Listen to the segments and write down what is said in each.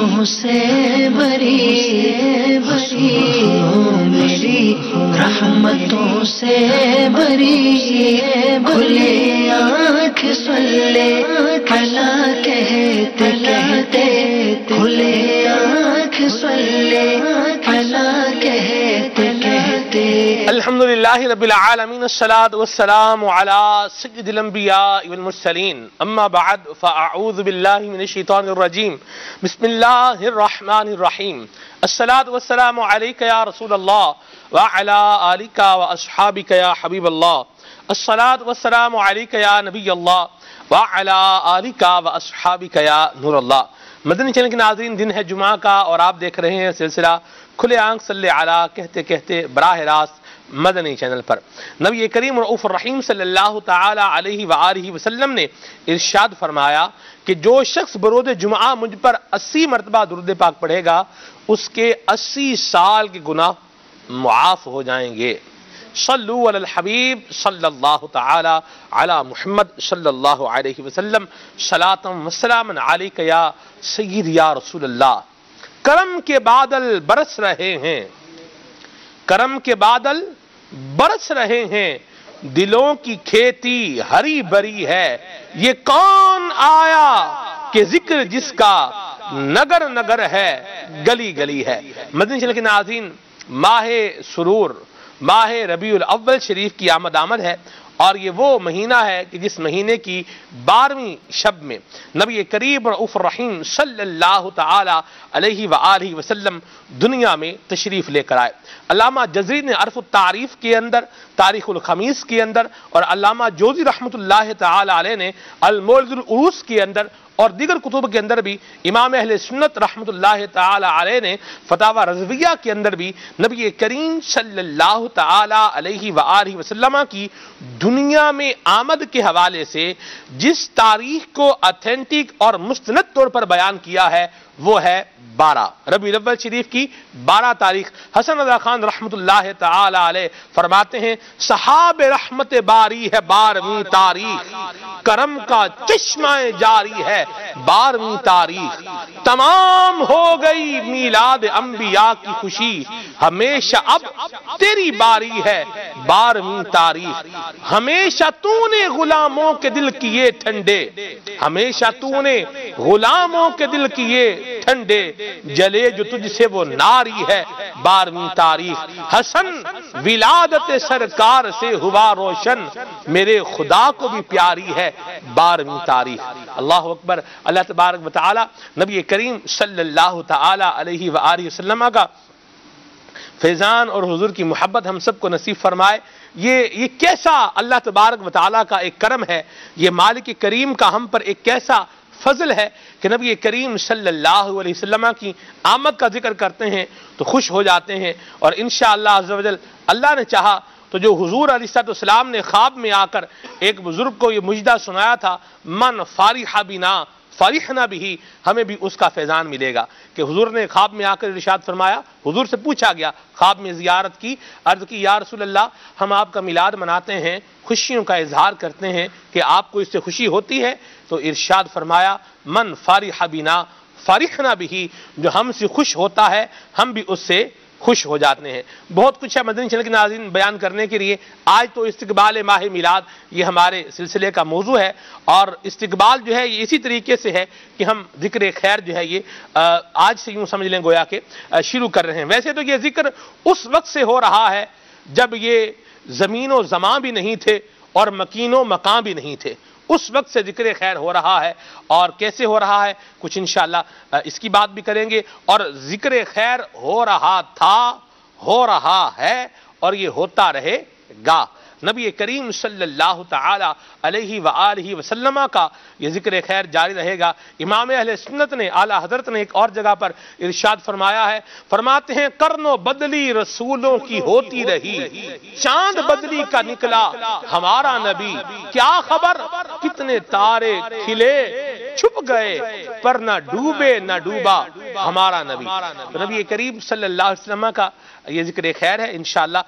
رحمتوں سے بری میری رحمتوں سے بری کھلے آنکھ سن لے کلا کہتے کہتے کھلے آنکھ سن لے کلا کہتے کہتے الحمدللہ رب العالمین الصلاة والسلام علی سید الانبیاء والمرسلین اما بعد فاعوذ باللہ من الشیطان الرجیم بسم اللہ الرحمن الرحیم الصلاة والسلام علیک یا رسول اللہ وعلی آلک واصحابک یا حبیب اللہ الصلاة والسلام علیک یا نبی اللہ وعلی آلک واصحابک یا نور اللہ۔ مدنی چینل کے ناظرین، دن ہے جمعہ کا اور آپ دیکھ رہے ہیں سلسلہ کھلے آنکھ صلی علی کہتے کہتے براہ راست مدنی چینل پر۔ نبی کریم رؤوف الرحیم صلی اللہ تعالی علیہ وآلہ وسلم نے ارشاد فرمایا کہ جو شخص بروز جمعہ مجھ پر 80 مرتبہ درود پاک پڑھے گا اس کے 80 سال کے گناہ معاف ہو جائیں گے۔ صلو علی الحبیب صلی اللہ تعالی علی محمد صلی اللہ علیہ وسلم صلاۃ و سلام علیک یا سید یا رسول اللہ۔ کرم کے بادل برس رہے ہیں، کرم کے بادل برس رہے ہیں، دلوں کی کھیتی ہری بری ہے، یہ کون آیا کہ ذکر جس کا نگر نگر ہے گلی گلی ہے۔ مدنی چینل کے ناظرین، ماہ سرور، ماہ ربیع الاول شریف کی آمد ہے اور یہ وہ مہینہ ہے کہ جس مہینے کی 12ویں شب میں نبی کریم رؤوف الرحیم صلی اللہ تعالی علیہ وآلہ وسلم دنیا میں تشریف لے کر آئے۔ علامہ جزری نے عرف التعریف کے اندر، تاریخ الخمیس کے اندر اور علامہ جوزی رحمۃ اللہ تعالی علیہ نے المولد العروس کے اندر اور دیگر کتب کے اندر بھی امام اہل سنت رحمۃ اللہ تعالی علیہ نے فتاوی رضویہ کے اندر بھی نبی کریم صلی اللہ تعالی علیہ وآلہ وسلم کی دنیا میں آمد کے حوالے سے جس تاریخ کو اتھینٹک اور مستند طور پر بیان کیا ہے وہ ہے 12 ربیع الاول شریف کی 12 تاریخ۔ حسن رضا خان رحمۃ اللہ تعالی علیہ فرماتے ہیں صحاب رحمت باری ہے 12ویں تاریخ، کرم کا چشمہ جاری ہے 12ویں تاریخ، تمام ہو گئی میلاد انبیاء کی خوشی، ہمیشہ اب تیری باری ہے 12ویں تاریخ، ہمیشہ تو نے غلاموں کے دل کیے ٹھنڈے، ہمیشہ تو نے غلاموں کے دل کیے ٹھنڈے، جلے جو تجھ سے وہ ناری ہے 12ویں تاریخ، حسن ولادت سرکار سے ہوا روشن، میرے خدا کو بھی پیاری ہے 12ویں تاریخ۔ اللہ اکبر۔ اللہ تبارک و تعالی نبی کریم صلی اللہ تعالی علیہ وآلہ وسلم کا فیضان اور حضور کی محبت ہم سب کو نصیب فرمائے۔ یہ کیسا اللہ تبارک و تعالی کا ایک کرم ہے، یہ مالک کریم کا ہم پر ایک کیسا فضل ہے کہ نبی کریم صلی اللہ علیہ وسلم کی آمد کا ذکر کرتے ہیں تو خوش ہو جاتے ہیں، اور انشاءاللہ عز و جل اللہ نے چاہا تو جو حضور علیہ السلام نے خواب میں آ کر ایک بزرگ کو یہ مجدہ سنایا تھا، من فارح بنا فرحنا بھی، ہمیں بھی اس کا فیضان ملے گا کہ حضور نے خواب میں آ کر ارشاد فرمایا، حضور سے پوچھا گیا خواب میں زیارت کی، عرض کی یا رسول اللہ ہم آپ کا میلاد مناتے ہیں، خوشیوں کا اظہار کرتے ہیں کہ آپ کو اس سے خوشی ہوتی ہے، تو ارشاد فرمایا من فرح بنا فرحنا بھی، جو ہم سے خوش ہوتا ہے ہم بھی اس سے خوش ہو جاتے ہیں۔ بہت کچھ ہے مدنی چینل کے ناظرین بیان کرنے کے لیے، آج تو استقبال ماہ میلاد یہ ہمارے سلسلے کا موضوع ہے، اور استقبال جو ہے یہ اسی طریقے سے ہے کہ ہم ذکر خیر جو ہے یہ آج سے یوں سمجھ لیں گویا کہ شروع کر رہے ہیں۔ ویسے تو یہ ذکر اس وقت سے ہو رہا ہے جب یہ زمین و زمان بھی نہیں تھے اور مکین و مکان بھی نہیں تھے، اس وقت سے ذکر خیر ہو رہا ہے، اور کیسے ہو رہا ہے کچھ انشاءاللہ اس کی بات بھی کریں گے، اور ذکر خیر ہو رہا تھا، ہو رہا ہے اور یہ ہوتا رہے گا۔ نبی کریم صلی اللہ تعالی علیہ وآلہ وسلم کا یہ ذکر خیر جاری رہے گا۔ امام اہل سنت نے، اعلیٰ حضرت نے ایک اور جگہ پر ارشاد فرمایا ہے، فرماتے ہیں قرن و بدلی رسولوں کی ہوتی رہی، چاند بدلی کا نکلا ہمارا نبی، کیا خبر کتنے تارے کھلے چھپ گئے پر نہ ڈوبے نہ ڈوبا ہمارا نبی۔ تو نبی کریم صلی اللہ علیہ وسلم کا یہ ذکر خیر ہے، انشاءاللہ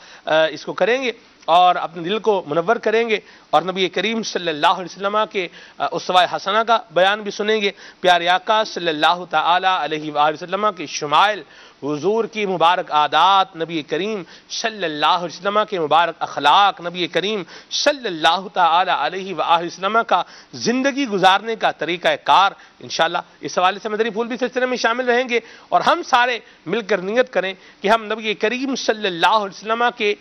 اس کو کریں گے، اور اپنے دل کو منور کریں گے اور نبی کریم صلی اللہ علیہ وسلم کے اسوہ حسنہ کا بیان بھی سنیں گے۔ پیارے آقا صلی اللہ تعالی علیہ وآلہ وسلم کے شمائل، حضور کی مبارک عادات، نبی کریم صلی اللہ علیہ وسلم کے مبارک اخلاق، نبی کریم صلی اللہ تعالی علیہ وآلہ وسلم کا زندگی گزارنے کا طریقہ کار، انشاءاللہ اس حوالے سے مدنی پھول بھی سلسلے میں شامل رہیں گے، اور ہم سارے مل کر نیت کریں کہ ہم نبی کریم صلی اللہ علیہ وسلم کے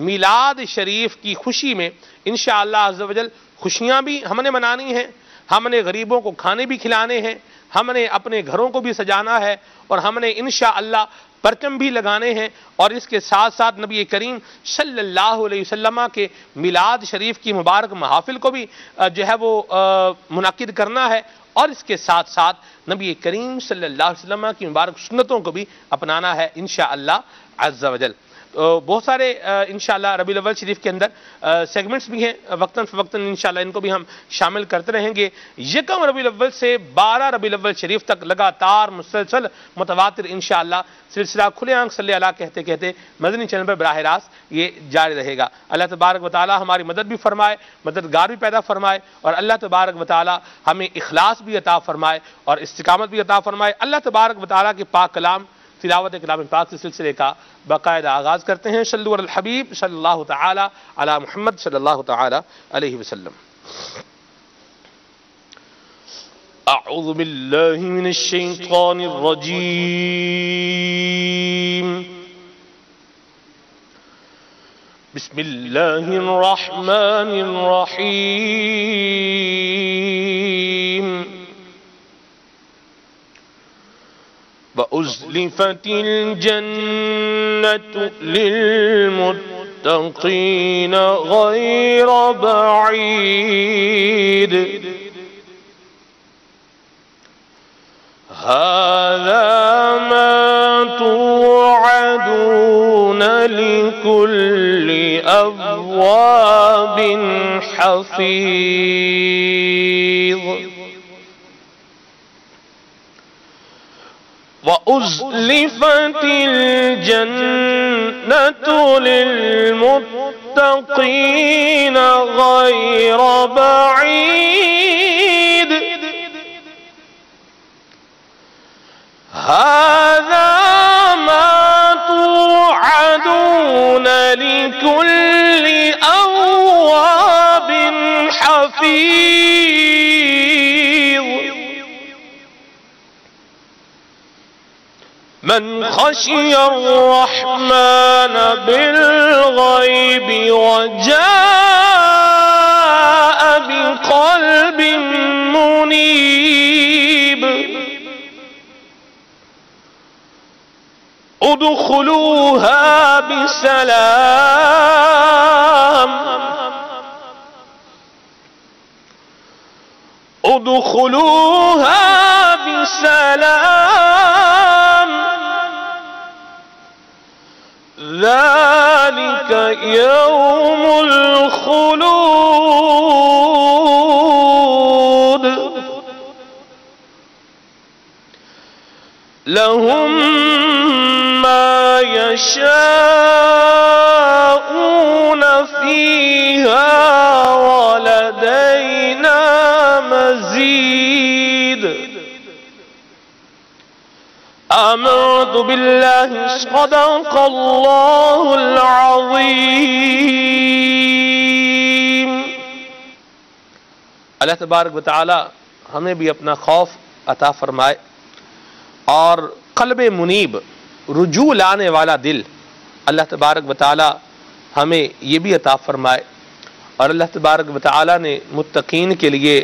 میلاد شریف کی خوشی میں انشاءاللہ عز و جل خوشیاں بھی ہم نے منانی ہیں، ہم نے غریبوں کو کھانے بھی کھلانے ہیں، ہم نے اپنے گھروں کو بھی سجانا ہے، اور ہم نے انشاءاللہ پرچم بھی لگانے ہیں، اور اس کے ساتھ ساتھ نبی کریم صلی اللہ علیہ وسلم کے میلاد شریف کی مبارک محافل کو بھی جو ہے وہ منعقد کرنا ہے، اور اس کے ساتھ ساتھ نبی کریم صلی اللہ علیہ وسلم کی مبارک سنتوں کو بھی اپنانا ہے انشاءاللہ عز و جل۔ تو بہت سارے انشاءاللہ ربیع الاول شریف کے اندر سیگمنٹس بھی ہیں، وقتاً فوقتاً انشاءاللہ ان کو بھی ہم شامل کرتے رہیں گے۔ یکم ربیع الاول سے 12 ربیع الاول شریف تک لگاتار مسلسل متواتر انشاءاللہ سلسلہ کھلے آنکھ صلی اللہ کہتے کہتے مدنی چینل پر براہ راست یہ جاری رہے گا۔ اللہ تبارک و تعالی ہماری مدد بھی فرمائے، مددگار بھی پیدا فرمائے، اور اللہ تبارک و تعالی ہمیں اخلاص بھی عطا فرمائے اور استقامت بھی عطا فرمائے۔ اللہ تبارک و تعالی کے پاک کلام تلاوت کلام پاک کے سلسلے کا باقاعدہ آغاز کرتے ہیں۔ صلو علی الحبیب صلی اللہ تعالی علی محمد صلی اللہ تعالی علیہ وسلم۔ اعوذ باللہ من الشیطان الرجیم، بسم اللہ الرحمن الرحیم۔ وَأُزْلِفَتِ الْجَنَّةُ لِلْمُتَّقِينَ غَيْرَ بَعِيدٍ هَذَا مَا تُوعَدُونَ لِكُلِّ أَوَّابٍ حَفِيظٍ۔ وَأُزْلِفَتِ الْجَنَّةُ لِلْمُتَّقِينَ غَيْرَ بَعِيدٍ هَذَا مَا تُوعَدُونَ لِكُلِّ أَوَّابٍ حَفِيظٍ۔ من خشي الرحمن بالغيب وجاء بقلب منيب ادخلوها بسلام ادخلوها بسلام ذلك يوم الخلود لهم ما يشاءون فيها ولدينا مزيد آمنت بالله صدق الله العظيم۔ اللہ تبارک و تعالی ہمیں بھی اپنا خوف عطا فرمائے اور قلب منیب رجوع لانے والا دل اللہ تبارک و تعالی ہمیں یہ بھی عطا فرمائے، اور اللہ تبارک و تعالی نے متقین کے لیے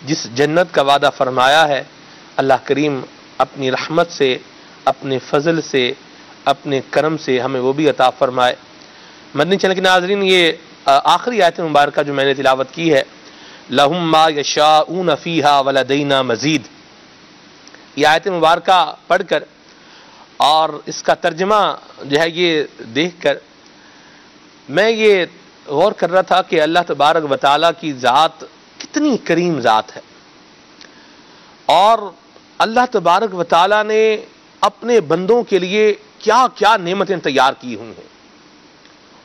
جس جنت کا وعدہ فرمایا ہے اللہ کریم اپنی رحمت سے، اپنے فضل سے، اپنے کرم سے ہمیں وہ بھی عطا فرمائے۔ مدنی چینل کے ناظرین، یہ آخری آیت مبارکہ جو میں نے تلاوت کی ہے، لَهُمْ مَا يَشَاءُونَ فِيهَا وَلَدَيْنَا مَزِيدٌ، یہ آیت مبارکہ پڑھ کر اور اس کا ترجمہ جو ہے یہ دیکھ کر میں یہ غور کر رہا تھا کہ اللہ تبارک و تعالیٰ کی ذات کتنی کریم ذات ہے، اور اللہ تبارک و تعالیٰ نے اپنے بندوں کے لیے کیا کیا نعمتیں تیار کی ہوئی ہیں،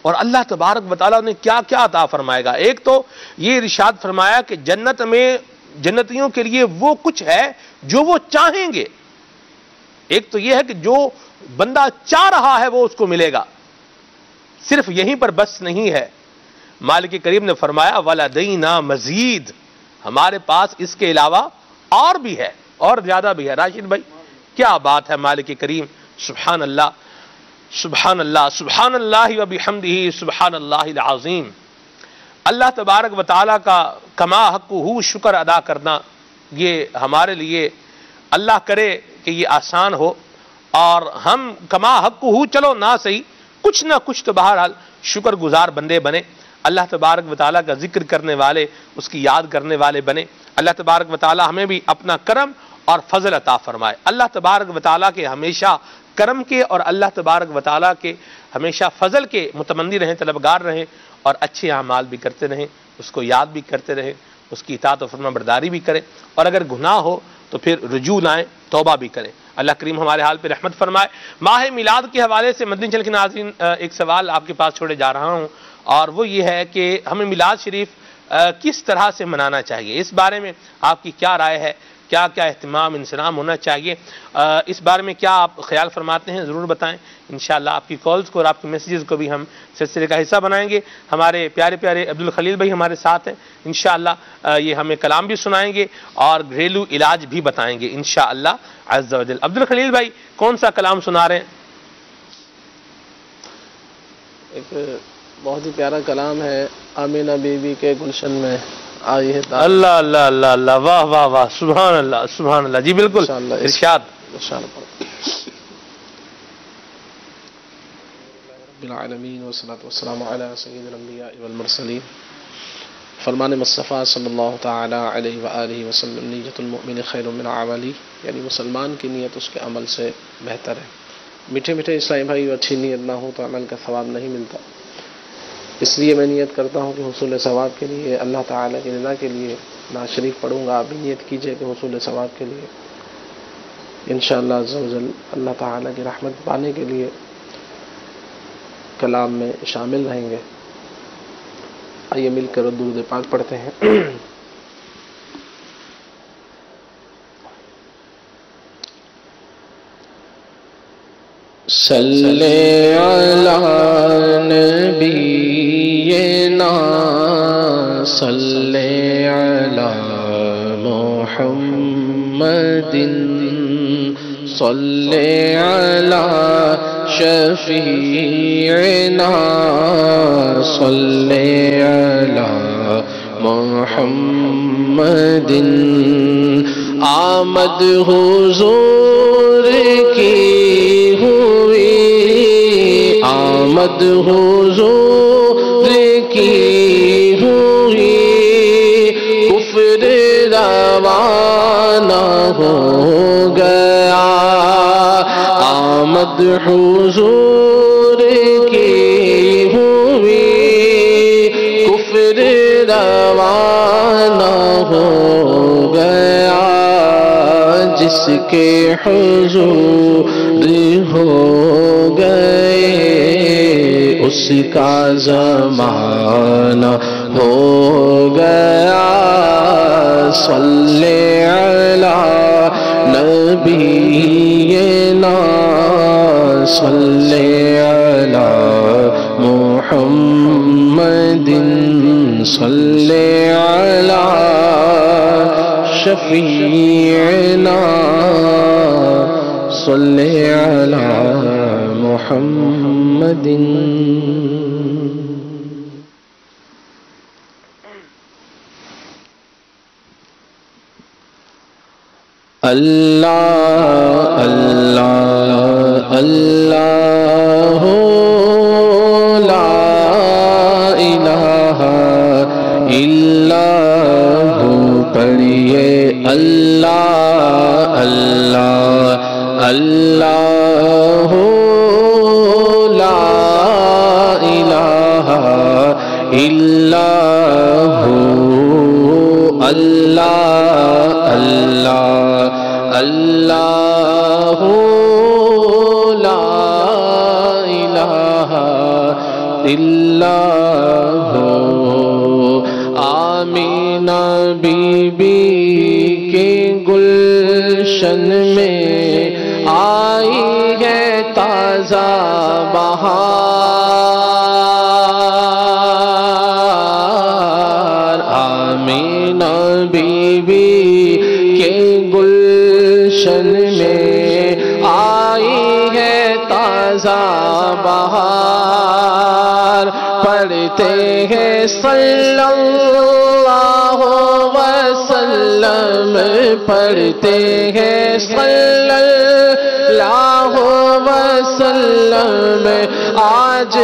اور اللہ تبارک و تعالیٰ نے کیا کیا عطا فرمائے گا۔ ایک تو یہ ارشاد فرمایا کہ جنت میں جنتیوں کے لیے وہ کچھ ہے جو وہ چاہیں گے۔ ایک تو یہ ہے کہ جو بندہ چاہ رہا ہے وہ اس کو ملے گا۔ صرف یہیں پر بس نہیں ہے، مالک کریم نے فرمایا وَلَدَيْنَا مزید، ہمارے پاس اس کے علاوہ اور بھی ہے، اور زیادہ بھی ہے۔ راشد بھائی کیا بات ہے مالک کریم، سبحان اللہ سبحان اللہ سبحان اللہ وبحمدہ سبحان اللہ العظیم۔ اللہ تبارک و تعالیٰ کا کما حقہ شکر ادا کرنا، یہ ہمارے لیے اللہ کرے کہ یہ آسان ہو، اور ہم کما حقہ چلو نہ صحیح کچھ نہ کچھ تو بہرحال شکر گزار بندے بنے، اللہ تبارک و تعالیٰ کا ذکر کرنے والے، اس کی یاد کرنے والے بنے۔ اللہ تبارک و تعالیٰ ہمیں بھی اپنا کرم اور فضل عطا فرمائے۔ اللہ تبارک و تعالیٰ کے ہمیشہ کرم کے اور اللہ تبارک و تعالیٰ کے ہمیشہ فضل کے متمنی رہیں، طلبگار رہیں، اور اچھے اعمال بھی کرتے رہیں، اس کو یاد بھی کرتے رہیں، اس کی اطاعت و فرما برداری بھی کریں، اور اگر گناہ ہو تو پھر رجوع لائیں، توبہ بھی کریں۔ اللہ کریم ہمارے حال پہ رحمت فرمائے۔ ماہ میلاد کے حوالے سے مدنی چینل کے ناظرین ایک سوال آپ کے پاس چھوڑے جا رہا ہوں، اور وہ یہ ہے کہ ہمیں میلاد شریف کس طرح سے منانا چاہیے، اس بارے میں آپ کی کیا رائے ہے، کیا کیا اہتمام انسلام ہونا چاہیے، اس بارے میں کیا آپ خیال فرماتے ہیں، ضرور بتائیں۔ انشاءاللہ آپ کی کالز کو اور آپ کی میسیجز کو بھی ہم سلسلے کا حصہ بنائیں گے۔ ہمارے پیارے پیارے عبدالخلیل بھائی ہمارے ساتھ ہیں، انشاءاللہ یہ ہمیں کلام بھی سنائیں گے اور گھریلو علاج بھی بتائیں گے انشاءاللہ عز و جل۔ عبدالخلیل بھائی کون سا کلام سنا رہے ہیں؟ ایک بہت ہی پیارا کلام ہے، آمینہ بی بی کے گلشن میں آئی ہے اللہ اللہ اللہ اللہ، واہ واہ واہ، سبحان اللہ سبحان اللہ، جی بالکل ارشاد۔ رب العالمین والصلاة والسلام علی سید الانبیاء والمرسلین۔ فرمان مصطفیٰ صلی اللہ تعالی علیہ وآلہ وسلم، نیت المؤمن خیر من عملی، یعنی مسلمان کی نیت اس کے عمل سے بہتر ہے۔ میٹھے میٹھے اسلامی بھائی، اچھی نیت نہ ہو تو عمل کا ثواب نہیں ملتا، اس لیے میں نیت کرتا ہوں کہ حصول ثواب کے لیے، اللہ تعالیٰ کی رضا کے لیے نعت شریف پڑھوں گا۔ آپ بھی نیت کیجئے کہ حصول ثواب کے لیے انشاءاللہ عز و جل اللہ تعالیٰ کی رحمت پانے کے لیے کلام میں شامل رہیں گے۔ آئیے مل کر درود پاک پڑھتے ہیں۔ صلی علی نبینا صلی علی محمد صلی علی شفیعنا صلی علی محمد۔ آمد حضور کی آمد حضور کی ہوئی، کفر روانہ ہو گیا۔ آمد حضور کی ہوئی، کفر روانہ ہو گیا۔ جس کے حضور ہو گئے اس کا زمانہ ہو گیا۔ صلی علی نبینا صلی علی محمد صلی علی شفیعنا صلی علی محمد۔ اللہ اللہ اللہ لا الہ الا ہو پڑھیے۔ اللہ اللہ اللہ لا الہ الا ہو۔ اللہ اللہ اللہ لا الہ الا ہو آمینہ بی بی کے گلشن میں آئی ہے تازہ بہار آمینہ بی بی کے گلشن میں آئی ہے تازہ بہار پڑھتے ہیں صلی اللہ وسلم پڑھتے ہیں صلی اللہ وسلم آج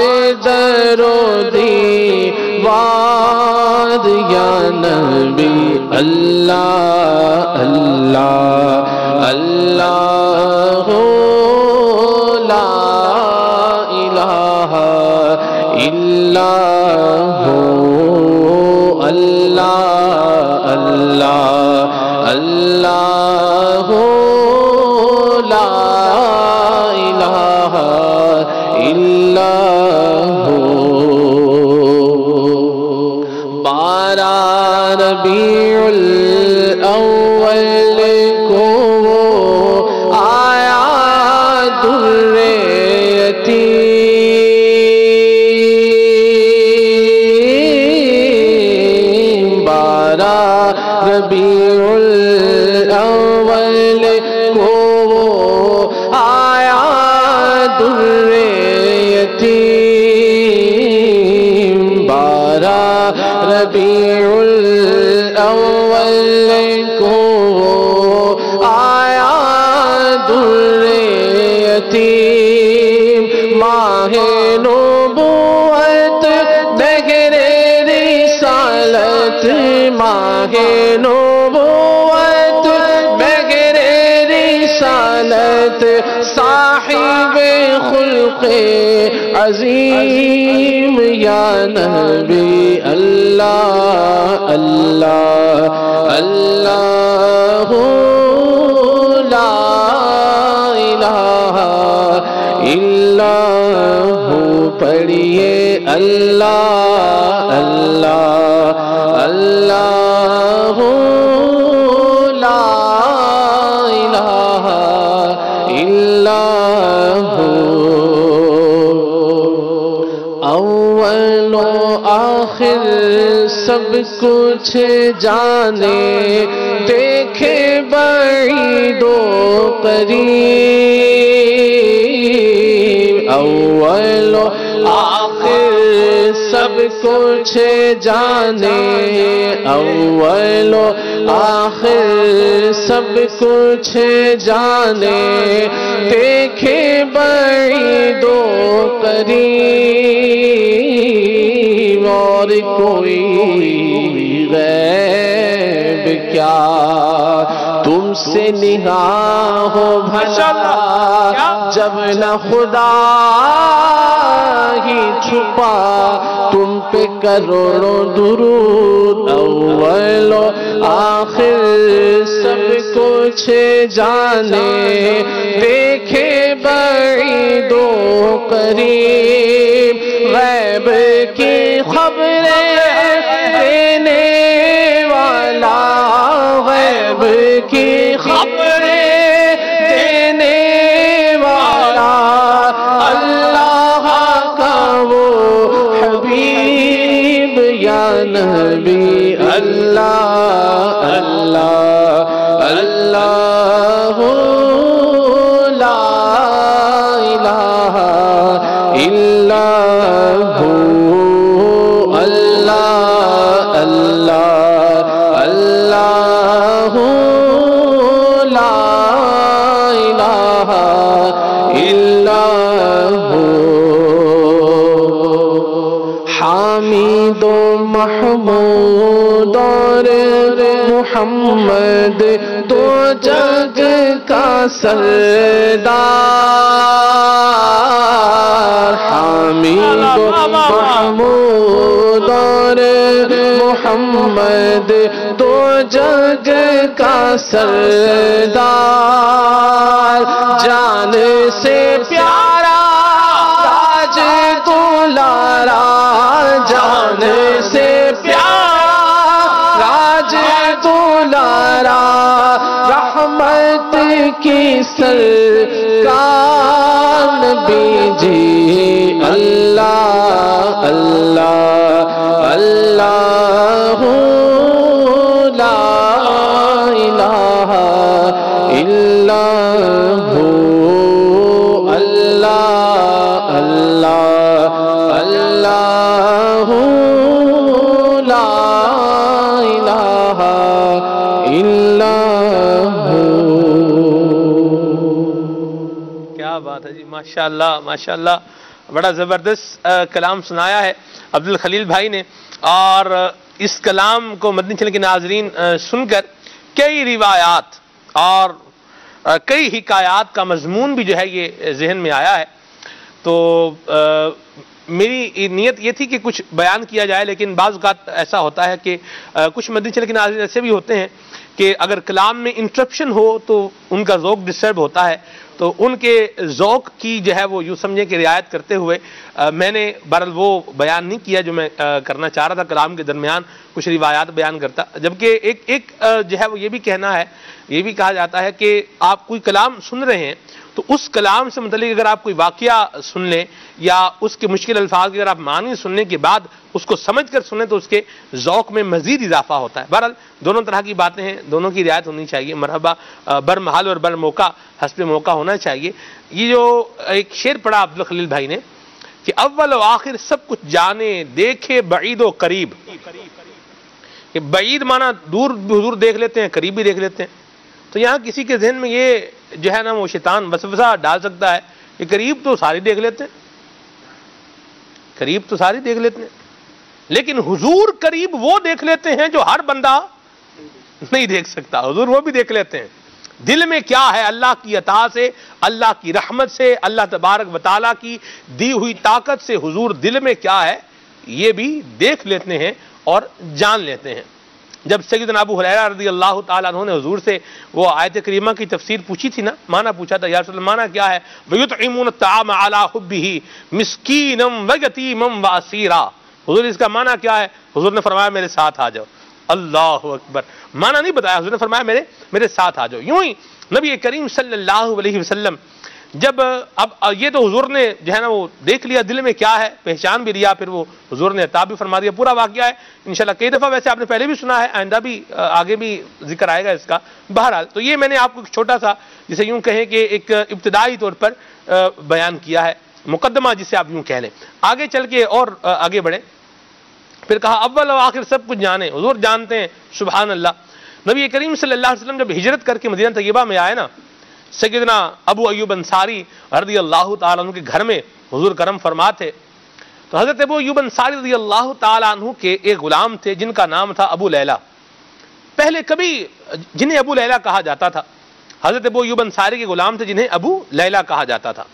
درودی واد یا نبی اللہ اللہ اللہ لا الہ الا ہو اللہ اللہ اللہ لا الہ الا ہو 12 ربیع الاول کو آیا در یتیم 12 ربیع الاول کو آیا در یتیم 12 ربیع الاول کو آیا در یتیم ماہ نبوت بغیر رسالت ماہ نبوت بغیر رسالت صاحب خلق عظیم یا نبی اللہ اللہ اللہ لا الہ الا ہو پڑھیے اللہ اللہ اللہ لا الہ الا ہو اول و آخر سب کچھ جانے دیکھے بعید و قریب اول و آخر سب کچھ جانے اول و آخر سب کچھ جانے دیکھے بعید و قریب اور کوئی غیب کیا تم سے نگاہ ہو بھلا جب نہ خدا ہی چھپا تم پہ کروڑوں درود اول و آخر سب کچھ جانے دیکھے بعید و قریب غیب کی خبریں دینے والا غیب کی خبریں دینے والا اللہ کا وہ حبیب یا نبی اللہ اللہ اللہ لا الہ الا ہو اللہ اللہ اللہ لا الہ الا ہو حامد و محمود اور محمد دو جگ کا سردار حامد و محمود اور محمد دو جگ کا سردار جان سے پیارا تاج دولارا کی سرکار نبی جی اللہ اللہ اللہ لا الہ الا ہو اللہ اللہ اللہ لا الہ الا ہو. کیا بات ہے جی، ماشاءاللہ ماشاءاللہ، بڑا زبردست کلام سنایا ہے عبد الخلیل بھائی نے. اور اس کلام کو مدنی چینل کے ناظرین سن کر کئی روایات اور کئی حکایات کا مضمون بھی جو ہے یہ ذہن میں آیا ہے. تو میری نیت یہ تھی کہ کچھ بیان کیا جائے، لیکن بعض اوقات ایسا ہوتا ہے کہ کچھ مدنی چینل کے ناظرین ایسے بھی ہوتے ہیں کہ اگر کلام میں انٹرپشن ہو تو ان کا ذوق ڈسٹرب ہوتا ہے. تو ان کے ذوق کی جو ہے وہ یوں سمجھیں کہ رعایت کرتے ہوئے میں نے بہرحال وہ بیان نہیں کیا جو میں کرنا چاہ رہا تھا. کلام کے درمیان کچھ روایات بیان کرتا، جبکہ ایک جو ہے وہ یہ بھی کہنا ہے، یہ بھی کہا جاتا ہے کہ آپ کوئی کلام سن رہے ہیں تو اس کلام سے متعلق اگر آپ کوئی واقعہ سن لیں یا اس کے مشکل الفاظ کی اگر آپ معنی سننے کے بعد اس کو سمجھ کر سنیں تو اس کے ذوق میں مزید اضافہ ہوتا ہے. بہرحال دونوں طرح کی باتیں ہیں، دونوں کی رعایت ہونی چاہیے. مرحبا بر محل اور بر موقع، حسب موقع ہونا چاہیے. یہ جو ایک شعر پڑھا عبد الخلیل بھائی نے کہ اول و آخر سب کچھ جانے دیکھے بعید و قریب. کہ بعید مانا دور حضور دیکھ لیتے ہیں، قریب بھی دیکھ لیتے ہیں. تو یہاں کسی کے ذہن میں یہ جو ہے نا وہ شیطان وسوسہ ڈال سکتا ہے کہ قریب تو ساری دیکھ لیتے ہیں، قریب تو ساری دیکھ لیتے ہیں، لیکن حضور قریب وہ دیکھ لیتے ہیں جو ہر بندہ نہیں دیکھ سکتا. حضور وہ بھی دیکھ لیتے ہیں. دل میں کیا ہے اللہ کی عطا سے، اللہ کی رحمت سے، اللہ تبارک و تعالیٰ کی دی ہوئی طاقت سے حضور دل میں کیا ہے یہ بھی دیکھ لیتے ہیں اور جان لیتے ہیں. جب سیدنا ابو ہریرہ رضی اللہ تعالیٰ عنہ نے حضور سے وہ آیت کریمہ کی تفسیر پوچھی تھی نا، معنی پوچھا تھا، یا رسول اللہ معنی کیا ہے؟ وَيُطْعِمُونَ الطَّعَامَ عَلَىٰ حُبِّهِ مِسْكِينًا وَيَتِيمًا وَأَسِيرًا. حضور اس کا معنی کیا ہے؟ حضور نے فرمایا میرے ساتھ آ جاؤ. اللہ اکبر. معنی نہیں بتایا، حضور نے فرمایا میرے ساتھ آ جاؤ. یوں ہی نبی کریم صلی اللہ علیہ وسلم جب اب یہ تو حضور نے جو ہے نا وہ دیکھ لیا دل میں کیا ہے، پہچان بھی لیا، پھر وہ حضور نے عطا بھی فرما دیا. پورا واقعہ ہے انشاءاللہ کئی دفعہ ویسے آپ نے پہلے بھی سنا ہے، آئندہ بھی آگے بھی ذکر آئے گا اس کا. بہرحال تو یہ میں نے آپ کو ایک چھوٹا سا جسے یوں کہیں کہ ایک ابتدائی طور پر بیان کیا ہے، مقدمہ جسے آپ یوں کہہ لیں. آگے چل کے اور آگے بڑھیں. پھر کہا اول و آخر سب کچھ جانے، حضور جانتے ہیں. سبحان اللہ. نبی کریم صلی اللہ علیہ وسلم جب ہجرت کر کے مدینہ طیبہ میں آئے نا، سیدنا ابو ایوب انصاری رضی اللہ تعالیٰ عنہ کے گھر میں حضور کرم فرما تھے. تو حضرت ابو ایوب انصاری رضی اللہ تعالیٰ عنہ کے ایک غلام تھے جن کا نام تھا ابو لیلہ. پہلے کبھی جنہیں ابو لیلہ کہا جاتا تھا، حضرت ابو ایوب انصاری کے غلام تھے جنہیں ابو لیلہ کہا جاتا تھا.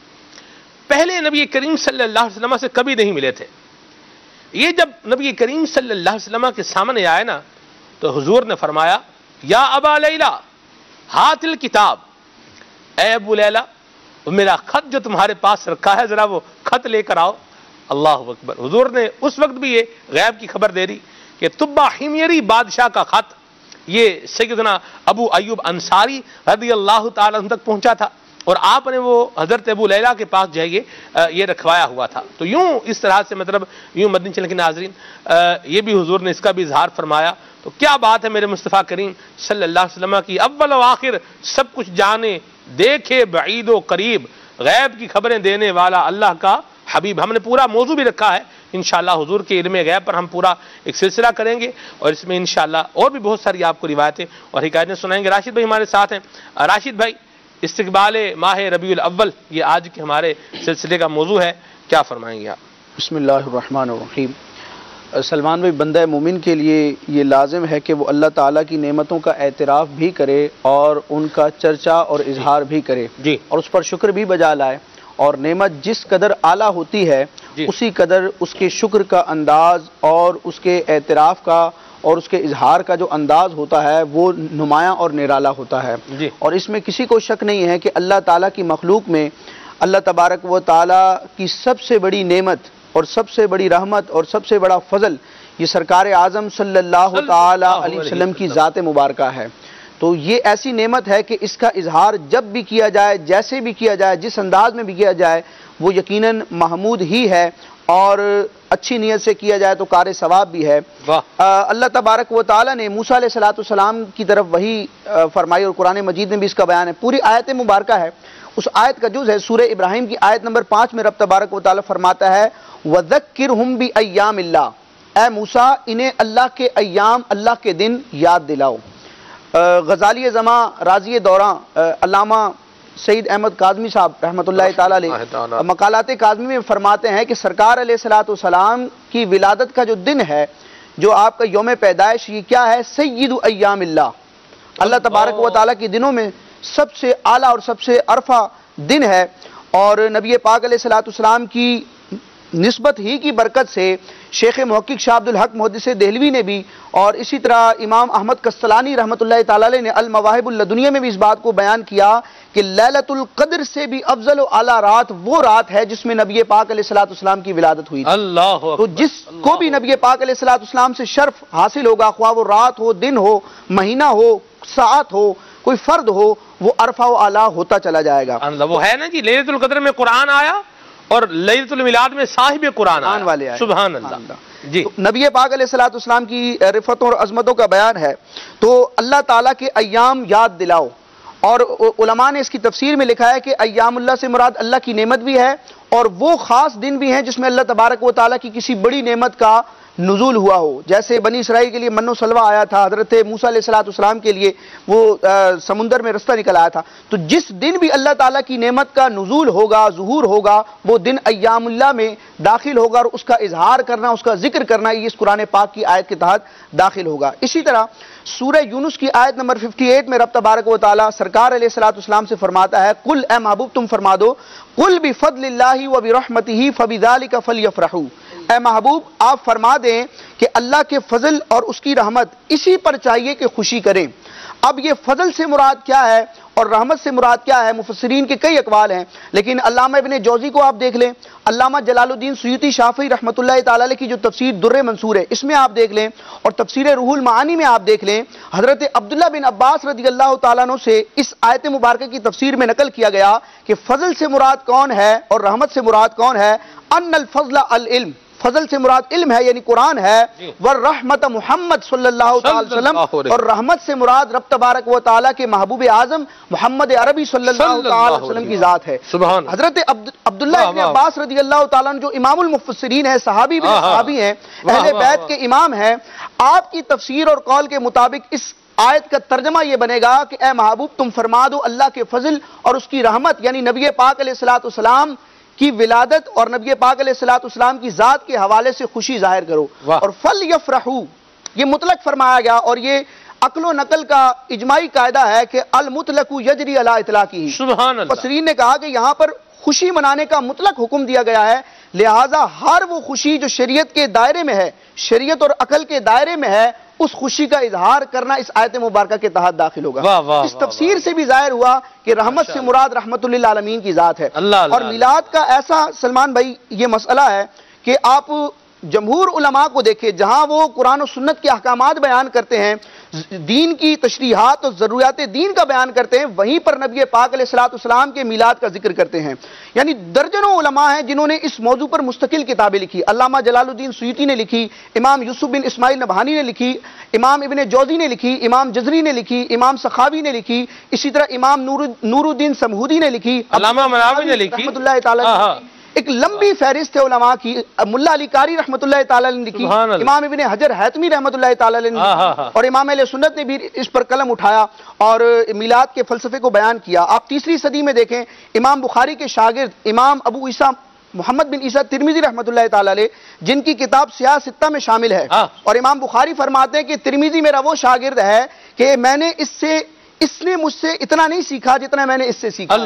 پہلے نبی کریم صلی اللہ علیہ وسلم سے کبھی نہیں ملے تھے. یہ جب نبی کریم صلی اللہ علیہ وسلم کے سامنے آئے نا تو حضور نے فرمایا یا ابا لیلہ ہات الکتاب، اے ابو لیلہ میرا خط جو تمہارے پاس رکھا ہے ذرا وہ خط لے کر آؤ. اللہ اکبر. حضور نے اس وقت بھی یہ غیب کی خبر دے دی کہ تبہ حمیری بادشاہ کا خط یہ سیدنا ابو ایوب انصاری رضی اللہ تعالیٰ عنہ تک پہنچا تھا اور آپ نے وہ حضرت ابو لیلہ کے پاس جو ہے یہ رکھوایا ہوا تھا. تو یوں اس طرح سے مطلب یوں مدنی چینل کے ناظرین یہ بھی حضور نے اس کا بھی اظہار فرمایا. تو کیا بات ہے میرے مصطفیٰ کریم صلی اللہ علیہ وسلم کی اول و آخر سب کچھ جانے دیکھے بعید و قریب، غیب کی خبریں دینے والا اللہ کا حبیب. ہم نے پورا موضوع بھی رکھا ہے انشاءاللہ حضور کے علم غیب پر ہم پورا ایک سلسلہ کریں گے اور اس میں انشاءاللہ اور بھی بہت ساری آپ کو روایتیں اور حکایتیں سنائیں گے. راشد بھائی ہمارے ساتھ ہیں. راشد بھائی استقبال ماہ ربیع الاول یہ آج کے ہمارے سلسلے کا موضوع ہے، کیا فرمائیں گے آپ؟ بسم اللہ الرحمن الرحیم. سلمان بھائی بندہ مومن کے لیے یہ لازم ہے کہ وہ اللہ تعالیٰ کی نعمتوں کا اعتراف بھی کرے اور ان کا چرچا اور اظہار بھی کرے جی، اور اس پر شکر بھی بجا لائے. اور نعمت جس قدر اعلیٰ ہوتی ہے جی، اسی قدر اس کے شکر کا انداز اور اس کے اعتراف کا اور اس کے اظہار کا جو انداز ہوتا ہے وہ نمایاں اور نرالا ہوتا ہے. جی، اور اس میں کسی کو شک نہیں ہے کہ اللہ تعالیٰ کی مخلوق میں اللہ تبارک و تعالیٰ کی سب سے بڑی نعمت اور سب سے بڑی رحمت اور سب سے بڑا فضل یہ سرکار اعظم صلی اللہ تعالی علیہ وسلم کی ذات مبارکہ ہے. تو یہ ایسی نعمت ہے کہ اس کا اظہار جب بھی کیا جائے، جیسے بھی کیا جائے، جس انداز میں بھی کیا جائے، وہ یقیناً محمود ہی ہے، اور اچھی نیت سے کیا جائے تو کار ثواب بھی ہے۔ اللہ تبارک و تعالیٰ نے موسیٰ علیہ السلام کی طرف وہی فرمائی، اور قرآن مجید میں بھی اس کا بیان ہے، پوری آیت مبارکہ ہے، اس آیت کا جز ہے سورہ ابراہیم کی آیت نمبر 5 میں رب تبارک و تعالیٰ فرماتا ہے وَذَكِّرْهُمْ بِأَيَّامِ اللَّهِ، اے موسیٰ انہیں اللہ کے ایام، اللہ کے دن یاد دلاؤ۔ غزالی زماں، راضی دوراں، علامہ سید احمد کاظمی صاحب رحمۃ اللہ تعالیٰ علیہ مقالات کاظمی میں فرماتے ہیں کہ سرکار علیہ السلام کی ولادت کا جو دن ہے، جو آپ کا یوم پیدائش، یہ کیا ہے؟ سید ایام اللہ، اللہ تبارک و تعالیٰ کے دنوں میں سب سے اعلیٰ اور سب سے عرفہ دن ہے، اور نبی پاک علیہ السلام کی نسبت ہی کی برکت سے شیخ محقق شاہ عبد الحق محدث دہلوی نے بھی، اور اسی طرح امام احمد قسطلانی رحمۃ اللہ تعالیٰ علیہ نے المواہب اللدنیہ میں بھی اس بات کو بیان کیا کہ لیلۃ القدر سے بھی افضل و اعلیٰ رات وہ رات ہے جس میں نبی پاک علیہ السلام کی ولادت ہوئی تھی۔ تو جس کو بھی نبی پاک علیہ السلام سے شرف حاصل ہوگا، خواہ وہ رات ہو، دن ہو، مہینہ ہو، ساعت ہو، کوئی فرد ہو، وہ عرفہ و اعلیٰ ہوتا چلا جائے گا۔ وہ ہے نا جی، لیلۃ القدر میں قرآن آیا اور لیلۃ المیلاد میں صاحب قرآن والے آئے، سبحان اللہ جی۔ نبی پاک علیہ السلام کی رفتوں اور عظمتوں کا بیان ہے، تو اللہ تعالیٰ کے ایام یاد دلاؤ، اور علماء نے اس کی تفسیر میں لکھا ہے کہ ایام اللہ سے مراد اللہ کی نعمت بھی ہے، اور وہ خاص دن بھی ہیں جس میں اللہ تبارک و تعالیٰ کی کسی بڑی نعمت کا نزول ہوا ہو، جیسے بنی اسرائیل کے لیے من و سلوہ آیا تھا، حضرت موسیٰ علیہ السلام کے لیے وہ سمندر میں رستہ نکل آیا تھا۔ تو جس دن بھی اللہ تعالیٰ کی نعمت کا نزول ہوگا، ظہور ہوگا، وہ دن ایام اللہ میں داخل ہوگا، اور اس کا اظہار کرنا، اس کا ذکر کرنا، یہ اس قرآن پاک کی آیت کے تحت داخل ہوگا۔ اسی طرح سورہ یونس کی آیت نمبر 58 میں رب تبارک و تعالیٰ سرکار علیہ السلام سے فرماتا ہے قل، اے محبوب تم فرما دو، قل بفضل اللہ وبرحمتہ فبذلک فلیفرحوا، اے محبوب آپ فرما دیں کہ اللہ کے فضل اور اس کی رحمت، اسی پر چاہیے کہ خوشی کریں۔ اب یہ فضل سے مراد کیا ہے اور رحمت سے مراد کیا ہے؟ مفسرین کے کئی اقوال ہیں، لیکن علامہ ابن جوزی کو آپ دیکھ لیں، علامہ جلال الدین سیوطی شافعی رحمۃ اللہ تعالی علیہ کی جو تفسیر در منصور ہے، اس میں آپ دیکھ لیں، اور تفسیر روح المعانی میں آپ دیکھ لیں، حضرت عبداللہ بن عباس رضی اللہ تعالیٰ عنہ سے اس آیت مبارکہ کی تفسیر میں نقل کیا گیا کہ فضل سے مراد کون ہے اور رحمت سے مراد کون ہے؟ ان الفضل العلم، فضل سے مراد علم ہے یعنی قرآن ہے، والرحمت محمد صلی اللہ علیہ وسلم، اور رحمت سے مراد رب تبارک و تعالیٰ کے محبوب اعظم محمد عربی صلی اللہ علیہ وسلم کی ذات ہے۔ حضرت عبداللہ ابن عباس رضی اللہ تعالیٰ عنہ جو امام المفسرین ہیں، صحابی بھی صحابی ہیں، اہل بیت کے امام ہیں، آپ کی تفسیر اور قول کے مطابق اس آیت کا ترجمہ یہ بنے گا کہ اے محبوب تم فرما دو اللہ کے فضل اور اس کی رحمت، یعنی نبی پاک علیہ السلام کی ولادت اور نبی پاک علیہ السلام کی ذات کے حوالے سے خوشی ظاہر کرو۔ اور فَلْيَفْرَحُوا یہ مطلق فرمایا گیا، اور یہ عقل و نقل کا اجماعی قاعدہ ہے کہ المطلق یجری علی اطلاقہ۔ سبحان اللہ۔ مفسرین نے کہا کہ یہاں پر خوشی منانے کا مطلق حکم دیا گیا ہے، لہٰذا ہر وہ خوشی جو شریعت کے دائرے میں ہے، شریعت اور عقل کے دائرے میں ہے، اس خوشی کا اظہار کرنا اس آیت مبارکہ کے تحت داخل ہوگا۔ اس تفسیر سے بھی ظاہر ہوا کہ رحمت سے مراد رحمت للعالمین کی ذات ہے۔ اور میلاد کا ایسا سلمان بھائی یہ مسئلہ ہے کہ آپ جمہور علماء کو دیکھیں، جہاں وہ قرآن و سنت کے احکامات بیان کرتے ہیں، دین کی تشریحات اور ضروریات دین کا بیان کرتے ہیں، وہیں پر نبی پاک علیہ السلام کے میلاد کا ذکر کرتے ہیں۔ یعنی درجنوں علماء ہیں جنہوں نے اس موضوع پر مستقل کتابیں لکھی، علامہ جلال الدین سیوطی نے لکھی، امام یوسف بن اسماعیل نبہانی نے لکھی، امام ابن جوزی نے لکھی، امام جزری نے لکھی، امام سخاوی نے لکھی، اسی طرح امام نور الدین سمہودی نے لکھی، علامہ مناوی نے لکھی، رحمۃ اللہ تعالیٰ ایک لمبی فہرست ہے علماء کی، ملا علی قاری رحمۃ اللہ تعالیٰ نے لکھی، امام ابن حجر حیتمی رحمۃ اللہ تعالیٰ نے لکھی، اور امام اہل سنت نے بھی اس پر قلم اٹھایا اور میلاد کے فلسفے کو بیان کیا۔ آپ تیسری صدی میں دیکھیں، امام بخاری کے شاگرد امام ابو عیسیٰ محمد بن عیسیٰ ترمذی رحمۃ اللہ تعالیٰ علیہ، جن کی کتاب سیاہ ستہ میں شامل ہے، اور امام بخاری فرماتے ہیں کہ ترمذی میرا وہ شاگرد ہے کہ میں نے اس نے مجھ سے اتنا نہیں سیکھا جتنا میں نے اس سے سیکھا۔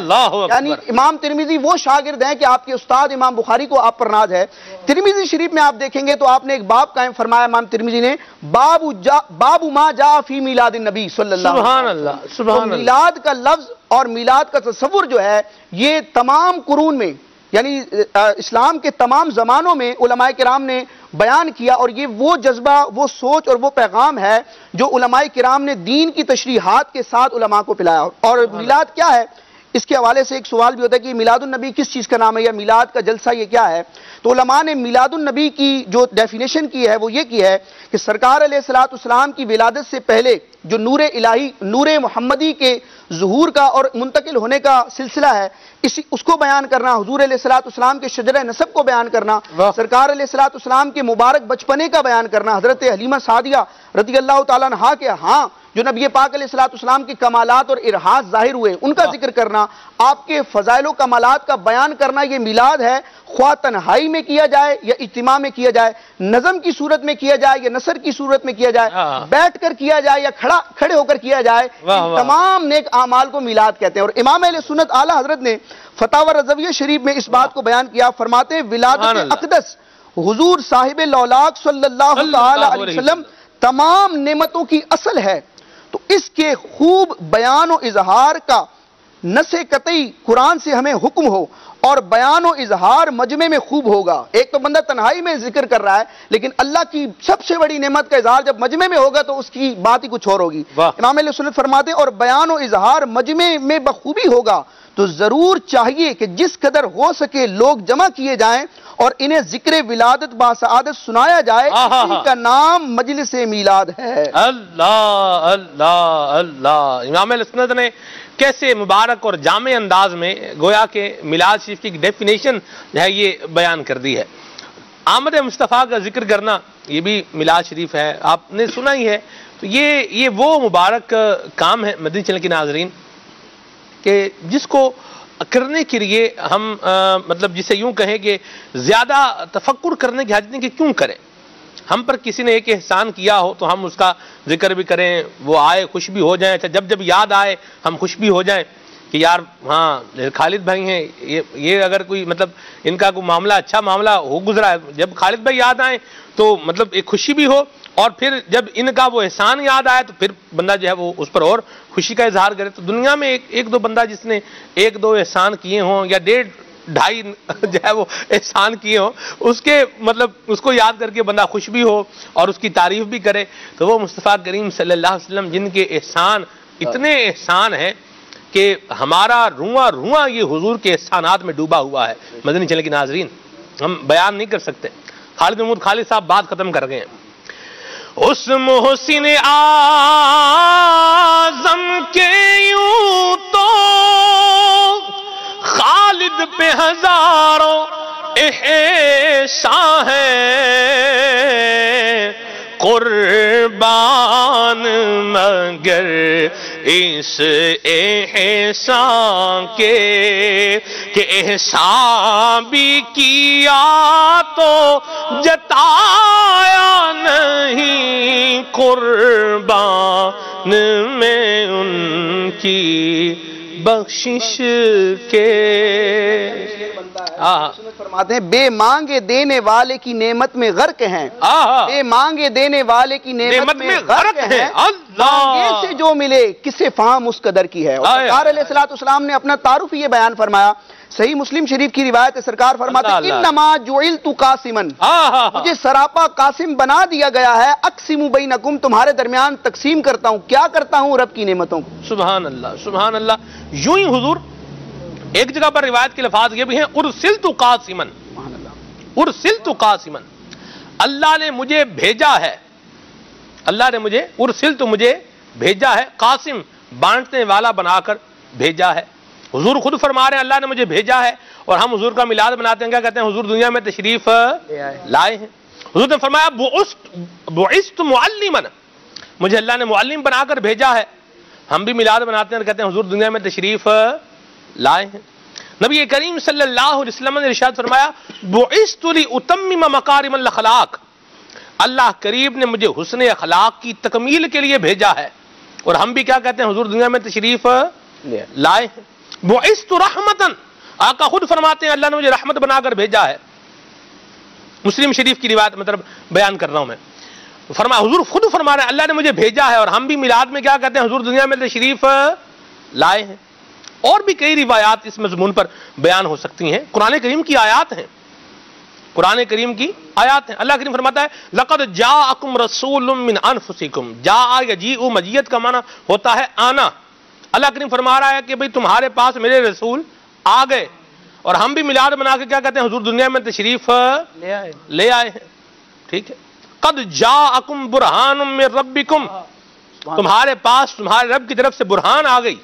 یعنی امام ترمذی وہ شاگرد ہیں کہ آپ کے استاد امام بخاری کو آپ پر ناز ہے۔ ترمذی شریف میں آپ دیکھیں گے تو آپ نے ایک باب قائم فرمایا امام ترمذی نے، باب ما جاء فی میلاد النبی صلی اللہ علیہ وسلم۔ سبحان اللہ، سبحان اللہ۔ میلاد کا لفظ اور میلاد کا تصور جو ہے یہ تمام قرون میں، یعنی اسلام کے تمام زمانوں میں علماء کرام نے بیان کیا، اور یہ وہ جذبہ، وہ سوچ اور وہ پیغام ہے جو علماء کرام نے دین کی تشریحات کے ساتھ علماء کو پلایا۔ اور میلاد کیا ہے، اس کے حوالے سے ایک سوال بھی ہوتا ہے کہ میلاد النبی کس چیز کا نام ہے، یا میلاد کا جلسہ یہ کیا ہے؟ تو علماء نے میلاد النبی کی جو ڈیفینیشن کی ہے وہ یہ کی ہے کہ سرکار علیہ الصلوۃ والسلام کی ولادت سے پہلے جو نور الہی، نور محمدی کے ظہور کا اور منتقل ہونے کا سلسلہ ہے، اس کو بیان کرنا، حضور علیہ الصلوۃ والسلام کے شجرہ نسب کو بیان کرنا، سرکار علیہ الصلوۃ والسلام کے مبارک بچپنے کا بیان کرنا، حضرت حلیمہ سعدیہ رضی اللہ تعالیٰ عنہا کے ہاں جو نبی پاک علیہ الصلوۃ والسلام کے کمالات اور ارہاس ظاہر ہوئے ان کا ذکر کرنا، آپ کے فضائل و کمالات کا بیان کرنا، یہ میلاد ہے۔ خواہ تنہائی میں کیا جائے یا اجتماع میں کیا جائے، نظم کی صورت میں کیا جائے یا نثر کی صورت میں کیا جائے، بیٹھ کر کیا جائے یا کھڑے ہو کر کیا جائے، ان تمام نیک اعمال کو میلاد کہتے ہیں۔ اور امام اہل سنت اعلیٰ حضرت نے فتاوی رضویہ شریف میں اس بات کو بیان کیا، فرماتے ہیں ولادت اقدس حضور صاحب لولاک صلی اللہ علیہ وسلم تمام نعمتوں کی اصل ہے، تو اس کے خوب بیان و اظہار کا نص قطعی قرآن سے ہمیں حکم ہو، اور بیان و اظہار مجمع میں خوب ہوگا۔ ایک تو بندہ تنہائی میں ذکر کر رہا ہے، لیکن اللہ کی سب سے بڑی نعمت کا اظہار جب مجمع میں ہوگا تو اس کی بات ہی کچھ اور ہوگی۔ امام علیہ سنت فرماتے ہیں اور بیان و اظہار مجمع میں بخوبی ہوگا تو ضرور چاہیے کہ جس قدر ہو سکے لوگ جمع کیے جائیں اور انہیں ذکر ولادت باسعادت سنایا جائے، ان کا نام مجلس میلاد ہے۔ اللہ اللہ اللہ، امام علیہ سنت نے کیسے مبارک اور جامع انداز میں گویا کہ میلاد شریف کی ڈیفینیشن جو ہے یہ بیان کر دی ہے۔ آمد مصطفیٰ کا ذکر کرنا یہ بھی میلاد شریف ہے، آپ نے سنا ہی ہے۔ تو یہ وہ مبارک کام ہے مدنی چینل کے ناظرین کہ جس کو کرنے کے لیے ہم مطلب جسے یوں کہیں کہ زیادہ تفکر کرنے کی حاجت نہیں کہ کیوں کریں۔ ہم پر کسی نے ایک احسان کیا ہو تو ہم اس کا ذکر بھی کریں، وہ آئے خوش بھی ہو جائیں، جب یاد آئے ہم خوش بھی ہو جائیں کہ یار ہاں خالد بھائی ہیں، یہ اگر کوئی مطلب ان کا کوئی معاملہ اچھا معاملہ ہو گزرا ہے، جب خالد بھائی یاد آئیں تو مطلب ایک خوشی بھی ہو، اور پھر جب ان کا وہ احسان یاد آئے تو پھر بندہ جو ہے وہ اس پر اور خوشی کا اظہار کرے۔ تو دنیا میں ایک دو بندہ جس نے ایک دو احسان کیے ہوں یا ڈھائی جو ہے وہ احسان کیے ہوں، اس کے مطلب اس کو یاد کر کے بندہ خوش بھی ہو اور اس کی تعریف بھی کرے، تو وہ مصطفیٰ کریم صلی اللہ علیہ وسلم جن کے احسان اتنے احسان ہیں کہ ہمارا رواں رواں یہ حضور کے احسانات میں ڈوبا ہوا ہے۔ مدنی چینل کے ناظرین ہم بیان نہیں کر سکتے۔ خالد محمود خالد صاحب بات ختم کر گئے ہیں۔ اس محسن اعظم کے یوں تو خالد پہ ہزاروں احسان ہے، قربان مگر اس احسان کے کہ احسان بھی کیا تو جتایا نہیں، قربان میں ان کی بخشش کے۔ فرماتے ہیں بے مانگے دینے والے کی نعمت میں غرق ہیں، بے مانگے دینے والے کی نعمت میں غرق ہیں، مانگے سے جو ملے کسے فہم اس قدر کی ہے۔ اور سرکار علیہ الصلوۃ والسلام نے اپنا تعارف یہ بیان فرمایا، صحیح مسلم شریف کی روایت ہے، سرکار فرماتے ہیں انما جعلت قاسما، مجھے سراپا قاسم بنا دیا گیا ہے، اقسم بینکم، تمہارے درمیان تقسیم کرتا ہوں، کیا کرتا ہوں؟ رب کی نعمتوں کو۔ سبحان اللہ سبحان اللہ۔ یوں ہی حضور ایک جگہ پر روایت کے لفاظ یہ بھی ہیں ارسلت قاسما، ارسلت قاسما، اللہ نے مجھے بھیجا ہے، اللہ نے مجھے ارسلت مجھے بھیجا ہے، قاسم بانٹنے والا بنا کر بھیجا ہے۔ حضور خود فرما رہے ہیں اللہ نے مجھے بھیجا ہے، اور ہم حضور کا میلاد مناتے ہیں، کیا کہتے ہیں؟ حضور دنیا میں تشریف لائے ہیں۔ حضور نے فرمایا بعثت معلما، مجھے اللہ نے معلم بنا کر بھیجا ہے۔ ہم بھی میلاد مناتے ہیں اور کہتے ہیں حضور دنیا میں تشریف لائے ہیں۔ نبی کریم صلی اللہ علیہ وسلم نے ارشاد فرمایا بعثت لاتمم مکارم الاخلاق، اللہ کریم نے مجھے حسن اخلاق کی تکمیل کے لیے بھیجا ہے، اور ہم بھی کیا کہتے ہیں؟ حضور دنیا میں تشریف لائے ہیں۔ بعثت رحمتا، آقا خود فرماتے ہیں اللہ نے مجھے رحمت بنا کر بھیجا ہے۔ مسلم شریف کی روایت مطلب بیان کر رہا ہوں میں، حضور خود فرما رہے ہیں اللہ نے مجھے بھیجا ہے، اور ہم بھی میلاد میں کیا کہتے ہیں؟ حضور دنیا میں تشریف لائے ہیں۔ اور بھی کئی روایات اس مضمون پر بیان ہو سکتی ہیں، قرآن کریم کی آیات ہیں قرآن کریم کی آیات ہیں. اللہ کریم فرماتا ہے لقد جاءکم رسول من انفسکم. جاء یجیء مجیت کا معنی ہوتا ہے آنا. اللہ کریم فرما رہا ہے کہ بھئی تمہارے پاس میرے رسول آ گئے. اور ہم بھی میلاد بنا کے کیا کہتے ہیں حضور دنیا میں تشریف لے آئے ہیں. ٹھیک ہے. قد جاءکم برہان من ربکم. تمہارے پاس تمہارے رب کی طرف سے برہان آ گئی.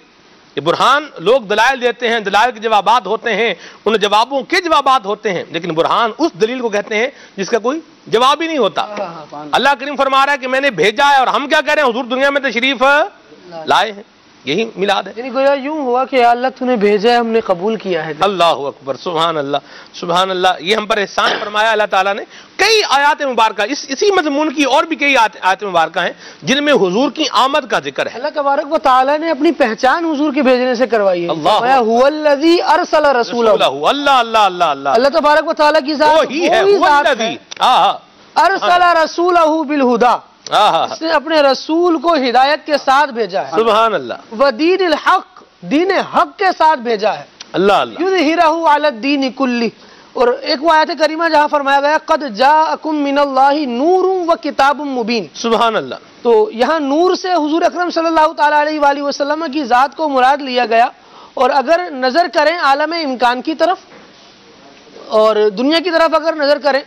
یہ برہان لوگ دلائل دیتے ہیں, دلائل کے جوابات ہوتے ہیں, ان جوابوں کے جوابات ہوتے ہیں, لیکن برہان اس دلیل کو کہتے ہیں جس کا کوئی جواب ہی نہیں ہوتا. اللہ کریم فرما رہا ہے کہ میں نے بھیجا ہے اور ہم کیا کہہ رہے ہیں حضور دنیا میں تشریف لائے ہیں. یہی میلاد ہے. یعنی گویا یوں ہوا کہ یا اللہ تو نے بھیجا ہے, ہم نے قبول کیا ہے. اللہ اکبر, سبحان اللہ سبحان اللہ. یہ ہم پر احسان فرمایا اللہ تعالیٰ نے. کئی آیات مبارکہ اسی مضمون کی اور بھی کئی آیات مبارکہ ہیں جن میں حضور کی آمد کا ذکر ہے. اللہ تبارک و تعالیٰ نے اپنی پہچان حضور کے بھیجنے سے کروائی ہے. اللہ هو الذی ارسل رسولہ. اللہ اللہ اللہ اللہ اللہ تبارک و تعالیٰ کی ذات وہی ہے, وہی هو ذات الذی ہے. ارسل رسولہ بالہدی. اس نے اپنے رسول کو ہدایت کے ساتھ بھیجا ہے. سبحان اللہ. ودین الحق, دین حق کے ساتھ بھیجا ہے. اللہ اللہ. یظہرہ علی الدین کلہ. اور ایک وہ آیت کریمہ جہاں فرمایا گیا قد جاءکم من اللہ نور و کتاب مبین. سبحان اللہ. تو یہاں نور سے حضور اکرم صلی اللہ تعالیٰ علیہ وآلہ وسلم کی ذات کو مراد لیا گیا. اور اگر نظر کریں عالم امکان کی طرف اور دنیا کی طرف اگر نظر کریں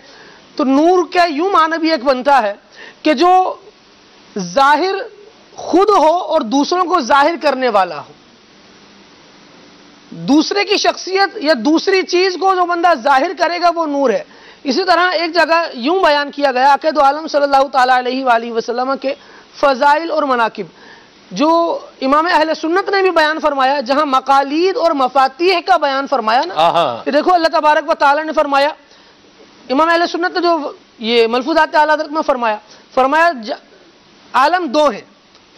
تو نور کا یوں معنی بھی ایک بنتا ہے کہ جو ظاہر خود ہو اور دوسروں کو ظاہر کرنے والا ہو. دوسرے کی شخصیت یا دوسری چیز کو جو بندہ ظاہر کرے گا وہ نور ہے. اسی طرح ایک جگہ یوں بیان کیا گیا عقائد عالم صلی اللہ تعالیٰ علیہ وآلہ وسلم کے فضائل اور مناقب جو امام اہل سنت نے بھی بیان فرمایا, جہاں مقالید اور مفاتیح کا بیان فرمایا نا, کہ دیکھو اللہ تبارک و تعالیٰ نے فرمایا, امام اہل سنت نے جو یہ ملفوظات اعلیٰ حضرت میں فرمایا عالم دو ہیں,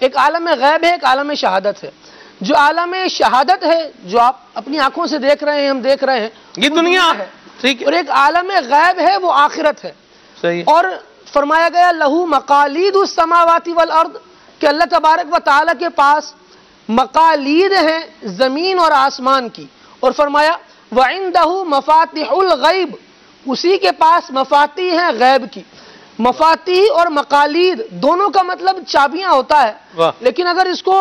ایک عالم غیب ہے, ایک عالم شہادت ہے. جو عالم شہادت ہے جو آپ اپنی آنکھوں سے دیکھ رہے ہیں, ہم دیکھ رہے ہیں, یہ دنیا ہے. اور ایک عالم غیب ہے وہ آخرت ہے. اور فرمایا گیا لہو مقالید السماوات والارض, کہ اللہ تبارک و تعالیٰ کے پاس مقالید ہیں زمین اور آسمان کی. اور فرمایا وعندہ مفاتیح الغیب, اسی کے پاس مفاتیح ہیں غیب کی. مفاتیح اور مقالید دونوں کا مطلب چابیاں ہوتا ہے, لیکن اگر اس کو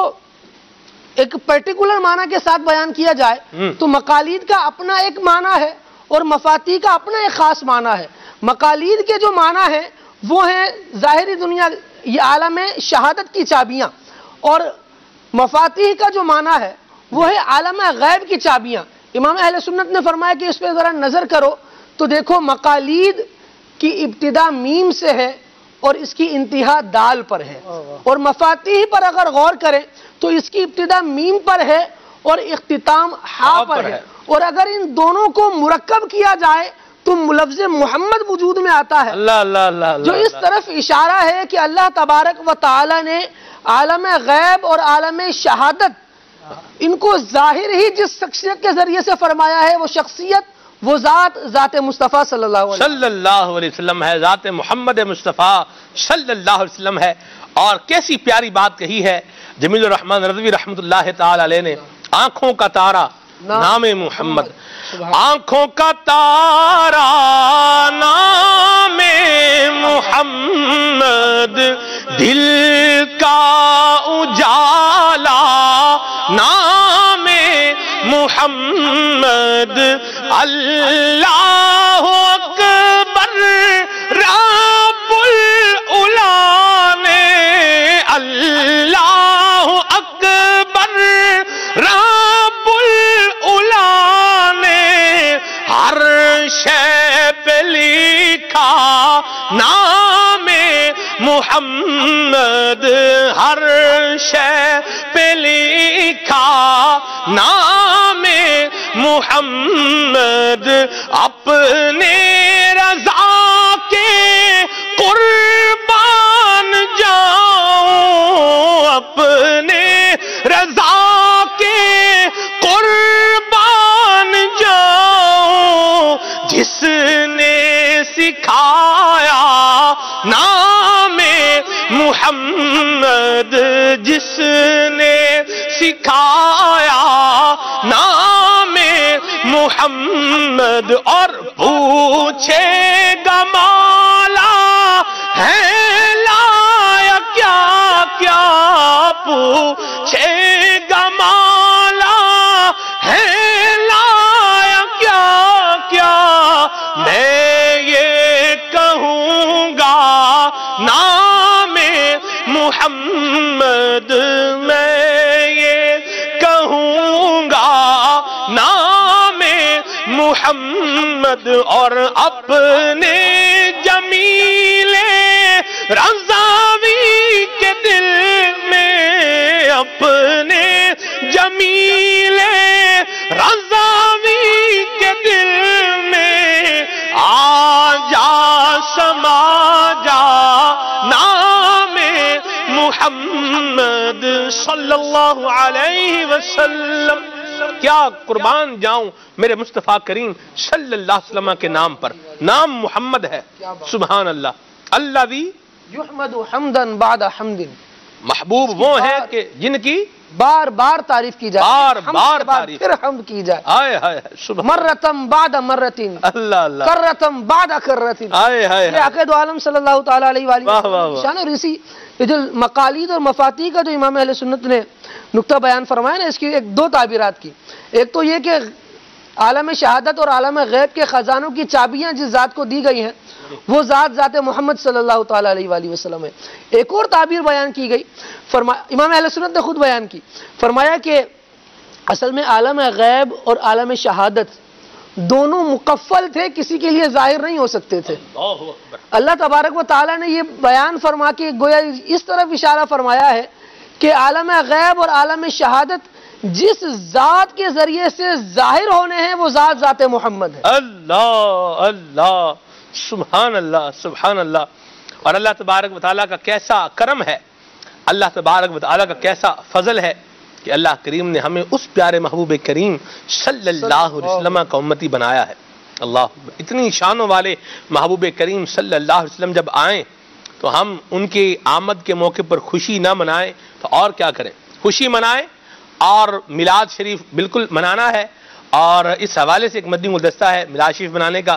ایک پرٹیکولر معنی کے ساتھ بیان کیا جائے تو مقالید کا اپنا ایک معنی ہے اور مفاتیح کا اپنا ایک خاص معنی ہے. مقالید کے جو معنی ہیں وہ ہیں ظاہری دنیا, یہ عالم شہادت کی چابیاں, اور مفاتیح کا جو معنی ہے وہ ہے عالم غیب کی چابیاں. امام اہل سنت نے فرمایا کہ اس پہ ذرا نظر کرو تو دیکھو مقالید کی ابتدا میم سے ہے اور اس کی انتہا دال پر ہے, اور مفاتیح پر اگر غور کریں تو اس کی ابتدا میم پر ہے اور اختتام ہا پر ہے. اور اگر ان دونوں کو مرکب کیا جائے تو لفظ محمد وجود میں آتا ہے. اللہ اللہ اللہ, جو اس طرف اشارہ ہے کہ اللہ تبارک و تعالی نے عالم غیب اور عالم شہادت ان کو ظاہر ہی جس شخصیت کے ذریعے سے فرمایا ہے وہ شخصیت وہ ذات مصطفیٰ صلی اللہ علیہ وسلم ہے, ذات محمد مصطفیٰ صلی اللہ علیہ وسلم ہے. اور کیسی پیاری بات کہی ہے جمیل الرحمن رضوی رحمت اللہ تعالی علیہ نے, آنکھوں کا تارا نام محمد. آنکھوں کا تارا نام محمد, دل کا اجالا نام محمد. اللہ اکبر رب العلا نے, اللہ اکبر رب العلا نے ہر شے پہ لکھا نام محمد, ہر شے پہ لکھا نام محمد. اپنے رضا کے قربان جاؤں, اپنے رضا کے قربان جاؤں, جس نے سکھایا نام محمد, جس نے سکھایا نام محمد. محمد اور پوچھے گا مولا ہے لایا کیا کیا، پوچھے گا مولا ہے لایا کیا کیا، میں یہ کہوں گا نام محمد، میں یہ کہوں گا نام محمد، اور اپنے جمیل رضاوی کے دل میں، اپنے جمیل رضاوی کے دل میں آ جا سما جا نام محمد صلی اللہ علیہ وسلم۔ کیا قربان جاؤں میرے مصطفیٰ کریم صلی اللہ علیہ وسلم کے نام پر، نام محمد ہے، سبحان اللہ۔ اللہ بھی یحمد حمدن بعد حمد، محبوب وہ ہیں کہ جن کی بار بار تعریف کی جائے، بار بار تعریف، پھر حمد کی جائے، آئے ہائے سبحان مرتم بعد مرتن، اللہ اللہ، کرتم بعد کرتن، آئے ہائے یہ عقید عالم صلی اللہ تعالیٰ علیہ وآلہ واہ واہ واہ۔ وسلم۔ اور اسی جو مقالید اور مفاتیح کا جو امام اہل سنت نے نقطہ بیان فرمایا نا، اس کی ایک دو تعبیرات کی۔ ایک تو یہ کہ عالم شہادت اور عالم غیب کے خزانوں کی چابیاں جس ذات کو دی گئی ہیں وہ ذات ذات محمد صلی اللہ تعالیٰ علیہ وآلہ وسلم ہے۔ ایک اور تعبیر بیان کی گئی، امام اہل سنت نے خود بیان کی، فرمایا کہ اصل میں عالم غیب اور عالم شہادت دونوں مکفل تھے، کسی کے لیے ظاہر نہیں ہو سکتے تھے۔ اللہ تبارک و تعالیٰ نے یہ بیان فرما کے گویا اس طرف اشارہ فرمایا ہے کہ عالم غیب اور عالم شہادت جس ذات کے ذریعے سے ظاہر ہونے ہیں وہ ذات ذات محمد ہے۔ اللہ اللہ سبحان اللہ سبحان اللہ۔ اور اللہ تبارک و تعالیٰ کا کیسا کرم ہے، اللہ تبارک و تعالیٰ کا کیسا فضل ہے کہ اللہ کریم نے ہمیں اس پیارے محبوب کریم صلی اللہ علیہ وسلم کا امتی بنایا ہے۔ اللہ اتنی شانوں والے محبوب کریم صلی اللہ علیہ وسلم جب آئیں تو ہم ان کی آمد کے موقع پر خوشی نہ منائیں تو اور کیا کریں، خوشی منائیں اور میلاد شریف بالکل منانا ہے۔ اور اس حوالے سے ایک مدنی گلدستہ ہے میلاد شریف منانے کا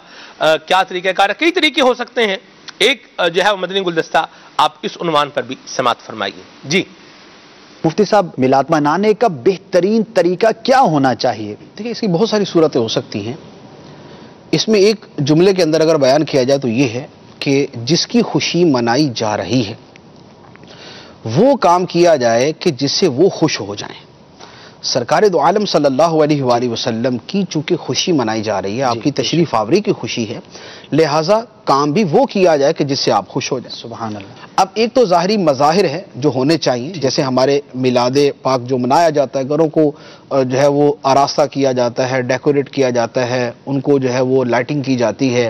کیا طریقہ کار ہے، کئی طریقے ہو سکتے ہیں۔ ایک جو ہے وہ مدنی گلدستہ آپ اس عنوان پر بھی سماعت فرمائیے۔ جی مفتی صاحب، میلاد منانے کا بہترین طریقہ کیا ہونا چاہیے؟ دیکھیں اس کی بہت ساری صورتیں ہو سکتی ہیں، اس میں ایک جملے کے اندر اگر بیان کیا جائے تو یہ ہے کہ جس کی خوشی منائی جا رہی ہے وہ کام کیا جائے کہ جس سے وہ خوش ہو جائیں۔ سرکار دو عالم صلی اللہ علیہ وآلہ وسلم کی چونکہ خوشی منائی جا رہی ہے، آپ کی تشریف آوری کی خوشی ہے، لہٰذا کام بھی وہ کیا جائے کہ جس سے آپ خوش ہو جائیں۔ سبحان اللہ۔ اب ایک تو ظاہری مظاہر ہے جو ہونے چاہیے، جیسے ہمارے میلاد پاک جو منایا جاتا ہے، گھروں کو جو ہے وہ آراستہ کیا جاتا ہے، ڈیکوریٹ کیا جاتا ہے، ان کو جو ہے وہ لائٹنگ کی جاتی ہے،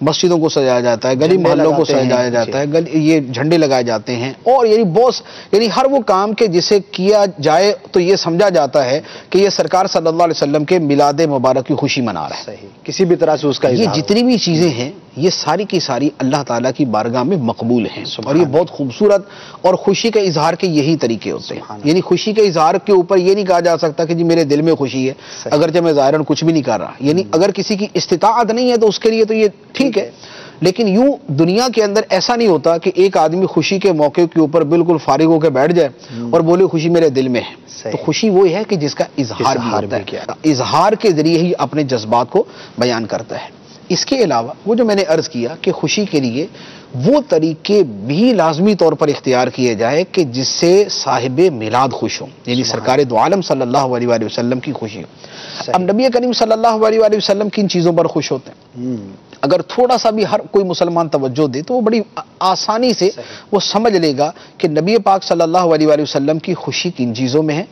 مسجدوں کو سجایا جاتا ہے، گلی محلوں کو سجایا جاتا ہے، یہ جھنڈے لگائے جاتے ہیں، اور یعنی بہت یعنی ہر وہ کام کے جسے کیا جائے تو یہ سمجھا جاتا ہے کہ یہ سرکار صلی اللہ علیہ وسلم کے میلاد مبارک کی خوشی منا رہا ہے۔ صحیح، کسی بھی طرح سے اس کا یہ جتنی بھی چیزیں ہیں یہ ساری کی ساری اللہ تعالیٰ کی بارگاہ میں مقبول ہیں، اور یہ بہت خوبصورت اور خوشی کے اظہار کے یہی طریقے ہوتے ہیں۔ یعنی خوشی کے اظہار کے اوپر یہ نہیں کہا جا سکتا کہ جی میرے دل میں خوشی ہے اگرچہ میں ظاہراً کچھ بھی نہیں کر رہا، یعنی اگر کسی کی استطاعت نہیں ہے تو اس کے لیے تو یہ ٹھیک ہے، لیکن یوں دنیا کے اندر ایسا نہیں ہوتا کہ ایک آدمی خوشی کے موقع کے اوپر بالکل فارغ ہو کے بیٹھ جائے اور بولے خوشی میرے دل میں ہے۔ تو خوشی وہ ہے کہ جس کا اظہار بھی ہوتا ہے، اظہار کے ذریعے ہی اپنے جذبات کو بیان کرتا ہے۔ اس کے علاوہ وہ جو میں نے عرض کیا کہ خوشی کے لیے وہ طریقے بھی لازمی طور پر اختیار کیے جائے کہ جس سے صاحب میلاد خوش ہوں، یعنی سرکار دو عالم صلی اللہ علیہ وآلہ وسلم کی خوشی ہو۔ اب نبی کریم صلی اللہ علیہ وآلہ وسلم کن چیزوں پر خوش ہوتے ہیں؟ اگر تھوڑا سا بھی ہر کوئی مسلمان توجہ دے تو وہ بڑی آسانی سے وہ سمجھ لے گا کہ نبی پاک صلی اللہ علیہ وآلہ وسلم کی خوشی کن چیزوں میں ہے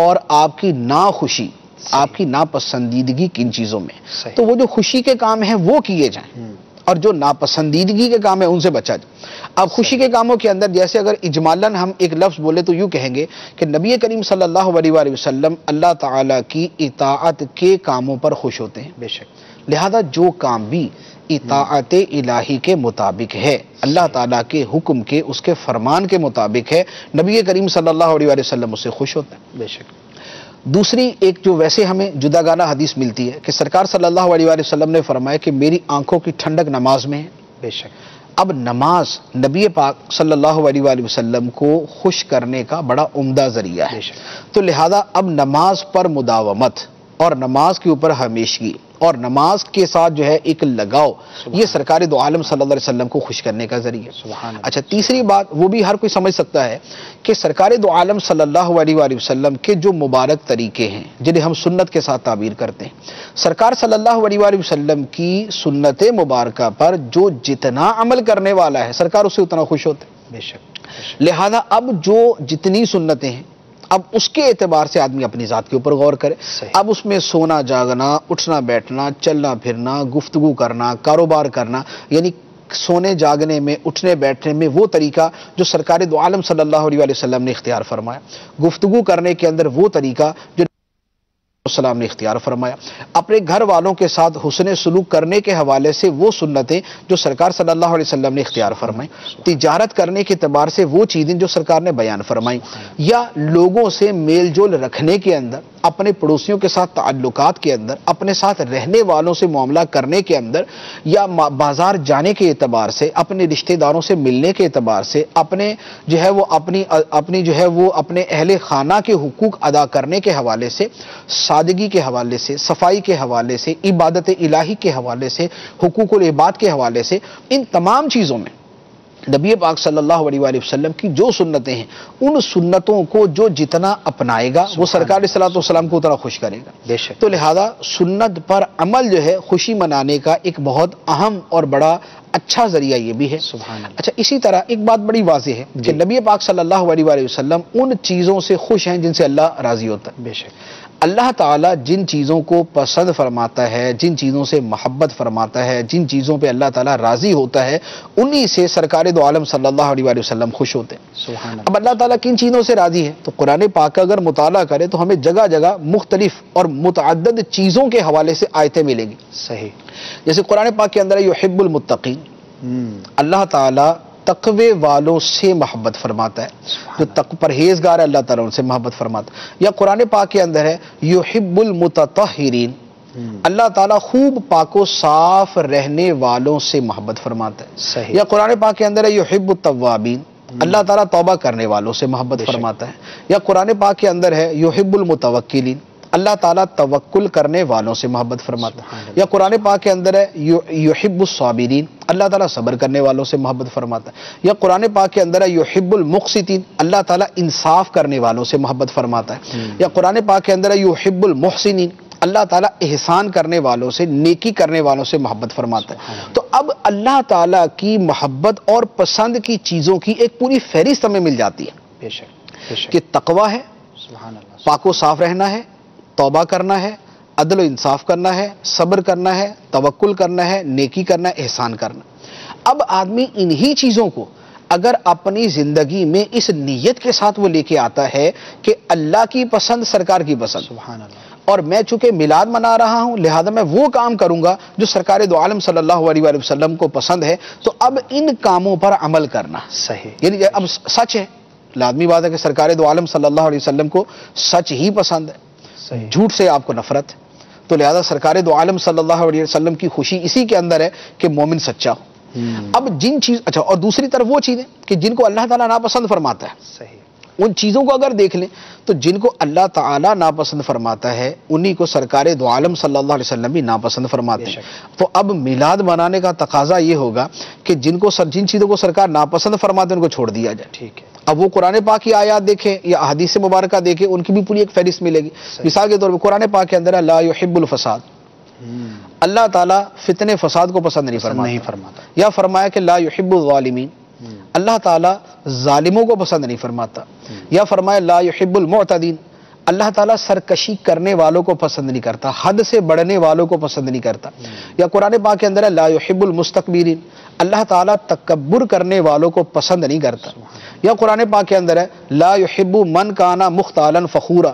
اور آپ کی ناخوشی، آپ کی ناپسندیدگی کن چیزوں میں۔ تو وہ جو خوشی کے کام ہیں وہ کیے جائیں اور جو ناپسندیدگی کے کام ہیں ان سے بچا جائے۔ اب خوشی کے کاموں کے اندر جیسے اگر اجمالاً ہم ایک لفظ بولے تو یوں کہیں گے کہ نبی کریم صلی اللہ علیہ وآلہ وسلم اللہ تعالیٰ کی اطاعت کے کاموں پر خوش ہوتے ہیں، بے شک، لہذا جو کام بھی اطاعت الہی کے مطابق ہے، اللہ تعالیٰ کے حکم کے، اس کے فرمان کے مطابق ہے، نبی کریم صلی اللہ علیہ وسلم اس سے خوش ہوتا ہے، بے شک۔ دوسری ایک جو ویسے ہمیں جداگانہ حدیث ملتی ہے کہ سرکار صلی اللہ علیہ وآلہ وسلم نے فرمایا کہ میری آنکھوں کی ٹھنڈک نماز میں ہے. بے شک. اب نماز نبی پاک صلی اللہ علیہ وآلہ وسلم کو خوش کرنے کا بڑا عمدہ ذریعہ ہے. تو لہذا اب نماز پر مداومت اور نماز کے اوپر ہمیشگی اور نماز کے ساتھ جو ہے ایک لگاؤ، یہ سرکار دو عالم صلی اللہ علیہ وسلم کو خوش کرنے کا ذریعہ. اچھا، تیسری بات وہ بھی ہر کوئی سمجھ سکتا ہے کہ سرکار دو عالم صلی اللہ علیہ وآلہ وسلم کے جو مبارک طریقے ہیں جنہیں ہم سنت کے ساتھ تعبیر کرتے ہیں، سرکار صلی اللہ علیہ وآلہ وسلم کی سنت مبارکہ پر جو جتنا عمل کرنے والا ہے سرکار اس سے اتنا خوش ہوتے ہیں. بے شک. لہذا اب جو جتنی سنتیں ہیں اب اس کے اعتبار سے آدمی اپنی ذات کے اوپر غور کرے. اب اس میں سونا جاگنا، اٹھنا بیٹھنا، چلنا پھرنا، گفتگو کرنا، کاروبار کرنا، یعنی سونے جاگنے میں، اٹھنے بیٹھنے میں وہ طریقہ جو سرکار دو عالم صلی اللہ علیہ وسلم نے اختیار فرمایا، گفتگو کرنے کے اندر وہ طریقہ جو السلام نے اختیار فرمایا، اپنے گھر والوں کے ساتھ حسن سلوک کرنے کے حوالے سے وہ سنتیں جو سرکار صلی اللہ علیہ وسلم نے اختیار فرمائی، تجارت کرنے کے اعتبار سے وہ چیزیں جو سرکار نے بیان فرمائی، یا لوگوں سے میل جول رکھنے کے اندر، اپنے پڑوسیوں کے ساتھ تعلقات کے اندر، اپنے ساتھ رہنے والوں سے معاملہ کرنے کے اندر، یا بازار جانے کے اعتبار سے، اپنے رشتہ داروں سے ملنے کے اعتبار سے، اپنے جو ہے وہ اپنے اہل خانہ کے حقوق ادا کرنے کے حوالے سے، سادگی کے حوالے سے، صفائی کے حوالے سے، عبادت الہی کے حوالے سے، حقوق العباد کے حوالے سے، ان تمام چیزوں میں نبی پاک صلی اللہ علیہ وآلہ وسلم کی جو سنتیں ہیں ان سنتوں کو جو جتنا اپنائے گا وہ سرکار علیہ الصلوۃ والسلام کو اتنا خوش کرے گا. بے شک. تو لہذا سنت پر عمل جو ہے خوشی منانے کا ایک بہت اہم اور بڑا اچھا ذریعہ یہ بھی ہے. سبحان اللہ. اچھا، اسی طرح ایک بات بڑی واضح ہے کہ نبی پاک صلی اللہ علیہ وآلہ وسلم ان چیزوں سے خوش ہیں جن سے اللہ راضی ہوتا ہے. بے شک. اللہ تعالیٰ جن چیزوں کو پسند فرماتا ہے، جن چیزوں سے محبت فرماتا ہے، جن چیزوں پہ اللہ تعالیٰ راضی ہوتا ہے، انہی سے سرکار دو عالم صلی اللہ علیہ وآلہ وسلم خوش ہوتے ہیں. سبحان اللہ. اب اللہ تعالیٰ کن چیزوں سے راضی ہے تو قرآن پاک کا اگر مطالعہ کرے تو ہمیں جگہ جگہ مختلف اور متعدد چیزوں کے حوالے سے آیتیں ملیں گی. صحیح. جیسے قرآن پاک کے اندر ہے یحب المتقین، اللہ تعالیٰ تقوی والوں سے محبت فرماتا ہے، جو پرہیزگار ہے اللہ تعالیٰ ان سے محبت فرماتا ہے. یا قرآن پاک کے اندر ہے یحب المتطہرین، اللہ تعالیٰ خوب پاک و صاف رہنے والوں سے محبت فرماتا ہے. صحیح. یا قرآن پاک کے اندر ہے یحب التوابین، اللہ تعالیٰ توبہ کرنے والوں سے محبت فرماتا ہے. یا قرآن پاک کے اندر ہے یحب المتوکلین، اللہ تعالیٰ توکل کرنے والوں سے محبت فرماتا ہے. یا قرآن پاک کے اندر ہے یحب الصابرین، اللہ تعالیٰ صبر کرنے والوں سے محبت فرماتا ہے. یا قرآن پاک کے اندر ہے یحب المقسطین، اللہ تعالیٰ انصاف کرنے والوں سے محبت فرماتا ہے. یا قرآن پاک کے اندر ہے یحب المحسنین، اللہ تعالیٰ احسان کرنے والوں سے، نیکی کرنے والوں سے محبت فرماتا ہے. تو اب اللہ تعالیٰ کی محبت اور پسند کی چیزوں کی ایک پوری فہرست ہمیں مل جاتی ہے. بے شک. بے شک. کہ تقویٰ ہے، سبحان اللہ، پاک و صاف رہنا ہے، توبہ کرنا ہے، عدل و انصاف کرنا ہے، صبر کرنا ہے، توکل کرنا ہے، نیکی کرنا ہے، احسان کرنا. اب آدمی انہی چیزوں کو اگر اپنی زندگی میں اس نیت کے ساتھ وہ لے کے آتا ہے کہ اللہ کی پسند، سرکار کی پسند، سبحان اللہ، اور میں چونکہ میلاد منا رہا ہوں لہذا میں وہ کام کروں گا جو سرکار دو عالم صلی اللہ علیہ وآلہ وسلم کو پسند ہے، تو اب ان کاموں پر عمل کرنا. صحیح. یعنی اب سچ ہے، لازمی بات ہے کہ سرکار دو عالم صلی اللہ علیہ وسلم کو سچ ہی پسند ہے، صحیح. جھوٹ سے آپ کو نفرت ہے. تو لہذا سرکار دو عالم صلی اللہ علیہ وسلم کی خوشی اسی کے اندر ہے کہ مومن سچا ہو. اب جن چیز اچھا، اور دوسری طرف وہ چیزیں کہ جن کو اللہ تعالیٰ ناپسند فرماتا ہے، صحیح. ان چیزوں کو اگر دیکھ لیں تو جن کو اللہ تعالیٰ ناپسند فرماتا ہے انہی کو سرکار دو عالم صلی اللہ علیہ وسلم بھی ناپسند فرماتے ہیں. تو اب میلاد منانے کا تقاضا یہ ہوگا کہ جن چیزوں کو سرکار ناپسند فرماتے ہیں ان کو چھوڑ دیا جائے. ٹھیک ہے. اب وہ قرآن پاک کی آیات دیکھیں یا احادیث مبارکہ دیکھیں، ان کی بھی پوری ایک فہرست ملے گی. مثال کے طور پہ قرآن پاک کے اندر ہے لا یحب الفساد، اللہ تعالیٰ فتنے فساد کو پسند نہیں فرماتا. یا فرمایا کہ لا یحب الظالمین، اللہ تعالیٰ ظالموں کو پسند نہیں فرماتا. یا فرمایا لا یحب المعتدین، اللہ تعالیٰ سرکشی کرنے والوں کو پسند نہیں کرتا، حد سے بڑھنے والوں کو پسند نہیں کرتا. یا قرآن پاک کے اندر ہے لا یحب المستکبرین، اللہ تعالیٰ تکبر کرنے والوں کو پسند نہیں کرتا. یا قرآن پاک کے اندر ہے لا یحب من کان مختالا فخورا،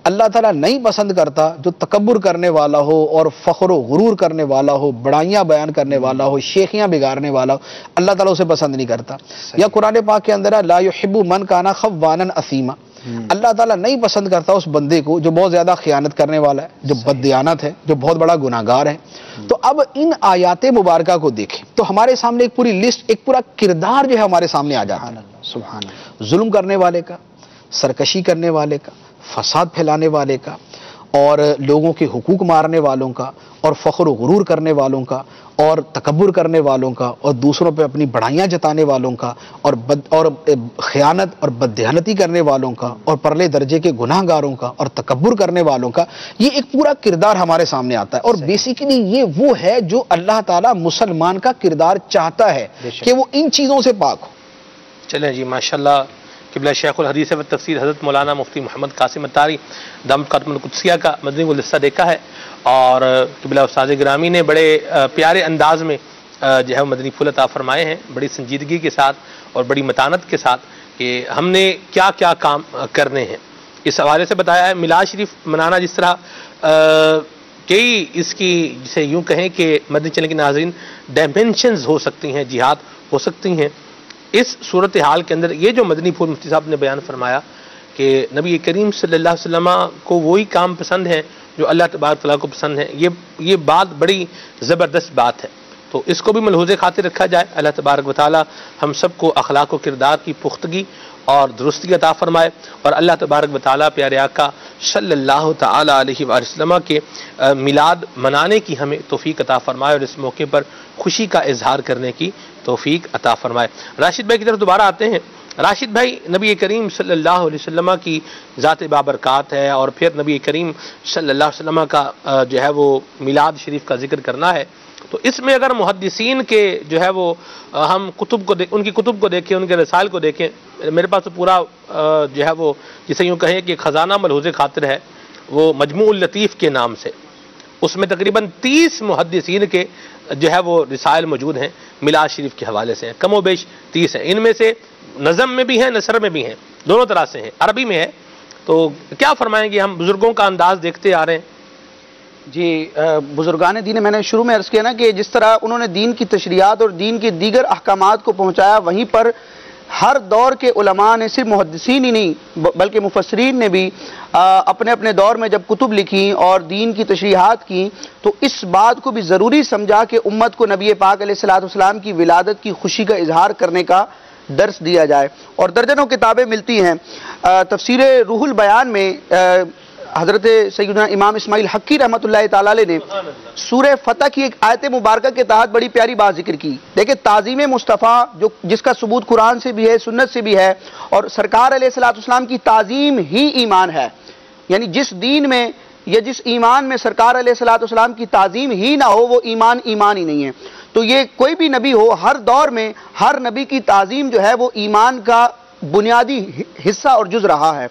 اللہ تعالیٰ نہیں پسند کرتا جو تکبر کرنے والا ہو اور فخر و غرور کرنے والا ہو، بڑائیاں بیان کرنے والا ہو، شیخیاں بگاڑنے والا ہو، اللہ تعالیٰ اسے پسند نہیں کرتا. یا قرآن پاک کے اندر ہے لا یحب من کان خوانا اثیما، اللہ تعالیٰ نہیں پسند کرتا اس بندے کو جو بہت زیادہ خیانت کرنے والا ہے، جو بددیانت ہے، جو بہت بڑا گناہگار ہے۔ تو اب ان آیات مبارکہ کو دیکھیں تو ہمارے سامنے ایک پوری لسٹ، ایک پورا کردار جو ہے ہمارے سامنے آ جاتا ہے۔ سبحان اللہ۔ ظلم کرنے والے کا، سرکشی کرنے والے کا، فساد پھیلانے والے کا، اور لوگوں کے حقوق مارنے والوں کا، اور فخر و غرور کرنے والوں کا، اور تکبر کرنے والوں کا، اور دوسروں پہ اپنی بڑائیاں جتانے والوں کا، اور خیانت اور بددیانتی کرنے والوں کا، اور پرلے درجے کے گناہ گاروں کا، اور تکبر کرنے والوں کا، یہ ایک پورا کردار ہمارے سامنے آتا ہے۔ اور بیسیکلی یہ وہ ہے جو اللہ تعالیٰ مسلمان کا کردار چاہتا ہے کہ وہ ان چیزوں سے پاک ہو۔ چلیں جی، ماشاءاللہ قبلہ شیخ الحدیث و تفسیر حضرت مولانا مفتی محمد قاسم اتاری دامت خاتم القدسیہ کا مدنی گلدستہ دیکھا ہے، اور قبلہ استاد گرامی نے بڑے پیارے انداز میں جو ہے مدنی پھول عطا فرمائے ہیں، بڑی سنجیدگی کے ساتھ اور بڑی متانت کے ساتھ کہ ہم نے کیا کیا کام کرنے ہیں۔ اس حوالے سے بتایا ہے میلاد شریف منانا جس طرح کئی اس کی جسے یوں کہیں کہ مدنی چینل کے ناظرین ڈائمینشنز ہو سکتی ہیں، جہات ہو سکتی ہیں۔ اس صورتحال کے اندر یہ جو مدنی پھول مفتی صاحب نے بیان فرمایا کہ نبی کریم صلی اللہ علیہ وسلم کو وہی کام پسند ہیں جو اللہ تبارک تعالیٰ کو پسند ہے، یہ بات بڑی زبردست بات ہے۔ تو اس کو بھی ملحوظ خاطر رکھا جائے۔ اللہ تبارک و تعالیٰ ہم سب کو اخلاق و کردار کی پختگی اور درستی عطا فرمائے، اور اللہ تبارک و تعالیٰ پیارے آقا صلی اللہ تعالیٰ علیہ وآلہ وسلم کے میلاد منانے کی ہمیں توفیق عطا فرمائے، اور اس موقع پر خوشی کا اظہار کرنے کی توفیق عطا فرمائے۔ راشد بھائی کی طرف دوبارہ آتے ہیں۔ راشد بھائی، نبی کریم صلی اللہ علیہ وسلم کی ذات بابرکات ہے، اور پھر نبی کریم صلی اللہ علیہ وسلم کا جو ہے وہ میلاد شریف کا ذکر کرنا ہے، تو اس میں اگر محدثین کے جو ہے وہ ہم کتب کو ان کی کتب کو دیکھیں، ان کے رسائل کو دیکھیں، میرے پاس تو پورا جو ہے وہ جسے یوں کہیں کہ خزانہ ملحوظ خاطر ہے، وہ مجموع اللطیف کے نام سے، اس میں تقریباً 30 محدثین کے جو ہے وہ رسائل موجود ہیں، میلاد شریف کے حوالے سے ہیں، کم و بیش 30 ہیں۔ ان میں سے نظم میں بھی ہیں، نثر میں بھی ہیں، دونوں طرح سے ہیں، عربی میں ہے۔ تو کیا فرمائیں گے؟ ہم بزرگوں کا انداز دیکھتے آ رہے ہیں۔ جی، بزرگان دین، میں نے شروع میں عرض کیا نا کہ جس طرح انہوں نے دین کی تشریعات اور دین کے دیگر احکامات کو پہنچایا، وہیں پر ہر دور کے علماء نے، صرف محدثین ہی نہیں بلکہ مفسرین نے بھی اپنے اپنے دور میں جب کتب لکھی اور دین کی تشریحات کی، تو اس بات کو بھی ضروری سمجھا کہ امت کو نبی پاک علیہ الصلوۃ والسلام کی ولادت کی خوشی کا اظہار کرنے کا درس دیا جائے، اور درجنوں کتابیں ملتی ہیں۔ تفسیر روح البیان میں حضرت سیدنا امام اسماعیل حقی رحمۃ اللہ تعالی علیہ نے سورہ فتح کی ایک آیت مبارکہ کے تحت بڑی پیاری بات ذکر کی۔ دیکھیں، تعظیم مصطفیٰ جس کا ثبوت قرآن سے بھی ہے، سنت سے بھی ہے، اور سرکار علیہ الصلوۃ والسلام کی تعظیم ہی ایمان ہے، یعنی جس دین میں یا جس ایمان میں سرکار علیہ الصلوۃ والسلام کی تعظیم ہی نہ ہو، وہ ایمان ہی نہیں ہے۔ تو یہ کوئی بھی نبی ہو، ہر دور میں ہر نبی کی تعظیم جو ہے وہ ایمان کا بنیادی حصہ اور جز رہا ہے۔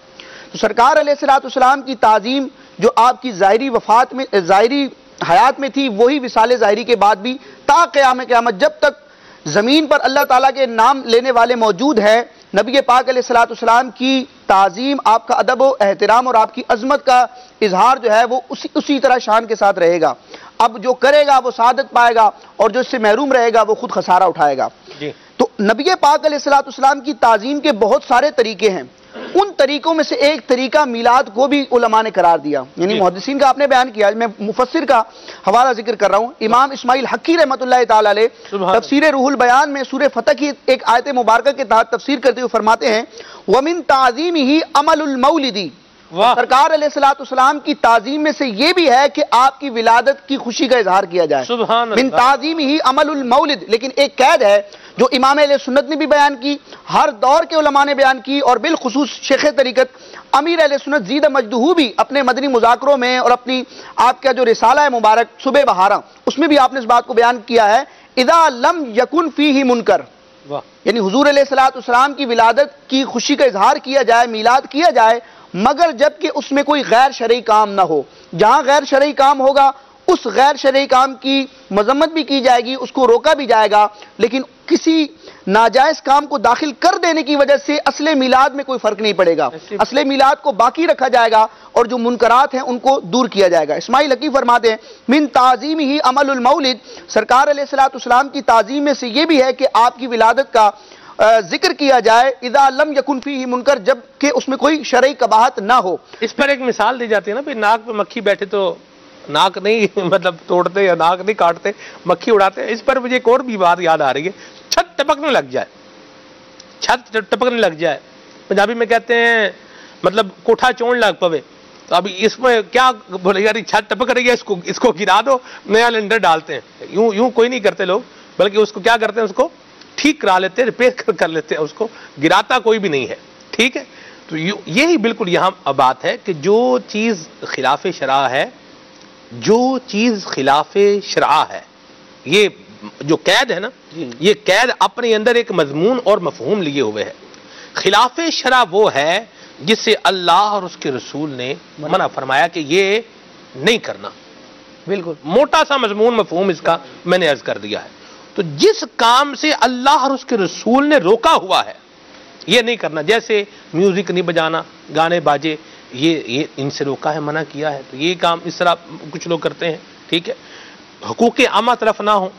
تو سرکار علیہ الصلوۃ والسلام کی تعظیم جو آپ کی ظاہری وفات میں، ظاہری حیات میں تھی، وہی وصال ظاہری کے بعد بھی تا قیامت جب تک زمین پر اللہ تعالیٰ کے نام لینے والے موجود ہیں، نبی پاک علیہ الصلوۃ والسلام کی تعظیم، آپ کا ادب و احترام اور آپ کی عظمت کا اظہار جو ہے وہ اسی طرح شان کے ساتھ رہے گا۔ اب جو کرے گا وہ سعادت پائے گا، اور جو اس سے محروم رہے گا وہ خود خسارہ اٹھائے گا۔ تو نبی پاک علیہ الصلوۃ والسلام کی تعظیم کے بہت سارے طریقے ہیں، ان طریقوں میں سے ایک طریقہ میلاد کو بھی علماء نے قرار دیا، یعنی محدثین کا آپ نے بیان کیا، میں مفسر کا حوالہ ذکر کر رہا ہوں۔ امام اسماعیل حقی رحمۃ اللہ تعالی علیہ تفسیر روح البیان میں سورہ فتح کی ایک آیت مبارکہ کے تحت تفسیر کرتے ہوئے فرماتے ہیں، وَمِن تَعْظِيمِهِ عَمَلُ الْمَوْلِدِ، سرکار علیہ الصلوۃ والسلام کی تعظیم میں سے یہ بھی ہے کہ آپ کی ولادت کی خوشی کا اظہار کیا جائے، من تعظیمہ عمل المولد۔ لیکن ایک قید ہے جو امام اہل سنت نے بھی بیان کی، ہر دور کے علماء نے بیان کی، اور بالخصوص شیخ طریقت امیر اہل سنت زید مجدہ بھی اپنے مدنی مذاکروں میں اور اپنی آپ کا جو رسالہ ہے مبارک صبح بہارا، اس میں بھی آپ نے اس بات کو بیان کیا ہے، اذا لم یکن فیہ منکر، یعنی حضور علیہ الصلوۃ والسلام کی ولادت کی خوشی کا اظہار کیا جائے، میلاد کیا جائے، مگر جب کہ اس میں کوئی غیر شرعی کام نہ ہو۔ جہاں غیر شرعی کام ہوگا اس غیر شرعی کام کی مذمت بھی کی جائے گی، اس کو روکا بھی جائے گا، لیکن کسی ناجائز کام کو داخل کر دینے کی وجہ سے اصل میلاد میں کوئی فرق نہیں پڑے گا، اصل میلاد کو باقی رکھا جائے گا، اور جو منکرات ہیں ان کو دور کیا جائے گا۔ اسماعیل حقی فرماتے ہیں، من تعظیمہ عمل المولد، سرکار علیہ الصلوۃ والسلام کی تعظیم میں سے یہ بھی ہے کہ آپ کی ولادت کا ذکر کیا جائے اذا لم یکن فیہ منکر، جب کہ اس میں کوئی شرعی قباحت نہ ہو۔ اس پر ایک مثال دی جاتی ہے نا، پھر ناک پہ مکھی بیٹھے تو ناک نہیں مطلب توڑتے یا ناک نہیں کاٹتے، مکھی اڑاتے ہیں۔ اس پر مجھے ایک اور بھی بات یاد آ رہی ہے، چھت ٹپکنے لگ جائے، چھت ٹپکنے لگ جائے، پنجابی میں کہتے ہیں مطلب کوٹھا چون لگ پوے، تو ابھی اس میں کیا بولے یار چھت ٹپک رہی ہے، اس کو گرا دو، نیا لینڈر ڈالتے ہیں۔ یوں کوئی نہیں کرتے لوگ، بلکہ اس کو کیا کرتے ہیں، اس کو ٹھیک کرا لیتے ہیں، ریپیئر کر لیتے ہیں، اس کو گراتا کوئی بھی نہیں ہے، ٹھیک ہے۔ تو یہی بالکل یہاں بات ہے کہ جو چیز خلاف شرع ہے، جو چیز خلاف شرع ہے، یہ جو قید ہے نا، یہ قید اپنے اندر ایک مضمون اور مفہوم لیے ہوئے ہے۔ خلاف شرع وہ ہے جس سے اللہ اور اس کے رسول نے منع فرمایا کہ یہ نہیں کرنا، بالکل موٹا سا مضمون مفہوم اس کا میں نے عرض کر دیا ہے۔ تو جس کام سے اللہ اور اس کے رسول نے روکا ہوا ہے یہ نہیں کرنا، جیسے میوزک نہیں بجانا، گانے باجے، یہ ان سے روکا ہے، منع کیا ہے، تو یہ کام اس طرح کچھ لوگ کرتے ہیں، ٹھیک ہے۔ حقوق عامہ طرف نہ ہو،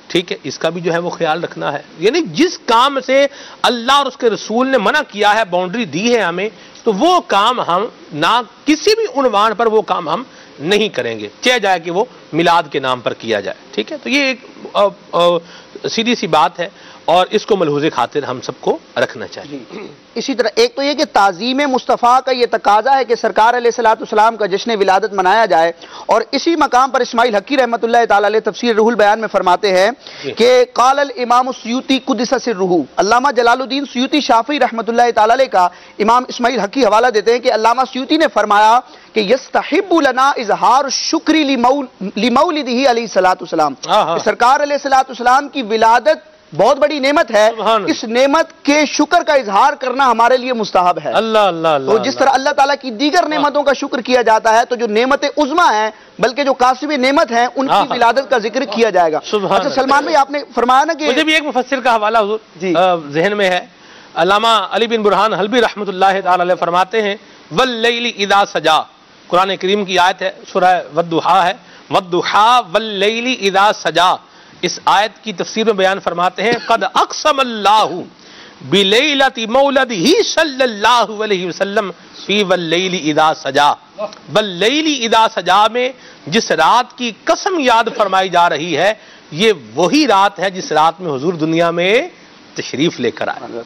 ٹھیک ہے، اس کا بھی جو ہے وہ خیال رکھنا ہے۔ یعنی جس کام سے اللہ اور اس کے رسول نے منع کیا ہے، باؤنڈری دی ہے ہمیں، تو وہ کام ہم نہ کسی بھی عنوان پر وہ کام ہم نہیں کریں گے، چاہے جائے کہ وہ میلاد کے نام پر کیا جائے، ٹھیک ہے۔ تو یہ ایک سیدھی سی بات ہے اور اس کو ملحوظ خاطر ہم سب کو رکھنا چاہیے۔ اسی طرح ایک تو یہ کہ تعظیم مصطفیٰ کا یہ تقاضا ہے کہ سرکار علیہ الصلوۃ والسلام کا جشن ولادت منایا جائے، اور اسی مقام پر اسماعیل حقی رحمۃ اللہ تعالی علیہ تفسیر روح البیان میں فرماتے ہیں کہ قال الامام السیوطی قدس سرہ، علامہ جلال الدین سیوطی شافعی رحمۃ اللہ تعالی علیہ کا امام اسماعیل حقی حوالہ دیتے ہیں کہ علامہ سیوطی نے فرمایا کہ یستحب لنا اظہار الشکر لمولدہ علیہ الصلوۃ والسلام، کہ سرکار علیہ الصلوۃ والسلام کی ولادت بہت بڑی نعمت ہے، اس نعمت کے شکر کا اظہار کرنا ہمارے لیے مستحب ہے۔ تو جس طرح اللہ تعالیٰ کی دیگر نعمتوں کا شکر کیا جاتا ہے، تو جو نعمت عظمیٰ ہیں بلکہ جو قاسم نعمت ہیں ان کی ولادت کا ذکر کیا جائے گا۔ اچھا سلمان بھائی، آپ نے فرمایا نا کہ مجھے بھی ایک مفسر کا حوالہ ذہن میں ہے، علامہ علی بن برہان حلبی رحمۃ اللہ تعالی علیہ فرماتے ہیں واللیل اذا سجا، قرآن کریم کی آیت ہے، سورہ والضحیٰ ہے، والضحیٰ واللیل اذا سجا، اس آیت کی تفسیر میں بیان فرماتے ہیں قد اقسم اللہ بلیلۃ مولدہ صلی اللہ علیہ وسلم فی واللیل اذا سجا، واللیل اذا سجا میں جس رات کی قسم یاد فرمائی جا رہی ہے، یہ وہی رات ہے جس رات میں حضور دنیا میں تشریف لے کر آئے۔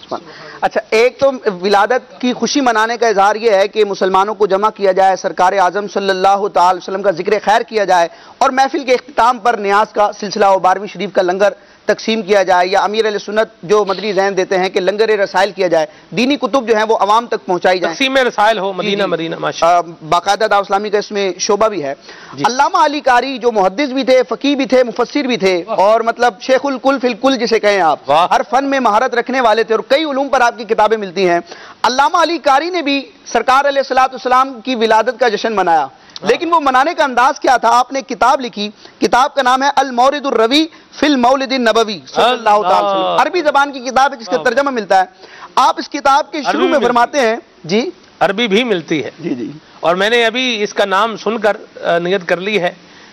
اچھا، ایک تو ولادت کی خوشی منانے کا اظہار یہ ہے کہ مسلمانوں کو جمع کیا جائے، سرکار اعظم صلی اللہ تعالی وسلم کا ذکر خیر کیا جائے، اور محفل کے اختتام پر نیاز کا سلسلہ و 12ویں شریف کا لنگر تقسیم کیا جائے، یا امیر علیہ سنت جو مدنی ذہن دیتے ہیں کہ لنگر رسائل کیا جائے، دینی کتب جو ہیں وہ عوام تک پہنچائی جائیں، تقسیم رسائل ہو مدینہ مدینہ باقاعدہ دعوت اسلامی کا اس میں شعبہ بھی ہے۔ علامہ علی قاری جو محدث بھی تھے، فقیہ بھی تھے، مفسر بھی تھے، اور مطلب شیخ الکل فی الکل جسے کہیں آپ، ہر فن میں مہارت رکھنے والے تھے، اور کئی علوم پر آپ کی کتابیں ملتی ہیں۔ علامہ علی قاری نے بھی سرکار علیہ الصلوۃ والسلام کی ولادت کا جشن منایا، لیکن وہ منانے کا انداز کیا تھا؟ آپ نے ایک کتاب لکھی، کتاب کا نام ہے المورد الروی فی المولد النبوی صلی اللہ تعالی وسلم، عربی زبان کی کتاب ہے جس کا ترجمہ ملتا ہے۔ آپ اس کتاب کے شروع میں فرماتے ہیں، جی عربی بھی ملتی ہے، جی، اور میں نے ابھی اس کا نام سن کر نیت کر لی ہے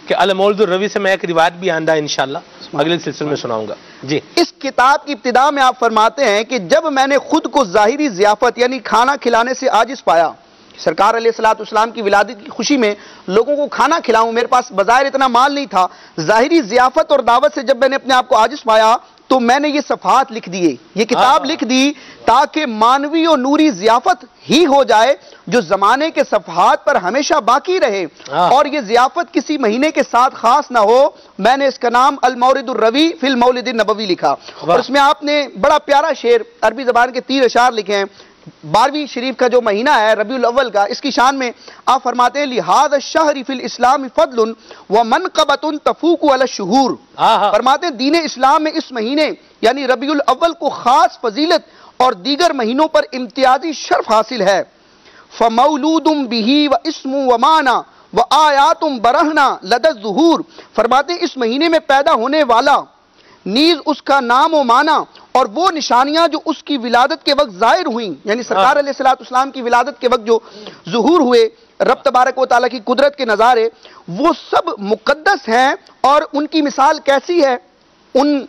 کہ المولد الروی سے میں ایک روایت بھی آئندہ انشاءاللہ اگلے سلسلے میں سناؤں گا۔ جی، اس کتاب کی ابتدا میں آپ فرماتے ہیں کہ جب میں نے خود کو ظاہری ضیافت یعنی کھانا کھلانے سے عاجز پایا، سرکار علیہ الصلوۃ والسلام کی ولادت کی خوشی میں لوگوں کو کھانا کھلاؤں، میرے پاس بظاہر اتنا مال نہیں تھا، ظاہری ضیافت اور دعوت سے جب میں نے اپنے آپ کو عاجز پایا تو میں نے یہ صفحات لکھ دیے، یہ کتاب لکھ دی تاکہ مانوی اور نوری ضیافت ہی ہو جائے جو زمانے کے صفحات پر ہمیشہ باقی رہے، اور یہ ضیافت کسی مہینے کے ساتھ خاص نہ ہو۔ میں نے اس کا نام المورد الروی فی المولد النبوی لکھا، اور اس میں آپ نے بڑا پیارا شعر عربی زبان کے 3 اشعار لکھے ہیں۔ 12ویں شریف کا جو مہینہ ہے ربیع الاول کا، اس کی شان میں آپ فرماتے ہیں لہذا الشہر فی الاسلام فضل ومنقبۃ تفوق علی الشہور، فرماتے ہیں دین اسلام میں اس مہینے یعنی ربیع الاول کو خاص فضیلت اور دیگر مہینوں پر امتیازی شرف حاصل ہے۔ فمولود بہ واسم ومعنی وآیات برہنہ لدى الظہور، فرماتے ہیں اس مہینے میں پیدا ہونے والا نیز اس کا نام و معنی اور وہ نشانیاں جو اس کی ولادت کے وقت ظاہر ہوئیں، یعنی سرکار علیہ الصلوۃ والسلام کی ولادت کے وقت جو ظہور ہوئے رب تبارک و تعالیٰ کی قدرت کے نظارے، وہ سب مقدس ہیں، اور ان کی مثال کیسی ہے؟ ان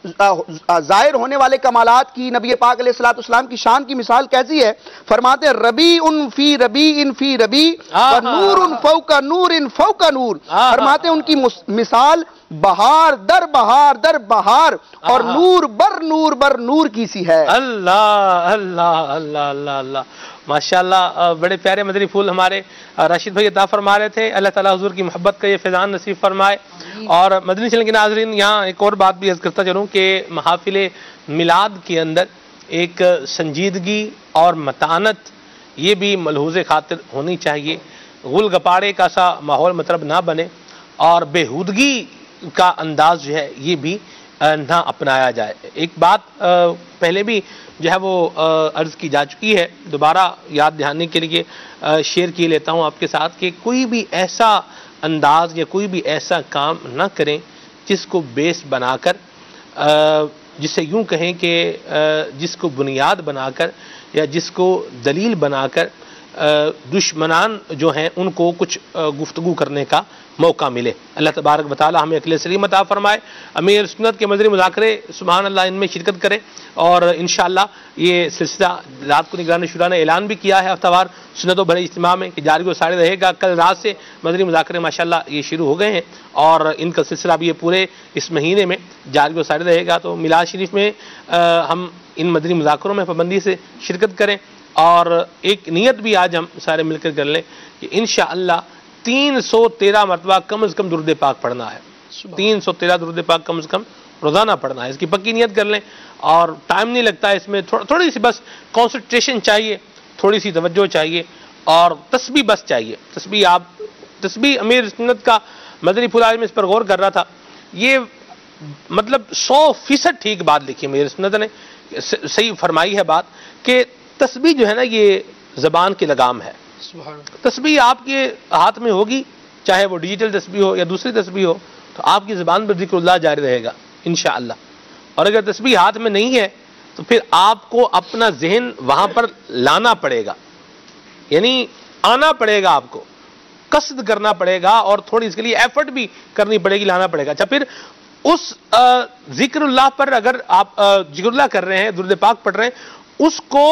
ظاہر ہونے والے کمالات کی نبی پاک علیہ الصلوۃ والسلام کی شان کی مثال کیسی ہے؟ فرماتے ہیں ربیع فی ربیع و نور فوق نور فوق نور. فرماتے ہیں ان کی مثال بہار در بہار در بہار اور نور بر نور کی سی ہے. اللہ اللہ اللہ اللہ اللہ ماشاءاللہ. بڑے پیارے مدنی پھول ہمارے راشد بھائی عطا فرما رہے تھے. اللہ تعالیٰ حضور کی محبت کا یہ فیضان نصیب فرمائے. اور مدنی چینل کے ناظرین، یہاں ایک اور بات بھی عرض کرتا چلوں کہ محافل میلاد کے اندر ایک سنجیدگی اور متانت یہ بھی ملحوظ خاطر ہونی چاہیے. غل گپاڑے کا سا ماحول مطلب نہ بنے اور بےہودگی کا انداز جو ہے یہ بھی نہ اپنایا جائے. ایک بات پہلے بھی جو ہے وہ عرض کی جا چکی ہے، دوبارہ یاد دہانی کے لیے شیئر کی لیتا ہوں آپ کے ساتھ کہ کوئی بھی ایسا انداز یا کوئی بھی ایسا کام نہ کریں جس کو بیس بنا کر، جسے یوں کہیں کہ جس کو بنیاد بنا کر یا جس کو دلیل بنا کر دشمنان جو ہیں ان کو کچھ گفتگو کرنے کا موقع ملے. اللہ تبارک و تعالی ہمیں عقل سلیم عطا فرمائے. امیر سنت کے مدنی مذاکرے سبحان اللہ ان میں شرکت کریں، اور انشاءاللہ یہ سلسلہ رات کو نگران شورا نے اعلان بھی کیا ہے ہفتہ وار سنت و بھرے اجتماع میں کہ جاری و ساری رہے گا. کل رات سے مدنی مذاکرے ماشاءاللہ یہ شروع ہو گئے ہیں اور ان کا سلسلہ بھی یہ پورے اس مہینے میں جاری و ساری رہے گا. تو میلاد شریف میں ہم ان مدنی مذاکروں میں پابندی سے شرکت کریں، اور ایک نیت بھی آج ہم سارے مل کر لیں کہ انشاءاللہ 313 مرتبہ کم از کم درود پاک پڑھنا ہے. 313 درود پاک کم از کم روزانہ پڑھنا ہے. اس کی پکی نیت کر لیں، اور ٹائم نہیں لگتا ہے اس میں، تھوڑی سی بس کنسنٹریشن چاہیے، تھوڑی سی توجہ چاہیے، اور تسبیح بس چاہیے. تسبیح امیر سنت کا مدنی پھول آج میں اس پر غور کر رہا تھا، یہ مطلب 100% ٹھیک بات لکھی امیر سنت نے، صحیح فرمائی ہے بات کہ تسبیح جو ہے نا یہ زبان کی لگام ہے. تسبیح آپ کے ہاتھ میں ہوگی، چاہے وہ ڈیجیٹل تسبیح ہو یا دوسری تسبیح ہو، تو آپ کی زبان پر ذکر اللہ جاری رہے گا انشاءاللہ. اور اگر تسبیح ہاتھ میں نہیں ہے تو پھر آپ کو اپنا ذہن وہاں پر لانا پڑے گا، یعنی آنا پڑے گا، آپ کو قصد کرنا پڑے گا، اور تھوڑی اس کے لیے ایفرٹ بھی کرنی پڑے گی، لانا پڑے گا. اچھا، پھر اس ذکر اللہ پر اگر آپ ذکر اللہ کر رہے ہیں، درود پاک پڑھ رہے ہیں، اس کو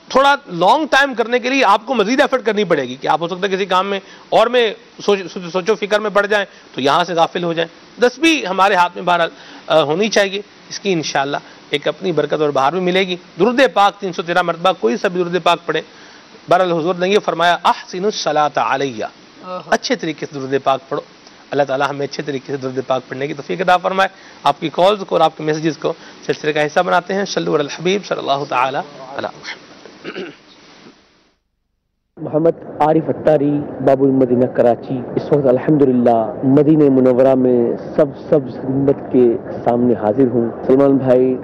تھوڑا لانگ ٹائم کرنے کے لیے آپ کو مزید ایفرٹ کرنی پڑے گی کہ آپ ہو سکتا ہے کسی کام میں اور میں سوچو فکر میں پڑ جائیں تو یہاں سے غافل ہو جائیں. تسبیح ہمارے ہاتھ میں بہرحال ہونی چاہیے، اس کی انشاءاللہ ایک اپنی برکت اور بہار بھی ملے گی. درود پاک 313 مرتبہ کوئی سا بھی درود پاک پڑھیں. بہرحال حضور نے یہ فرمایا احسنوا الصلاۃ علیہ، اچھے طریقے سے درود پاک پڑھو. اللہ تعالیٰ ہمیں اچھے طریقے سے درود پاک پڑھنے کی توفیق عطا فرمائے. آپ کی کالز کو اور آپ کے میسیجز کو سلسلے کا حصہ بناتے ہیں. صلو علی الحبیب صلی اللہ تعالی علی محمد. محمد عارف اتاری، باب المدینہ، کراچی. اس وقت الحمدللہ مدینہ منورہ میں سبز گنبد کے سامنے حاضر ہوں. سلمان بھائی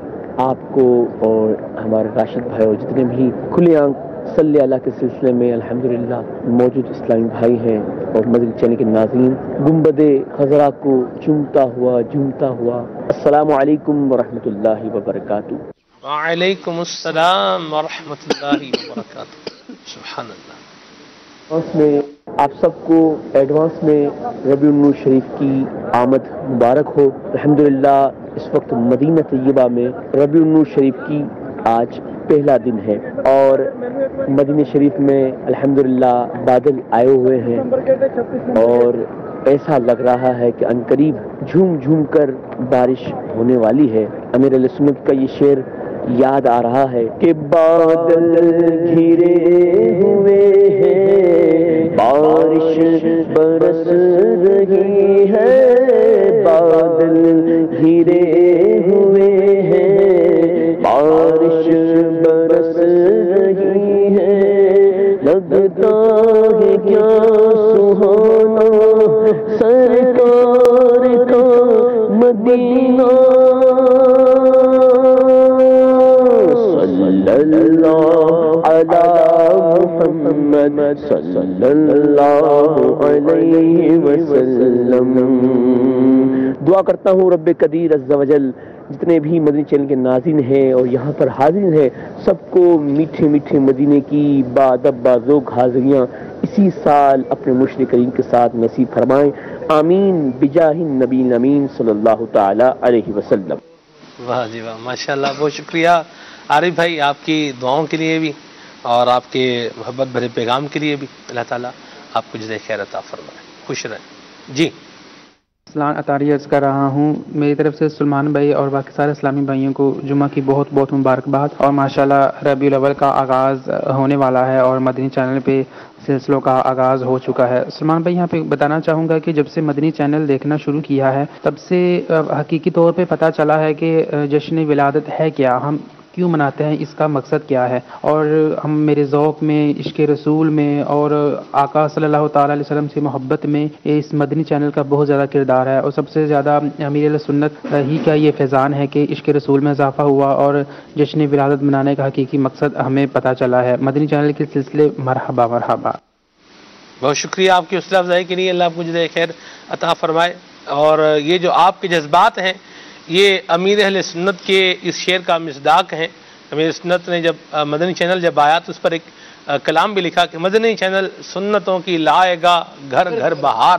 آپ کو اور ہمارے راشد بھائی اور جتنے بھی کھلے آنکھ صلی اللہ کے سلسلے میں الحمدللہ موجود اسلامی بھائی ہیں اور مدنی چینل کے ناظرین، گنبد خضرا کو جھومتا ہوا السلام علیکم ورحمۃ اللہ وبرکاتہ. وعلیکم السلام ورحمۃ اللہ وبرکاتہ. سبحان اللہ. ایڈوانس میں آپ سب کو ایڈوانس میں ربیع النور شریف کی آمد مبارک ہو. الحمدللہ اس وقت مدینہ طیبہ میں ربیع النور شریف کی آج پہلا دن ہے، اور مدینہ شریف میں الحمدللہ بادل آئے ہوئے ہیں، اور ایسا لگ رہا ہے کہ عنقریب جھوم کر بارش ہونے والی ہے. امیر علیہ سنت کا یہ شعر یاد آ رہا ہے کہ بادل گھرے ہوئے ہیں، بارش برس رہی ہے، بادل گھرے ہوئے ہیں، بارش برس رہی ہے، لگتا ہے کیا سہانا سرکار کا مدینہ، صلی اللہ علی محمد صلی اللہ علیہ وسلم. دعا کرتا ہوں رب قدیر عز و جل جتنے بھی مدنی چینل کے ناظرین ہیں اور یہاں پر حاضر ہیں سب کو میٹھے میٹھے مدینے کی بادب بازوق حاضریاں اسی سال اپنے مرشد کریم کے ساتھ نصیب فرمائیں. آمین بجاہ النبی الامین صلی اللہ تعالی علیہ وسلم. واہ جی واہ، ماشاءاللہ، بہت شکریہ عارف بھائی آپ کی دعاؤں کے لیے بھی اور آپ کے محبت بھرے پیغام کے لیے بھی. اللہ تعالیٰ آپ کو جزائے خیر عطا فرمائے، خوش رہیں. جی اسلام اطاری عرض کر رہا ہوں. میری طرف سے سلمان بھائی اور باقی سارے اسلامی بھائیوں کو جمعہ کی بہت بہت مبارکباد. اور ماشاءاللہ ربیع الاول کا آغاز ہونے والا ہے اور مدنی چینل پہ سلسلوں کا آغاز ہو چکا ہے. سلمان بھائی یہاں پہ بتانا چاہوں گا کہ جب سے مدنی چینل دیکھنا شروع کیا ہے تب سے حقیقی طور پہ پتہ چلا ہے کہ جشن ولادت ہے کیا، ہم کیوں مناتے ہیں، اس کا مقصد کیا ہے. اور ہم میرے ذوق میں، عشق رسول میں اور آقا صلی اللہ تعالیٰ علیہ وسلم سے محبت میں اس مدنی چینل کا بہت زیادہ کردار ہے. اور سب سے زیادہ امیر اہل سنت ہی کا یہ فیضان ہے کہ عشق رسول میں اضافہ ہوا اور جشن ولادت منانے کا حقیقی مقصد ہمیں پتہ چلا ہے. مدنی چینل کے سلسلے مرحبا مرحبا. بہت شکریہ آپ کی حوصلہ افزائی کے لیے، اللہ آپ کو جزائے خیر عطا فرمائے. اور یہ جو آپ کے جذبات ہیں یہ امیر اہل سنت کے اس شعر کا مصداق ہیں. امیر سنت نے جب مدنی چینل جب آیا تو اس پر ایک کلام بھی لکھا کہ مدنی چینل سنتوں کی لائے گا گھر گھر بہار،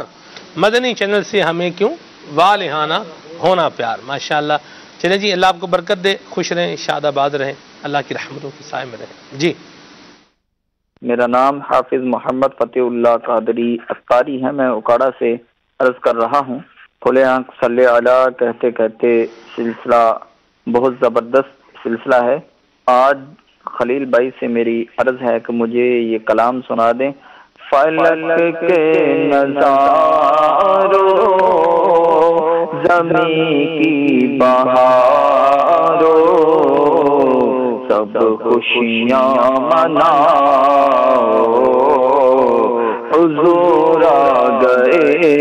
مدنی چینل سے ہمیں کیوں والہانہ ہونا پیار. ماشاءاللہ. چلیں جی، اللہ آپ کو برکت دے، خوش رہیں، شاد آباد رہیں، اللہ کی رحمتوں کے سائے میں رہیں. جی میرا نام حافظ محمد فتح اللہ قادری اختاری ہے، میں اکاڑا سے عرض کر رہا ہوں. کھلے آنکھ صلی علیہ کہتے کہتے سلسلہ بہت زبردست سلسلہ ہے. آج خلیل بھائی سے میری عرض ہے کہ مجھے یہ کلام سنا دیں. فلک کے نظاروں زمین کی بہاروں سب خوشیاں مناؤ، حضور آ گئے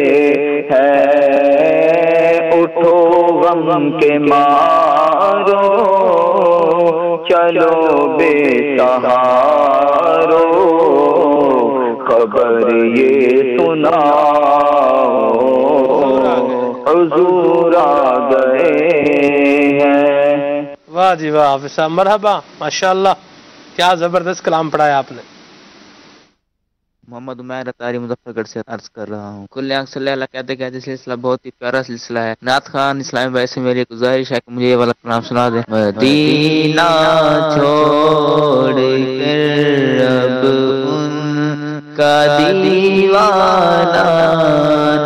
ہیں، اٹھو غم کے مارو، چلو بے سہارو، خبر یہ سناؤ، حضور آ گئے ہیں. واہ جی واہ حافظ صاحب، مرحبا، ماشاءاللہ، کیا زبردست کلام پڑھایا آپ نے. محمد عمیر اطاری مظفر گڑھ سے عرض کر رہا ہوں. کل آنکھ صلی اللہ کہتے کہتے سلسلہ بہت ہی پیارا سلسلہ ہے. نعت خان اسلامی بھائی سے میری گزارش ہے کہ مجھے یہ والا کلام سنا دیں. مدینہ چھوڑ کر اب ان کا دیوانہ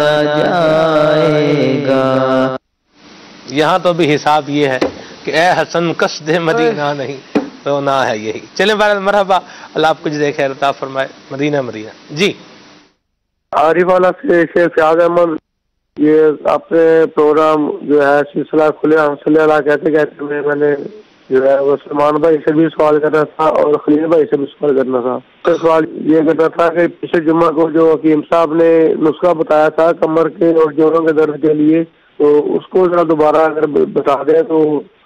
نہ جائے گا. یہاں تو بھی حساب یہ ہے کہ اے حسن قصد مدینہ نہیں رونا ہے یہی. چلیں بہرحال مرحبا، اللہ آپ کو جزائے خیر عطا فرمائے. مدینہ مدینہ. جی عارف والا سے شیخ فیاض احمد، یہ آپ نے پروگرام جو ہے سلسلہ کھلے ہم صلی اللہ کہتے کہتے میں نے جو ہے وہ سلمان بھائی سے بھی سوال کرنا تھا اور خلیل بھائی سے بھی سوال کرنا تھا. تو سوال یہ کرنا تھا کہ پچھلے جمعہ کو جو حکیم صاحب نے نسخہ بتایا تھا کمر کے اور جوڑوں کے درد کے لیے، تو اس کو ذرا دوبارہ اگر بتا دیں تو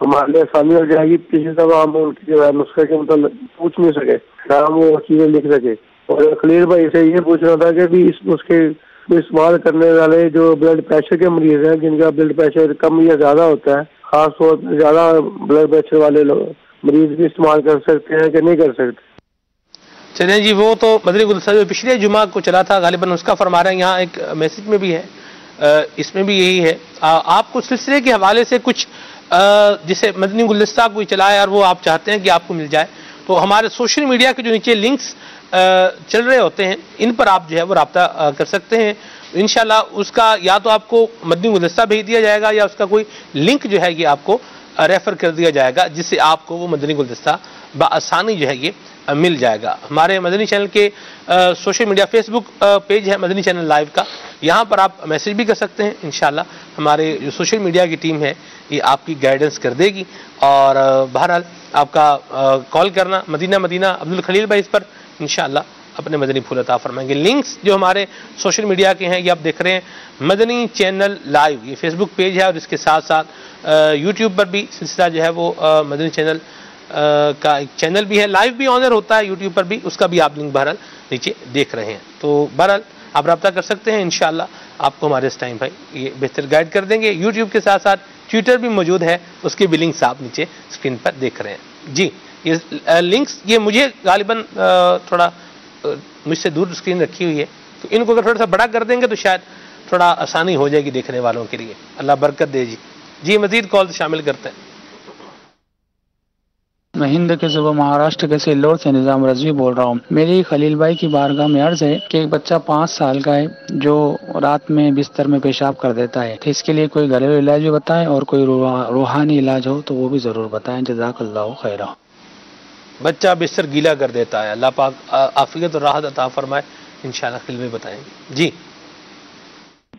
ہمارے لیے آسانی ہو جائے گی. پچھلی دفعہ ہم ان کی جو ہے نسخے کے متعلق پوچھ نہیں سکے، ہم وہ چیزیں لکھ سکے. اور خلیل بھائی سے یہ پوچھنا تھا کہ بھی اس نسخے کو استعمال کرنے والے جو بلڈ پریشر کے مریض ہیں، جن کا بلڈ پریشر کم یا زیادہ ہوتا ہے، خاص طور پر زیادہ بلڈ پریشر والے مریض بھی استعمال کر سکتے ہیں کہ نہیں کر سکتے؟ چلیں جی، وہ تو مدنی گلدستہ جو پچھلے جمعہ کو چلا تھا غالباً اس کا فرما رہے ہیں. یہاں ایک میسج میں بھی ہے، اس میں بھی یہی ہے. آپ کو سلسلے کے حوالے سے کچھ جسے مدنی گلدستہ کوئی چلائے اور وہ آپ چاہتے ہیں کہ آپ کو مل جائے، تو ہمارے سوشل میڈیا کے جو نیچے لنکس چل رہے ہوتے ہیں ان پر آپ جو ہے وہ رابطہ کر سکتے ہیں. انشاءاللہ اس کا یا تو آپ کو مدنی گلدستہ بھیج دیا جائے گا یا اس کا کوئی لنک جو ہے یہ آپ کو ریفر کر دیا جائے گا، جس سے آپ کو وہ مدنی گلدستہ بآسانی جو ہے یہ مل جائے گا. ہمارے مدنی چینل کے سوشل میڈیا فیس بک پیج ہے مدنی چینل لائیو کا، یہاں پر آپ میسج بھی کر سکتے ہیں. انشاءاللہ ہمارے جو سوشل میڈیا کی ٹیم ہے یہ آپ کی گائیڈنس کر دے گی. اور بہرحال آپ کا کال کرنا مدینہ مدینہ عبدالخلیل بھائی اس پر انشاءاللہ اپنے مدنی پھول عطا فرمائیں گے. لنکس جو ہمارے سوشل میڈیا کے ہیں یہ آپ دیکھ رہے ہیں مدنی چینل لائیو، یہ فیس بک پیج ہے اور اس کے ساتھ ساتھ یوٹیوب پر بھی سلسلہ جو ہے وہ مدنی چینل کا ایک چینل بھی ہے، لائیو بھی آنر ہوتا ہے یوٹیوب پر بھی، اس کا بھی آپ لنک بہرحال نیچے دیکھ رہے ہیں. تو بہرحال آپ رابطہ کر سکتے ہیں. انشاءاللہ آپ کو ہمارے اس ٹائم بھائی یہ بہتر گائیڈ کر دیں گے. یوٹیوب کے ساتھ ساتھ ٹویٹر بھی موجود ہے، اس کی بھی لنکس آپ نیچے اسکرین پر دیکھ رہے ہیں. جی یہ لنکس یہ مجھے غالباً تھوڑا مجھ سے دور اسکرین رکھی ہوئی ہے، تو ان کو اگر تھوڑا سا بڑا کر دیں گے تو شاید تھوڑا آسانی ہو جائے گی دیکھنے والوں کے لیے. اللہ برکت دے. جی مزید کال شامل کرتے ہیں. میں ہند کے صوبہ مہاراشٹر کے سیلور سے نظام رضوی بول رہا ہوں. میری خلیل بھائی کی بارگاہ میں عرض ہے کہ ایک بچہ 5 سال کا ہے جو رات میں بستر میں پیشاب کر دیتا ہے. اس کے لیے کوئی گھریلو علاج بھی بتائیں اور کوئی روحانی علاج ہو تو وہ بھی ضرور بتائیں. جزاک اللہ خیرہ. بچہ بستر گیلا کر دیتا ہے، اللہ پاک عافیت اور راحت عطا فرمائے. انشاءاللہ خلیل بھائی بتائیں گے. جی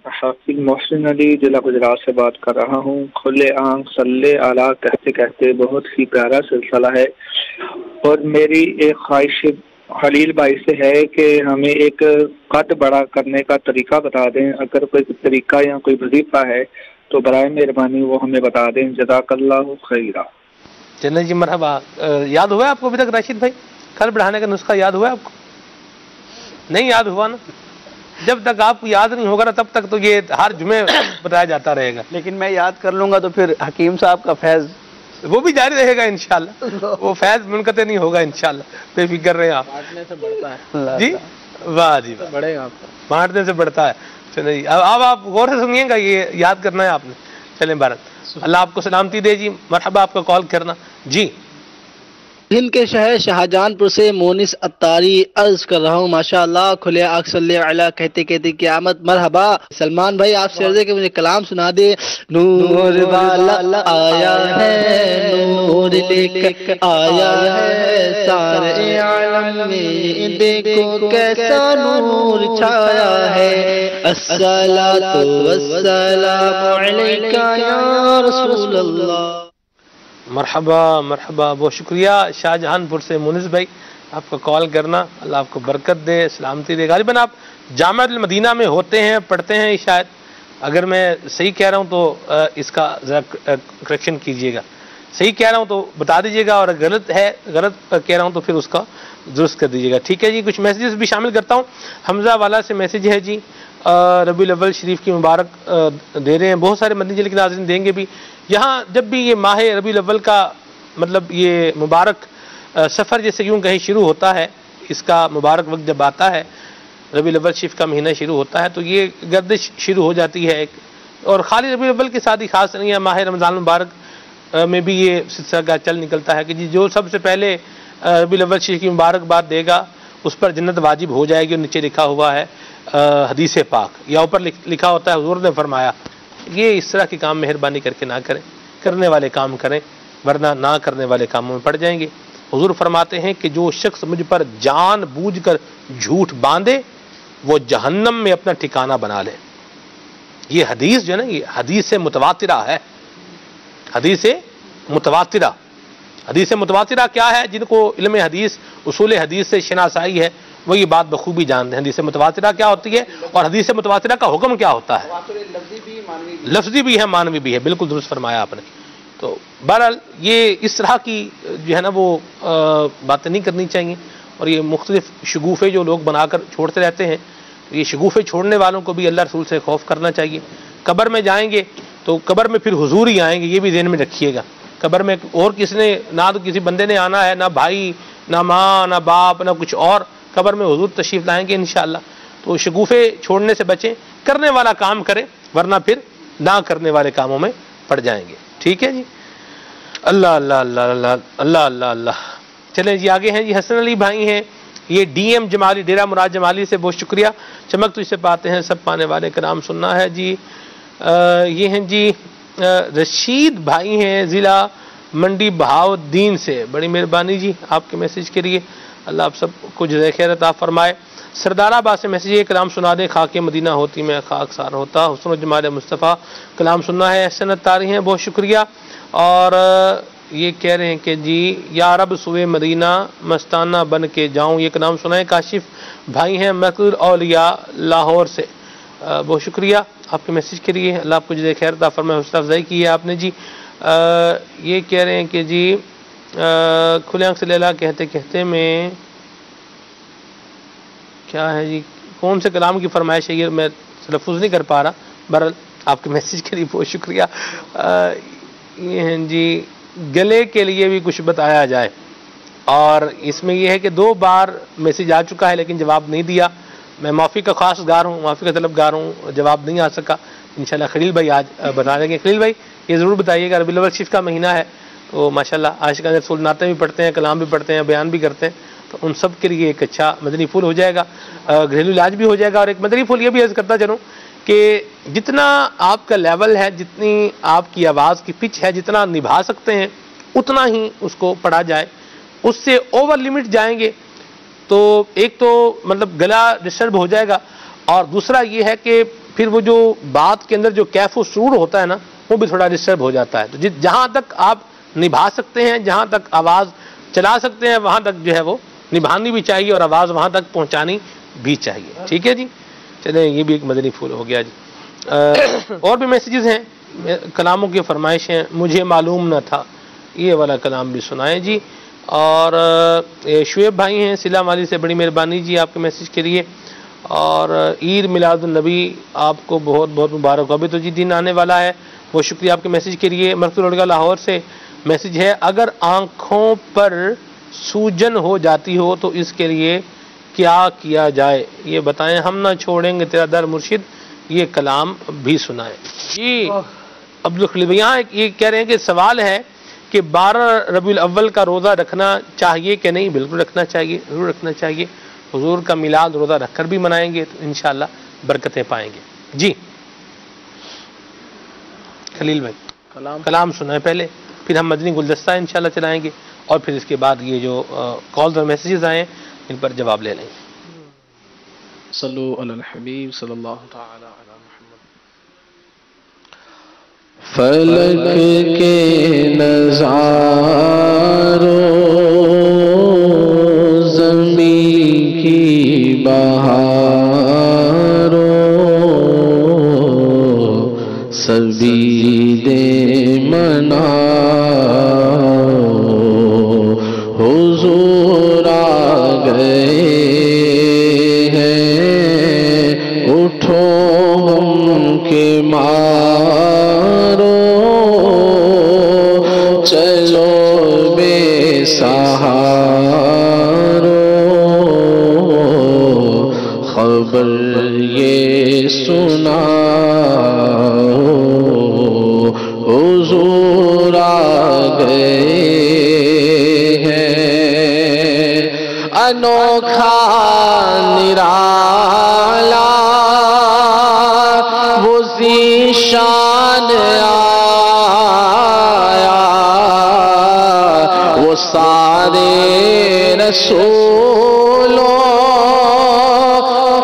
حافظ محسن علی ضلع گجرات سے بات کر رہا ہوں. کھلے آنکھ صلی اعلیٰ کہتے کہتے بہت ہی پیارا سلسلہ ہے، اور میری ایک خواہش خلیل بھائی سے ہے کہ ہمیں ایک قد بڑا کرنے کا طریقہ بتا دیں. اگر کوئی طریقہ یا کوئی وظیفہ ہے تو برائے مہربانی وہ ہمیں بتا دیں. جزاک اللہ خیرہ. چلیں جی مرحبا. یاد ہوا ہے آپ کو ابھی تک راشد بھائی قد بڑھانے کا نسخہ یاد ہوا ہے آپ کو؟ نہیں یاد ہوا نا. جب تک آپ کو یاد نہیں ہوگا نا تب تک تو یہ ہر جمعے بتایا جاتا رہے گا. لیکن میں یاد کر لوں گا تو پھر حکیم صاحب کا فیض وہ بھی جاری رہے گا انشاءاللہ. وہ فیض منقطع نہیں ہوگا انشاءاللہ. بے فکر رہے آپ. بانٹنے سے بڑھتا ہے. جی واہ جی واہ. بڑھے گا آپ کا. بانٹنے سے بڑھتا ہے. چلیں اب آپ غور سے سنیے گا، یہ یاد کرنا ہے آپ نے. چلیں بھارت اللہ آپ کو سلامتی دے جی. مرحبا آپ کا کال کرنا. جی ہند کے شہر شاہجہان پور سے مونس اتاری عرض کر رہا ہوں. ماشاءاللہ کھلے آنکھ صلی علیہ کہتے کہتے قیامت. مرحبا. سلمان بھائی آپ سے عرض ہے کہ مجھے کلام سنا دے. نور والا آیا ہے، نور لے کر آیا ہے سارے عالم میں، دیکھو کیسا نور چھایا ہے. الصلاۃ والسلام علیکہ یا رسول اللہ. مرحبا مرحبا. بہت شکریہ شاہجہان پور سے مونس بھائی آپ کا کال کرنا. اللہ آپ کو برکت دے، سلامتی دے. غالباً آپ جامعہ المدینہ میں ہوتے ہیں، پڑھتے ہیں شاید. اگر میں صحیح کہہ رہا ہوں تو اس کا ذرا کریکشن کیجئے گا. صحیح کہہ رہا ہوں تو بتا دیجئے گا، اور غلط کہہ رہا ہوں تو پھر اس کا درست کر دیجئے گا. ٹھیک ہے جی. کچھ میسیجز بھی شامل کرتا ہوں. حمزہ والا سے میسیج ہے جی. ربیع الاول شریف کی مبارک دے رہے ہیں. بہت سارے مدنی چینل کے ناظرین دیں گے بھی. یہاں جب بھی یہ ماہ ربیع الاول کا مطلب یہ مبارک سفر جیسے یوں کہیں شروع ہوتا ہے، اس کا مبارک وقت جب آتا ہے، ربیع الاول شریف کا مہینہ شروع ہوتا ہے، تو یہ گردش شروع ہو جاتی ہے. اور خالی ربیع الاول کے ساتھ ہی خاص نہیں ہے، ماہ رمضان المبارک میں بھی یہ سلسلہ کا چل نکلتا ہے کہ جی جو سب سے پہلے ربیع الاول شریف کی مبارکباد دے گا اس پر جنت واجب ہو جائے گی. اور نیچے لکھا ہوا ہے حدیث پاک، یا اوپر لکھا ہوتا ہے حضور نے فرمایا. یہ اس طرح کے کام مہربانی کر کے نہ کریں. کرنے والے کام کریں، ورنہ نہ کرنے والے کاموں میں پڑ جائیں گے. حضور فرماتے ہیں کہ جو شخص مجھ پر جان بوجھ کر جھوٹ باندھے وہ جہنم میں اپنا ٹھکانہ بنا لے. یہ حدیث جو ہے نا، یہ حدیث متواترہ ہے. حدیث متواترہ. حدیث متواترہ کیا ہے؟ جن کو علم حدیث، اصول حدیث سے شناسائی ہے وہ یہ بات بخوبی جانتے ہیں. حدیث متواترہ کیا ہوتی ہے اور حدیث متواترہ کا حکم کیا ہوتا ہے. لفظی بھی ہے، معنوی بھی ہے. بالکل درست فرمایا آپ نے. تو بہرحال یہ اس طرح کی جو ہے نا وہ باتیں نہیں کرنی چاہیے. اور یہ مختلف شگوفے جو لوگ بنا کر چھوڑتے رہتے ہیں، یہ شگوفے چھوڑنے والوں کو بھی اللہ رسول سے خوف کرنا چاہیے. قبر میں جائیں گے تو قبر میں پھر حضور ہی آئیں گے، یہ بھی ذہن میں رکھیے گا. قبر میں اور کسی نے نہ تو کسی بندے نے آنا ہے، نہ بھائی، نہ ماں، نہ باپ، نہ کچھ اور. قبر میں حضور تشریف لائیں گے انشاءاللہ. تو شگوفے چھوڑنے سے بچیں، کرنے والا کام کریں، ورنہ پھر نہ کرنے والے کاموں میں پڑ جائیں گے. ٹھیک ہے جی. اللہ اللہ اللہ اللہ اللہ اللہ اللہ. چلیں جی آگے ہیں جی. حسن علی بھائی ہیں، یہ ڈی ایم جمالی، ڈیرہ مراد جمالی سے. بہت شکریہ. چمک تو اسے پاتے ہیں سب پانے والے کا نام سننا ہے جی. یہ ہیں جی رشید بھائی ہیں، ضلع منڈی بہاؤالدین سے. بڑی مہربانی جی آپ کے میسیج کے لیے. اللہ آپ سب کو جزائے خیر عطا فرمائے. سردار آباد سے میسیج ہے، کلام سنا دیں. خاک مدینہ ہوتی میں خاک سار ہوتا، حسن و جمال مصطفیٰ کلام سننا ہے. احسن تاری ہیں، بہت شکریہ. اور یہ کہہ رہے ہیں کہ جی یا رب سوئے مدینہ مستانہ بن کے جاؤں. یہ کلام سنا ہے. کاشف بھائی ہیں مسجد اولیاء لاہور سے. بہت شکریہ آپ کے میسیج کے لیے. اللہ آپ کو جزائے خیر عطا فرمائے. حوصلہ افزائی کی ہے آپ نے جی. یہ کہہ رہے ہیں کہ جی کھلے آنکھ سے لیلا کہتے کہتے میں کیا ہے جی، کون سے کلام کی فرمائش ہے یہ میں تلفظ نہیں کر پا رہا. بہرحال آپ کے میسیج کے لیے بہت شکریہ. یہ ہیں جی گلے کے لیے بھی کچھ بتایا جائے. اور اس میں یہ ہے کہ 2 بار میسیج آ چکا ہے لیکن جواب نہیں دیا. میں معافی کا خاص گار ہوں، معافی کا طلبگار ہوں، جواب نہیں آ سکا. انشاءاللہ خلیل بھائی آج بتا دیں گے. خلیل بھائی یہ ضرور بتائیے گا، ربیع الاول شریف کا مہینہ ہے وہ ماشاءاللہ عاشقان رسول نعتیں بھی پڑھتے ہیں، کلام بھی پڑھتے ہیں، بیان بھی کرتے ہیں، تو ان سب کے لیے ایک اچھا مدنی پھول ہو جائے گا، گھریلو علاج بھی ہو جائے گا۔ اور ایک مدنی پھول یہ بھی عرض کرتا چلوں کہ جتنا آپ کا لیول ہے، جتنی آپ کی آواز کی پچ ہے، جتنا نبھا سکتے ہیں اتنا ہی اس کو پڑھا جائے۔ اس سے اوور لمٹ جائیں گے تو ایک تو مطلب گلا ڈسٹرب ہو جائے گا، اور دوسرا یہ ہے کہ پھر وہ جو بات کے اندر جو کیف و سرور ہوتا ہے نا، وہ بھی تھوڑا ڈسٹرب ہو جاتا ہے۔ تو جہاں تک آپ نبھا سکتے ہیں، جہاں تک آواز چلا سکتے ہیں، وہاں تک جو ہے وہ نبھانی بھی چاہیے اور آواز وہاں تک پہنچانی بھی چاہیے۔ ٹھیک ہے جی، چلیں یہ بھی ایک مدنی پھول ہو گیا جی۔ اور بھی میسیجز ہیں، کلاموں کی فرمائش ہیں۔ مجھے معلوم نہ تھا، یہ والا کلام بھی سنائیں جی۔ اور شعیب بھائی ہیں سلا مالی سے، بڑی مہربانی جی آپ کے میسیج کے لیے۔ اور عید میلاد النبی آپ کو بہت بہت مبارک ہو، ابھی تو جی دن آنے والا ہے، وہ شکریہ آپ کے میسیج کے لیے۔ مرکز لڑکا لاہور سے میسیج ہے، اگر آنکھوں پر سوجن ہو جاتی ہو تو اس کے لیے کیا کیا جائے، یہ بتائیں، ہم نہ چھوڑیں گے تیرا در مرشد، یہ کلام بھی سنائیں جی۔ عبدالخلیل یہاں یہ کہہ رہے ہیں کہ سوال ہے کہ 12 ربیع الاول کا روزہ رکھنا چاہیے کہ نہیں؟ بالکل رکھنا چاہیے، ضرور رکھنا چاہیے۔ حضور کا میلاد روزہ رکھ کر بھی منائیں گے تو انشاءاللہ برکتیں پائیں گے جی۔ خلیل بھائی کلام سنائیں پہلے، پھر ہم مدنی گلدستہ انشاءاللہ چلائیں گے، اور پھر اس کے بعد یہ جو کالز اور میسیجز آئے ہیں ان پر جواب لے لیں گے۔ صلو علی الحبیب صلی اللہ تعالی علی محمد۔ فلک کے نظاروں، زمین کی بہاروں، سبھی دے مناؤ، حضور آ گئے ہیں، اٹھو ہم کے مارو، چلو بے سہارو، خبر یہ سناؤ، حضور آ گئے ہیں، انوکھا نرالا وہ ذیشان آیا، وہ سارے رسولوں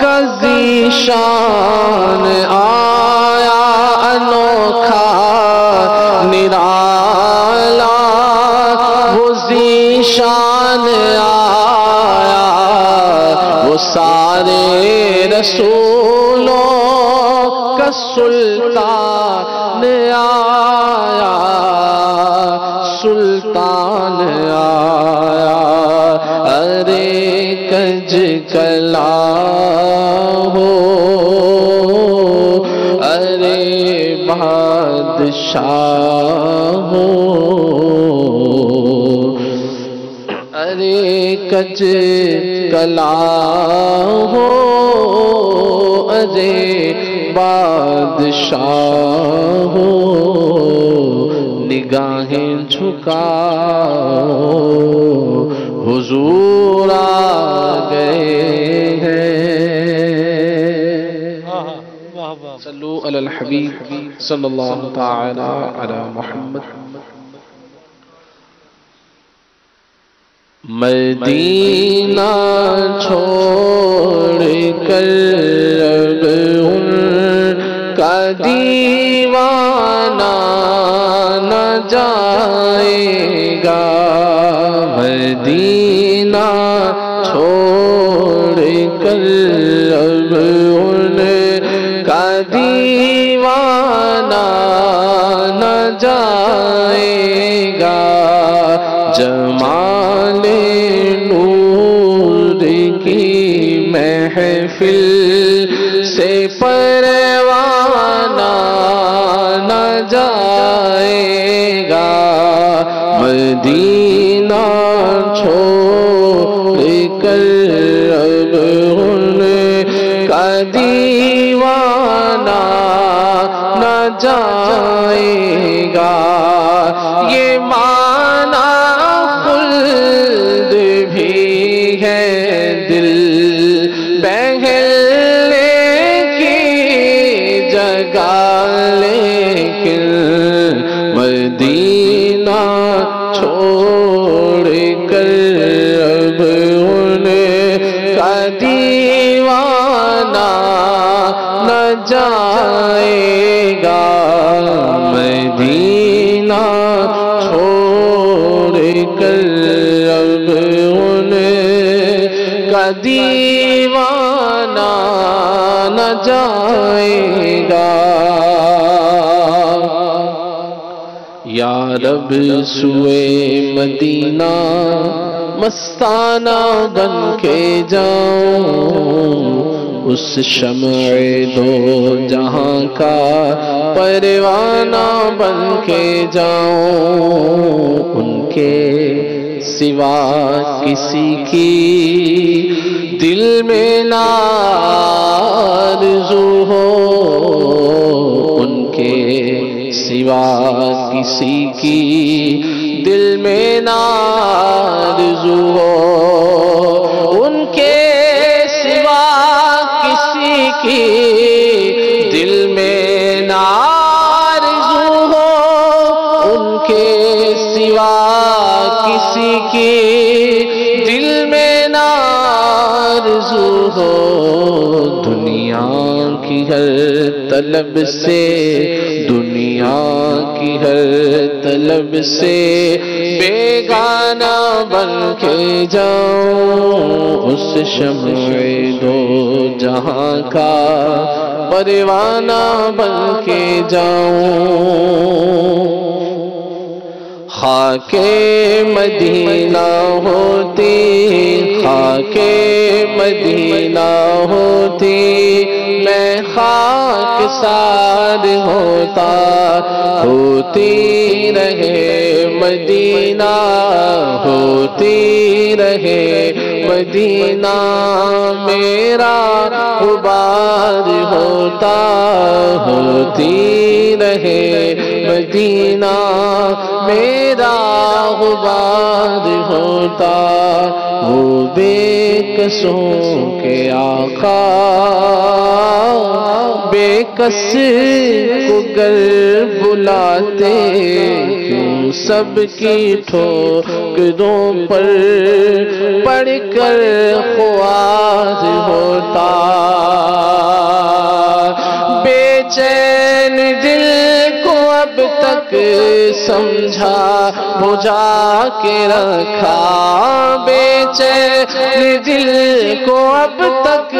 کا ذیشان آیا، انوکھا نرالا وہ ذیشان آیا، وہ سارے رسولوں کا سلطان آیا، سلطان آیا، ارے کج کلا ہو، ارے بادشاہ ہو، ارے کج کلا ہو، ارے بادشاہ ہو، نگاہیں جھکاؤ، حضور آ گئے ہیں۔ صلو علی الحبیب صلی اللہ تعالی علی محمد۔ مدینہ چھوڑ کر اب ان کا دیوانہ نہ جائے گا، مدینہ چھوڑ کر اب ان کا دیوانہ نہ جائے گا، جمال نور کی محفل سے پروانہ نہ جائے گا، مدینہ چھوڑ کر اب ان کا دیوانہ نہ جائے گا، یہ چھوڑ کر اب ان کا دیوانہ نہ جائے گا مدینہ چھوڑ کر اب ان کا دیوانہ نہ جائے گا یا رب سوئے مدینہ مستانہ بن کے جاؤں اس شمع دو جہاں کا پروانہ بن کے جاؤں ان کے سوا کسی کی دل میں نہ آرزو ہو ان کے سوا کسی کی دل میں نہ آرزو ہو ان کے سوا کسی کی دل میں نہ آرزو ہو ان کے سوا کسی کی دل میں نہ آرزو ہو دنیا کی ہر طلب سے دنیا کی ہر طلب سے بیگانہ بن کے جاؤں اس شمع دو جہاں کا پروانہ بن کے جاؤں خاک مدینہ ہوتی خاک مدینہ ہوتی میں خاک سار ہوتا ہوتی رہے مدینہ ہوتی رہے مدینہ میرا غبار ہوتا ہوتی رہے مدینہ میرا غبار ہوتا وہ بے کسوں کے آقا بے کس کو گر بلاتے کیوں سب کی ٹھوکروں پر پڑھ کر خوار ہوتا بے چین دل کو اب تک سمجھا بجھا کے رکھا بے چین دل کو اب تک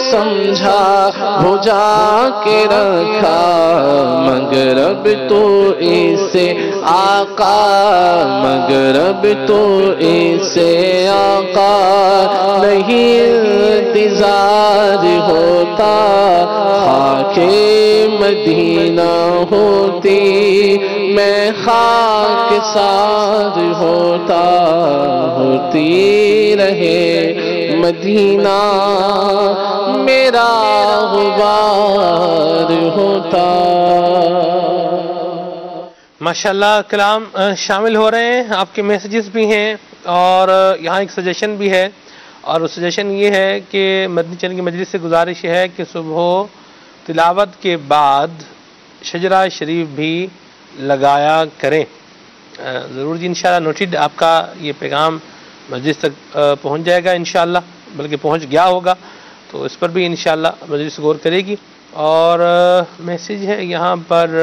سمجھا بجھا کے رکھا مگر اب تو اسے آقا مگر اب تو اسے آقا نہیں انتظار ہوتا خاک مدینہ ہوتی میں خاک سار ہوتا ہوتی رہے مدینہ میرا غبار ہوتا ماشاءاللہ کلام شامل ہو رہے ہیں آپ کے میسیجز بھی ہیں اور یہاں ایک سجیشن بھی ہے اور وہ سجیشن یہ ہے کہ مدنی چینل کی مجلس سے گزارش ہے کہ صبح تلاوت کے بعد شجرہ شریف بھی لگایا کریں ضرور جی انشاءاللہ نوٹڈ آپ کا یہ پیغام مجلس تک پہنچ جائے گا انشاءاللہ بلکہ پہنچ گیا ہوگا تو اس پر بھی انشاءاللہ مجلس غور کرے گی اور میسیج ہے یہاں پر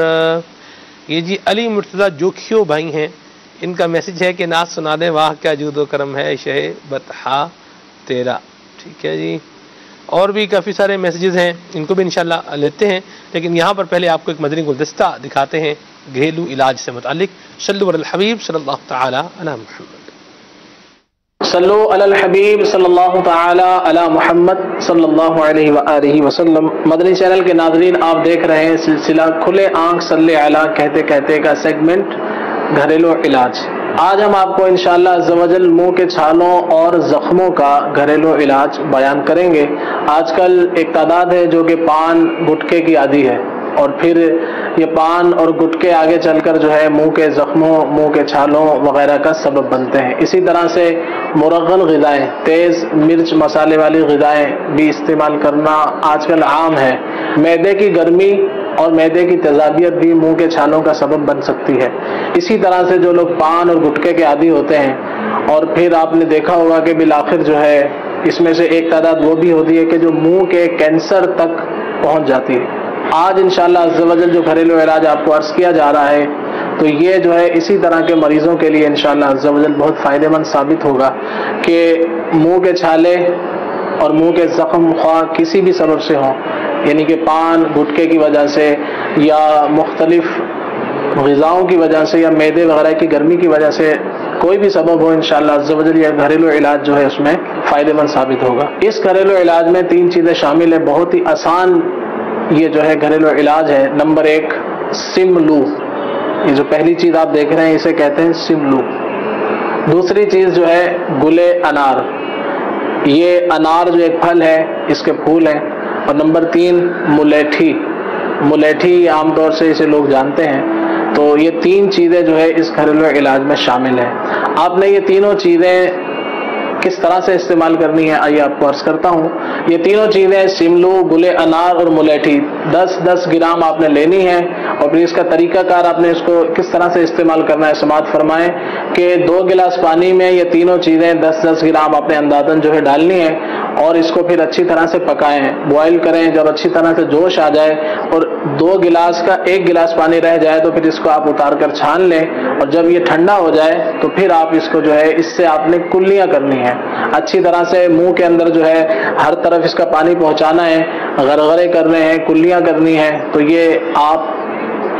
یہ جی علی مرتضیٰ جوکھیو بھائی ہیں ان کا میسیج ہے کہ نعت سنا دیں واہ کیا جود و کرم ہے شہ بطحا تیرا ٹھیک ہے جی اور بھی کافی سارے میسیجز ہیں ان کو بھی انشاءاللہ لیتے ہیں لیکن یہاں پر پہلے آپ کو ایک مدنی گلدستہ دکھاتے ہیں گھریلو علاج سے متعلق صلو علی الحبیب صلی اللہ تعالی علی محمد صلو علی الحبیب صلی اللہ تعالی علی محمد صلی اللہ علیہ وآلہ وسلم مدنی چینل کے ناظرین آپ دیکھ رہے ہیں سلسلہ کھلے آنکھ صلی علی کہتے کہتے کا سیگمنٹ گھریلو علاج آج ہم آپ کو انشاءاللہ عز و جل منہ کے چھالوں اور زخموں کا گھریلو علاج بیان کریں گے آج کل ایک تعداد ہے جو کہ پان گٹکے کی عادی ہے اور پھر یہ پان اور گٹکے آگے چل کر جو ہے منہ کے زخموں منہ کے چھالوں وغیرہ کا سبب بنتے ہیں اسی طرح سے مرغن غذائیں تیز مرچ مسالے والی غذائیں بھی استعمال کرنا آج کل عام ہے معدے کی گرمی اور معدے کی تیزابیت بھی منہ کے چھالوں کا سبب بن سکتی ہے۔ اسی طرح سے جو لوگ پان اور گٹکے کے عادی ہوتے ہیں، اور پھر آپ نے دیکھا ہوگا کہ بالآخر جو ہے اس میں سے ایک تعداد وہ بھی ہوتی ہے کہ جو منہ کے کینسر تک پہنچ جاتی ہے۔ آج انشاءاللہ عز و جل جو گھریلو علاج آپ کو عرض کیا جا رہا ہے، تو یہ جو ہے اسی طرح کے مریضوں کے لیے انشاءاللہ عز و جل بہت فائدہ مند ثابت ہوگا کہ منہ کے چھالے اور منہ کے زخم خواہ کسی بھی سبب سے ہوں، یعنی کہ پان گٹکے کی وجہ سے یا مختلف غذاؤں کی وجہ سے یا معدے وغیرہ کی گرمی کی وجہ سے کوئی بھی سبب ہو، انشاءاللہ عز و جل یہ گھریلو علاج جو ہے اس میں فائدہ مند ثابت ہوگا۔ اس گھریلو علاج میں 3 چیزیں شامل ہیں، بہت ہی آسان یہ جو ہے گھریلو علاج ہے۔ نمبر 1 سملو، یہ جو پہلی چیز آپ دیکھ رہے ہیں اسے کہتے ہیں سملو۔ دوسری چیز جو ہے گلے انار، یہ انار جو ایک پھل ہے اس کے پھول ہیں۔ اور نمبر 3 ملیٹھی، ملیٹھی عام طور سے اسے لوگ جانتے ہیں۔ تو یہ 3 چیزیں جو ہے اس گھریلو علاج میں شامل ہیں۔ آپ نے یہ تینوں چیزیں کس طرح سے استعمال کرنی ہے آئیے آپ کو عرض کرتا ہوں۔ یہ تینوں چیزیں سملو، گلے انار اور ملیٹھی 10-10 گرام آپ نے لینی ہے، اور پھر اس کا طریقہ کار آپ نے اس کو کس طرح سے استعمال کرنا ہے سماعت فرمائیں کہ 2 گلاس پانی میں یہ تینوں چیزیں 10-10 گرام آپ نے اندازاً جو ہے ڈالنی ہے، اور اس کو پھر اچھی طرح سے پکائیں، بوائل کریں۔ جب اچھی طرح سے جوش آ جائے اور 2 گلاس کا 1 گلاس پانی رہ جائے تو پھر اس کو آپ اتار کر چھان لیں، اور جب یہ ٹھنڈا ہو جائے تو پھر آپ اس کو جو ہے اس سے آپ نے کلیاں کرنی ہے، اچھی طرح سے منہ کے اندر جو ہے ہر طرف اس کا پانی پہنچانا ہے، غرغرے کرنے ہیں، کلیاں کرنی ہے۔ تو یہ آپ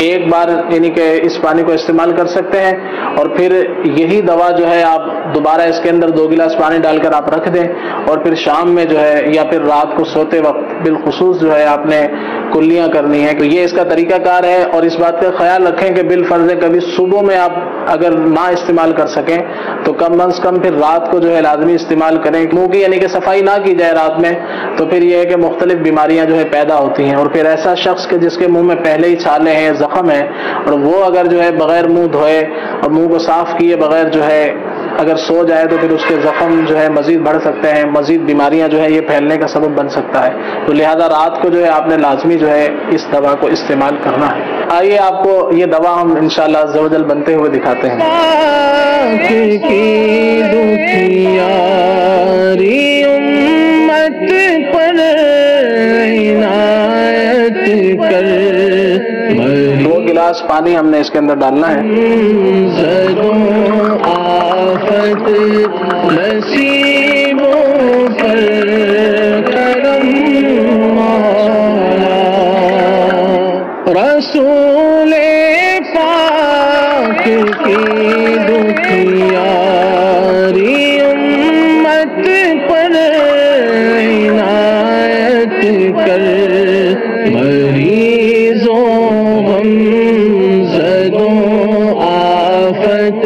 ایک بار یعنی کہ اس پانی کو استعمال کر سکتے ہیں، اور پھر یہی دوا جو ہے آپ دوبارہ اس کے اندر 2 گلاس پانی ڈال کر آپ رکھ دیں، اور پھر شام میں جو ہے یا پھر رات کو سوتے وقت بالخصوص جو ہے آپ نے کلیاں کرنی ہے۔ تو یہ اس کا طریقہ کار ہے، اور اس بات کا خیال رکھیں کہ بالفرض کبھی صبح میں آپ اگر نہ استعمال کر سکیں تو کم از کم پھر رات کو جو ہے لازمی استعمال کریں۔ منہ کی یعنی کہ صفائی نہ کی جائے رات میں، تو پھر یہ ہے کہ مختلف بیماریاں جو ہے پیدا ہوتی ہیں، اور پھر ایسا شخص کے جس کے منہ میں پہلے ہی چھالے ہیں، زخم ہے، اور وہ اگر جو ہے بغیر منہ دھوئے اور منہ کو صاف کیے بغیر جو ہے اگر سو جائے تو پھر اس کے زخم جو ہے مزید بڑھ سکتے ہیں، مزید بیماریاں جو ہے یہ پھیلنے کا سبب بن سکتا ہے۔ تو لہذا رات کو جو ہے آپ نے لازمی جو ہے اس دوا کو استعمال کرنا ہے۔ آئیے آپ کو یہ دوا ہم انشاءاللہ عز و جل بنتے ہوئے دکھاتے ہیں۔ امت پر عنایت کر، 2 گلاس پانی ہم نے اس کے اندر ڈالنا ہے۔ آفت نصیبوں پر کرم رسول پاک کی دکھیاری امت پر عنایت کر، مریضوں غم زدوں آفت۔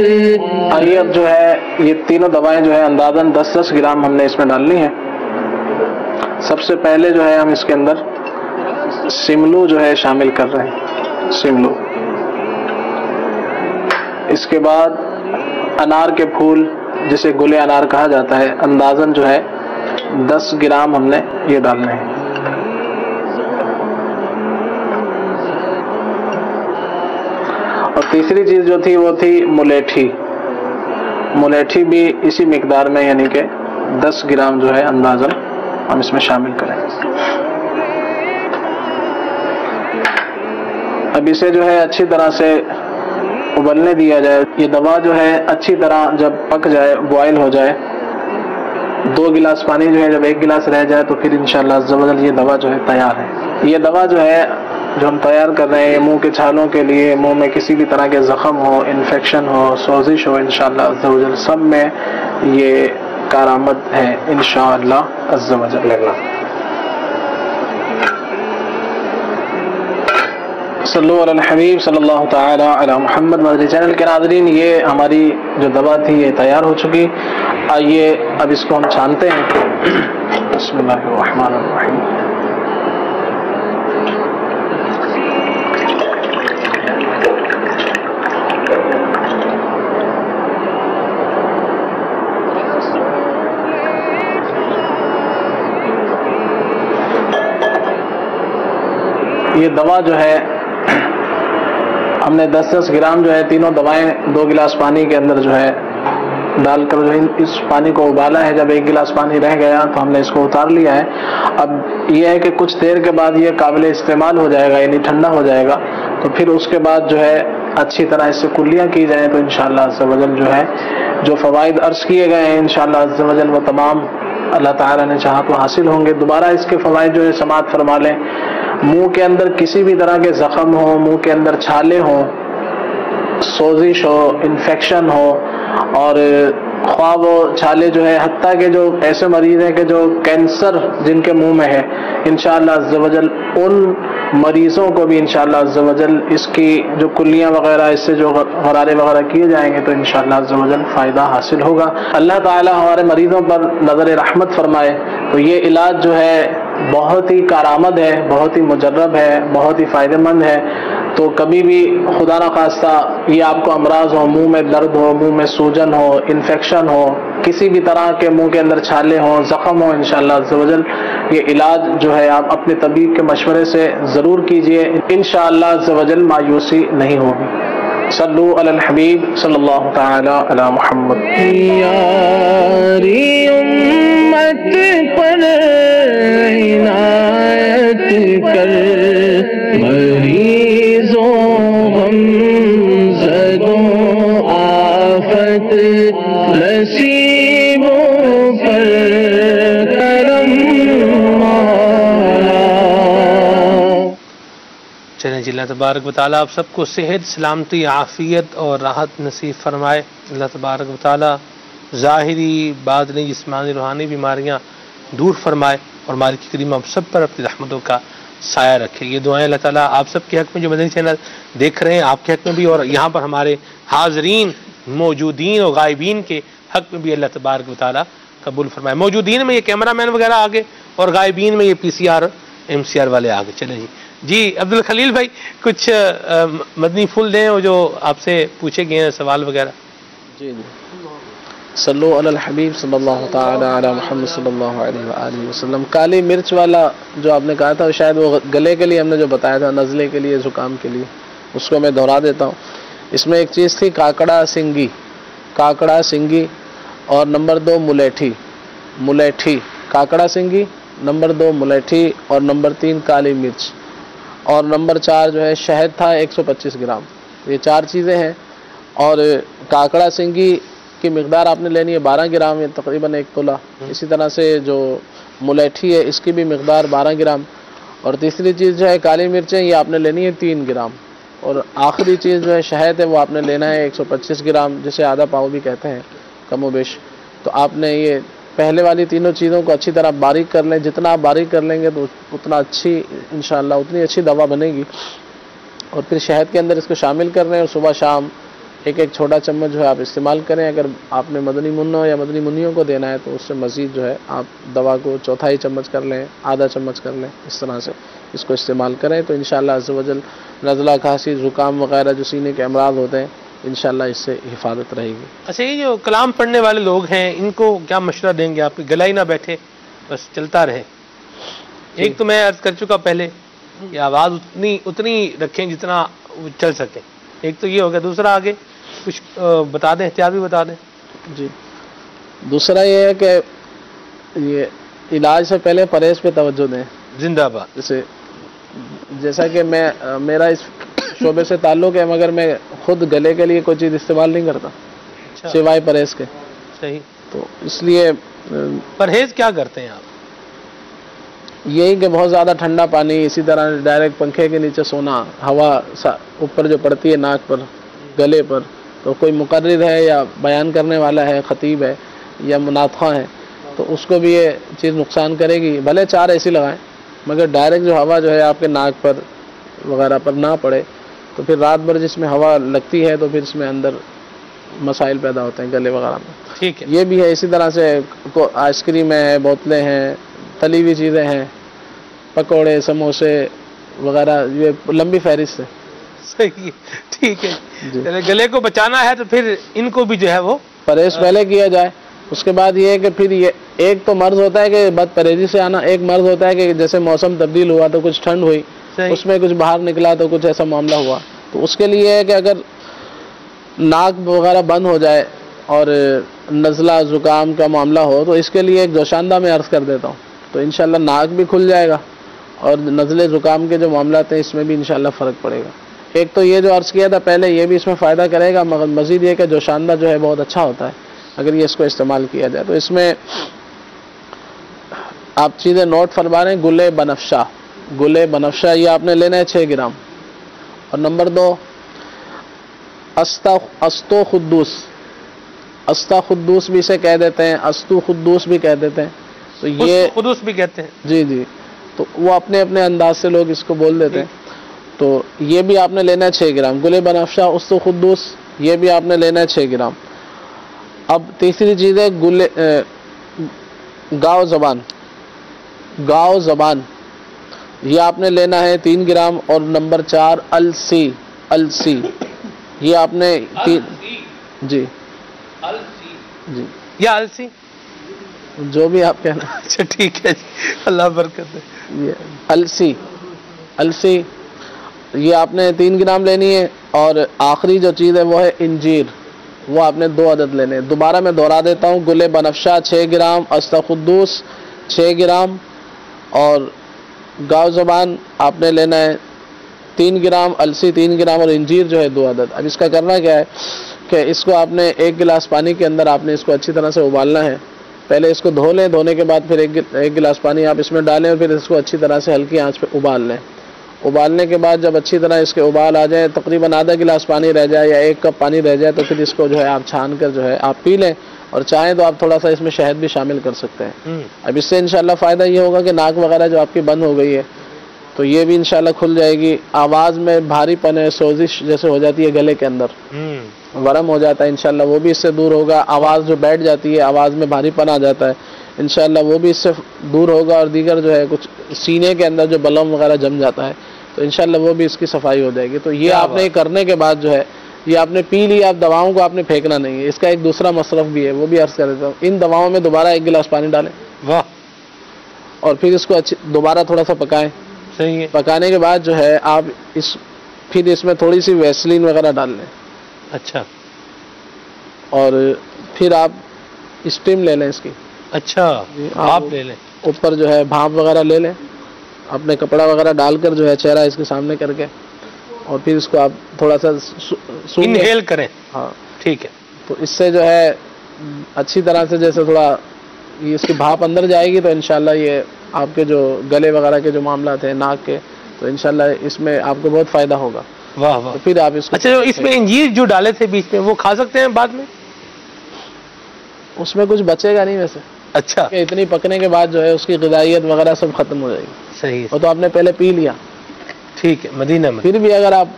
آئیے اب جو ہے یہ تینوں دوائیں جو ہے اندازاً 10-10 گرام ہم نے اس میں ڈالنی ہے۔ سب سے پہلے جو ہے ہم اس کے اندر سملو جو ہے شامل کر رہے ہیں، سملو۔ اس کے بعد انار کے پھول جسے گلے انار کہا جاتا ہے، اندازاً جو ہے 10 گرام ہم نے یہ ڈالنے ہیں۔ اور تیسری چیز جو تھی وہ تھی ملیٹھی، ملیٹھی بھی اسی مقدار میں یعنی کہ 10 گرام جو ہے اندازاً ہم اس میں شامل کریں۔ اب اسے جو ہے اچھی طرح سے ابلنے دیا جائے۔ یہ دوا جو ہے اچھی طرح جب پک جائے، بوائل ہو جائے، 2 گلاس پانی جو ہے جب 1 گلاس رہ جائے تو پھر انشاءاللہ عز و جل یہ دوا جو ہے تیار ہے۔ یہ دوا جو ہے جو ہم تیار کر رہے ہیں منہ کے چھالوں کے لیے، منہ میں کسی بھی طرح کے زخم ہو، انفیکشن ہو، سوزش ہو، انشاءاللہ عز و جل سب میں یہ کارآمد ہے انشاءاللہ عز و جل۔ صلو علی الحبیب صلی اللہ تعالی علی محمد۔ مدنی چینل کے ناظرین، یہ ہماری جو دوا تھی یہ تیار ہو چکی۔ آئیے اب اس کو ہم چھانتے ہیں۔ بسم اللہ الرحمن الرحیم۔ یہ دوا جو ہے ہم نے 10-10 گرام جو ہے تینوں دوائیں 2 گلاس پانی کے اندر جو ہے ڈال کر جو اس پانی کو ابالا ہے. جب 1 گلاس پانی رہ گیا تو ہم نے اس کو اتار لیا ہے. اب یہ ہے کہ کچھ دیر کے بعد یہ قابل استعمال ہو جائے گا، یعنی ٹھنڈا ہو جائے گا. تو پھر اس کے بعد جو ہے اچھی طرح اس سے کلیاں کی جائیں تو انشاءاللہ عز و جل جو ہے جو فوائد عرض کیے گئے ہیں انشاءاللہ عز و جل وہ تمام اللہ تعالیٰ نے چاہا تو حاصل ہوں گے. دوبارہ اس کے فوائد جو ہے سماعت فرما لیں. منہ کے اندر کسی بھی طرح کے زخم ہوں، منہ کے اندر چھالے ہوں، سوزش ہو، انفیکشن ہو، اور خواہ وہ چھالے جو ہے حتیٰ کہ جو ایسے مریض ہیں کہ جو کینسر جن کے منہ میں ہے، انشاءاللہ عز و جل ان مریضوں کو بھی انشاءاللہ عز و جل اس کی جو کلیاں وغیرہ اس سے جو غرارے وغیرہ کیے جائیں گے تو انشاءاللہ عز و جل فائدہ حاصل ہوگا. اللہ تعالی ہمارے مریضوں پر نظر رحمت فرمائے. تو یہ علاج جو ہے بہت ہی کارآمد ہے، بہت ہی مجرب ہے، بہت ہی فائدہ مند ہے. تو کبھی بھی خدا نخواستہ یہ آپ کو امراض ہو، منہ میں درد ہو، منہ میں سوجن ہو، انفیکشن ہو، کسی بھی طرح کے منہ کے اندر چھالے ہوں، زخم ہو، انشاءاللہ عز و جل یہ علاج جو ہے آپ اپنے طبیب کے مشورے سے ضرور کیجئے. انشاءاللہ عز و جل مایوسی نہیں ہوگی. صلو علی الحبیب صلی اللہ تعالی علی محمد. یاری امت پر عنایت کر، مریضوں غمزدوں آفت نصیبوں پر کرم مولا. چلیں جی، اللہ تبارک و تعالیٰ آپ سب کو صحت، سلامتی، عافیت اور راحت نصیب فرمائے. اللہ تبارک و تعالیٰ ظاہری، باطنی، جسمانی، روحانی بیماریاں دور فرمائے اور مالک کریم آپ سب پر اپنی رحمتوں کا سایہ رکھے. یہ دعائیں اللہ تعالیٰ آپ سب کے حق میں جو مدنی چینل دیکھ رہے ہیں آپ کے حق میں بھی، اور یہاں پر ہمارے حاضرین، موجودین اور غائبین کے حق میں بھی اللہ تبارک و تعالیٰ قبول فرمائے. موجودین میں یہ کیمرہ مین وغیرہ آگے اور غائبین میں یہ PCR MCR والے آگے. چلیں جی عبد الخلیل بھائی کچھ مدنی پھول دیں اور جو آپ سے پوچھے گئے ہیں سوال وغیرہ. جی صلو علی الحبیب صلی اللہ تعالی علی محمد صلی اللہ علیہ وآلہ وسلم. کالی مرچ والا جو آپ نے کہا تھا شاید وہ گلے کے لیے ہم نے جو بتایا تھا، نزلے کے لیے، زکام کے لیے، اس کو میں دہرا دیتا ہوں. اس میں ایک چیز تھی کاکڑا سنگی اور نمبر 2 ملیٹھی. کاکڑا سنگی، نمبر 2 ملیٹھی اور نمبر 3 کالی مرچ اور نمبر 4 جو ہے شہد تھا 125 گرام. یہ 4 چیزیں ہیں. اور کاکڑا سنگی کی مقدار آپ نے لینی ہے 12 گرام، یہ تقریباً 1 تولہ. اسی طرح سے جو ملیٹھی ہے اس کی بھی مقدار 12 گرام. اور تیسری چیز جو ہے کالی مرچیں، یہ آپ نے لینی ہے 3 گرام. اور آخری چیز جو ہے شہد ہے وہ آپ نے لینا ہے 125 گرام، جسے آدھا پاؤ بھی کہتے ہیں کم و بیش. تو آپ نے یہ پہلے والی تینوں چیزوں کو اچھی طرح باریک کر لیں. جتنا آپ باریک کر لیں گے تو اتنا اچھی انشاءاللہ اتنی اچھی دوا بنے گی. اور پھر شہد کے اندر اس کو شامل کر لیں اور صبح شام ایک چھوٹا چمچ جو ہے آپ استعمال کریں. اگر آپ نے مدنی منوں یا مدنی منیوں کو دینا ہے تو اس سے مزید جو ہے آپ دوا کو چوتھائی چمچ کر لیں، آدھا چمچ کر لیں. اس طرح سے اس کو استعمال کریں تو انشاءاللہ عز و جل نزلہ، کھانسی، زکام وغیرہ جو سینے کے امراض ہوتے ہیں انشاءاللہ اس سے حفاظت رہے گی. اچھا، یہ جو کلام پڑھنے والے لوگ ہیں ان کو کیا مشورہ دیں گے آپ؟ گلا ہی نہ بیٹھے، بس چلتا رہے. ایک تو میں عرض کر چکا پہلے کہ آواز اتنی رکھیں جتنا چل سکے. ایک تو یہ ہو گیا. دوسرا آگے کچھ بتا دیں، احتیاط بھی بتا دیں. جی دوسرا یہ ہے کہ یہ علاج سے پہلے پرہیز پہ توجہ دیں. زندہ باد. جیسا کہ میرا اس شعبے سے تعلق ہے مگر میں خود گلے کے لیے کوئی چیز استعمال نہیں کرتا سوائے پرہیز کے. صحیح. تو اس لیے پرہیز کیا کرتے ہیں آپ؟ یہی کہ بہت زیادہ ٹھنڈا پانی، اسی طرح ڈائریکٹ پنکھے کے نیچے سونا، ہوا اوپر جو پڑتی ہے ناک پر، گلے پر، تو کوئی مقرر ہے یا بیان کرنے والا ہے، خطیب ہے یا مناطخہ ہے تو اس کو بھی یہ چیز نقصان کرے گی. بھلے 4 ایسی لگائیں مگر ڈائریکٹ جو ہوا جو ہے آپ کے ناک پر وغیرہ پر نہ پڑے تو پھر رات بھر جس میں ہوا لگتی ہے تو پھر اس میں اندر مسائل پیدا ہوتے ہیں گلے وغیرہ میں. ٹھیک ہے. یہ بھی ہے. اسی طرح سے آئس کریم ہے، بوتلیں ہیں، تلی ہوئی چیزیں ہیں، پکوڑے، سموسے وغیرہ، یہ لمبی فہرست ہے. صحیح. ٹھیک ہے. گلے کو بچانا ہے تو پھر ان کو بھی جو ہے وہ پرہیز پہلے کیا جائے. اس کے بعد یہ ہے کہ پھر یہ ایک تو مرض ہوتا ہے کہ بد پرہیزی سے آنا، ایک مرض ہوتا ہے کہ جیسے موسم تبدیل ہوا تو کچھ ٹھنڈ ہوئی اس میں کچھ باہر نکلا تو کچھ ایسا معاملہ ہوا، تو اس کے لیے ہے کہ اگر ناک وغیرہ بند ہو جائے اور نزلہ زکام کا معاملہ ہو تو اس کے لیے ایک جوشاندہ میں عرض کر دیتا ہوں، تو انشاءاللہ ناک بھی کھل جائے گا اور نزلے زکام کے جو معاملات ہیں اس میں بھی انشاءاللہ فرق پڑے گا۔ ایک تو یہ جو عرض کیا تھا پہلے، یہ بھی اس میں فائدہ کرے گا، مگر مزید یہ کہ جوشاندہ جو ہے بہت اچھا ہوتا ہے اگر یہ اس کو استعمال کیا جائے۔ تو اس میں آپ چیزیں نوٹ فرما رہے ہیں، گلے بنفشہ، گلے بنفشہ یہ آپ نے لینا ہے 6 گرام، اور نمبر 2 استو خدوس، استا خدوس بھی اسے کہہ دیتے ہیں، استو خدوس بھی کہہ دیتے ہیں، تو یہ خدوس بھی کہتے ہیں، جی جی، تو وہ اپنے اپنے انداز سے لوگ اس کو بول دیتے ہیں، تو یہ بھی آپ نے لینا ہے 6 گرام، گلے بنفشہ استو خدوس یہ بھی آپ نے لینا ہے 6 گرام۔ اب تیسری چیز ہے گاؤ زبان، گاؤ زبان یہ آپ نے لینا ہے 3 گرام، اور نمبر 4 السی، السی یہ آپ نے جی جی یا السی جو بھی آپ کہنا، اچھا ٹھیک ہے جی، اللہ برکت ہے۔ یہ السی، السی یہ آپ نے 3 گرام لینی ہے، اور آخری جو چیز ہے وہ ہے انجیر، وہ آپ نے 2 عدد لینے ہیں۔ دوبارہ میں دوہرا دیتا ہوں، گل بنفشہ 6 گرام، استخدوس 6 گرام، اور گاؤ زبان آپ نے لینا ہے 3 گرام، السی 3 گرام، اور انجیر جو ہے 2 عدد۔ اب اس کا کرنا کیا ہے کہ اس کو آپ نے 1 گلاس پانی کے اندر آپ نے اس کو اچھی طرح سے ابالنا ہے۔ پہلے اس کو دھو لیں، دھونے کے بعد پھر 1 گلاس پانی آپ اس میں ڈالیں، اور پھر اس کو اچھی طرح سے ہلکی آنچ پہ ابال لیں۔ ابالنے کے بعد جب اچھی طرح اس کے ابال آ جائیں، تقریباً آدھا گلاس پانی رہ جائے یا 1 کپ پانی رہ جائے، تو پھر اس کو جو ہے آپ چھان کر جو ہے آپ پی لیں، اور چاہیں تو آپ تھوڑا سا اس میں شہد بھی شامل کر سکتے ہیں۔ اب اس سے انشاءاللہ فائدہ یہ ہوگا کہ ناک وغیرہ جو آپ کی بند ہو گئی ہے تو یہ بھی انشاءاللہ کھل جائے گی، آواز میں بھاری پن ہے، سوزش جیسے ہو جاتی ہے گلے کے اندر، ورم ہو جاتا ہے، انشاءاللہ وہ بھی اس سے دور ہوگا، آواز جو بیٹھ جاتی ہے، آواز میں بھاری پن آ جاتا ہے، انشاءاللہ وہ بھی اس سے دور ہوگا، اور دیگر جو ہے کچھ سینے کے اندر جو بلم وغیرہ جم جاتا ہے تو انشاءاللہ وہ بھی اس کی صفائی ہو جائے گی۔ تو یہ آپ نے کرنے کے بعد جو ہے یہ آپ نے پی لی، آپ دواؤں کو آپ نے پھینکنا نہیں ہے، اس کا ایک دوسرا مصرف بھی ہے، وہ بھی عرض کر دیتا ہوں۔ ان دواؤں میں دوبارہ 1 گلاس پانی ڈالیں، واہ، اور پھر اس کو دوبارہ تھوڑا سا پکائیں۔ صحیح ہے۔ پکانے کے بعد جو ہے آپ پھر اس میں تھوڑی سی ویسلین وغیرہ ڈال لیں، اچھا، اور پھر آپ اسٹیم لے لیں اس کی، اچھا آپ لے لیں، اوپر جو ہے بھاپ وغیرہ لے لیں، اپنے کپڑا وغیرہ ڈال کر جو ہے چہرہ اس کے سامنے کر کے، اور پھر اس کو آپ تھوڑا سا انہیل کریں۔ ہاں ٹھیک ہے، تو اس سے جو ہے اچھی طرح سے جیسے تھوڑا اس کی بھاپ اندر جائے گی، تو انشاءاللہ یہ آپ کے جو گلے وغیرہ کے جو معاملات ہیں ناک کے، تو انشاءاللہ اس میں آپ کو بہت فائدہ ہوگا۔ واہ واہ، تو پھر آپ اس کو اچھا جو اس میں انجیر جو ڈالے تھے بیچ میں وہ کھا سکتے ہیں بعد میں؟ اس میں کچھ بچے گا نہیں ویسے، اچھا، کہ اتنی پکنے کے بعد جو ہے اس کی غذائیت وغیرہ سب ختم ہو جائے گی، صحیح، وہ تو آپ نے پہلے پی لیا۔ ٹھیک ہے، مدینہ میں پھر بھی اگر آپ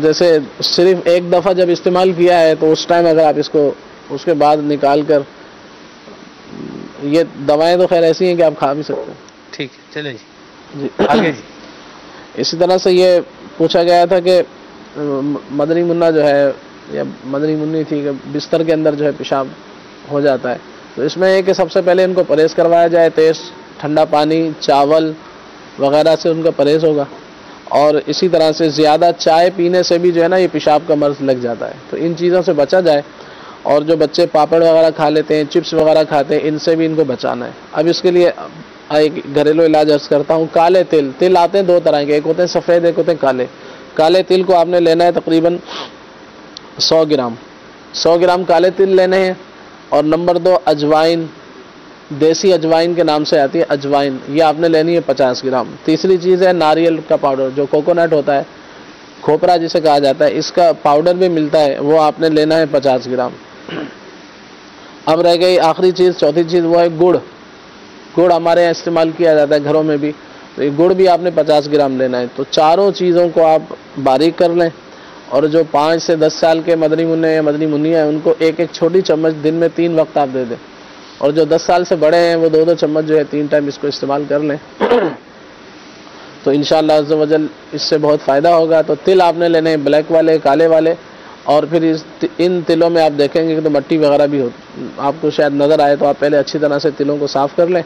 جیسے صرف 1 دفعہ جب استعمال کیا ہے تو اس ٹائم اگر آپ اس کو اس کے بعد نکال کر، یہ دوائیں تو خیر ایسی ہیں کہ آپ کھا بھی سکتے ہیں۔ ٹھیک ہے، چلے جی جی آگے جی۔ اسی طرح سے یہ پوچھا گیا تھا کہ مدنی منا جو ہے یا مدنی منی تھی کہ بستر کے اندر جو ہے پیشاب ہو جاتا ہے، تو اس میں یہ کہ سب سے پہلے ان کو پرہیز کروایا جائے، تیز ٹھنڈا پانی، چاول وغیرہ سے ان کا پرہیز ہوگا، اور اسی طرح سے زیادہ چائے پینے سے بھی جو ہے نا یہ پیشاب کا مرض لگ جاتا ہے، تو ان چیزوں سے بچا جائے، اور جو بچے پاپڑ وغیرہ کھا لیتے ہیں، چپس وغیرہ کھاتے ہیں، ان سے بھی ان کو بچانا ہے۔ اب اس کے لیے ایک گھریلو علاج عرض کرتا ہوں، کالے تل، تل آتے ہیں 2 طرح کے، ایک ہوتے ہیں سفید، ایک ہوتے ہیں کالے۔ کالے تل کو آپ نے لینا ہے تقریباً 100 گرام، 100 گرام کالے تل لینے ہیں، اور نمبر 2 اجوائن، دیسی اجوائن کے نام سے آتی ہے اجوائن، یہ آپ نے لینی ہے 50 گرام۔ تیسری چیز ہے ناریل کا پاؤڈر، جو کوکونٹ ہوتا ہے، کھوپرا جسے کہا جاتا ہے، اس کا پاؤڈر بھی ملتا ہے، وہ آپ نے لینا ہے 50 گرام۔ اب رہ گئی آخری چیز، چوتھی چیز، وہ ہے گڑ۔ گڑ ہمارے یہاں استعمال کیا جاتا ہے گھروں میں بھی، تو یہ گڑ بھی آپ نے 50 گرام لینا ہے۔ تو چاروں چیزوں کو آپ باریک کر لیں، اور جو 5 سے 10 سال کے مدنی منع یا مدنی منی ہیں ان کو 1 چھوٹی چمچ دن میں 3 وقت آپ دے دیں، اور جو 10 سال سے بڑے ہیں وہ 2 چمچ جو ہے 3 ٹائم اس کو استعمال کر لیں، تو انشاءاللہ عز و جل اس سے بہت فائدہ ہوگا۔ تو تل آپ نے لینے ہیں بلیک والے، کالے والے، اور پھر ان تلوں میں آپ دیکھیں گے کہ تو مٹی وغیرہ بھی ہو، آپ کو شاید نظر آئے، تو آپ پہلے اچھی طرح سے تلوں کو صاف کر لیں،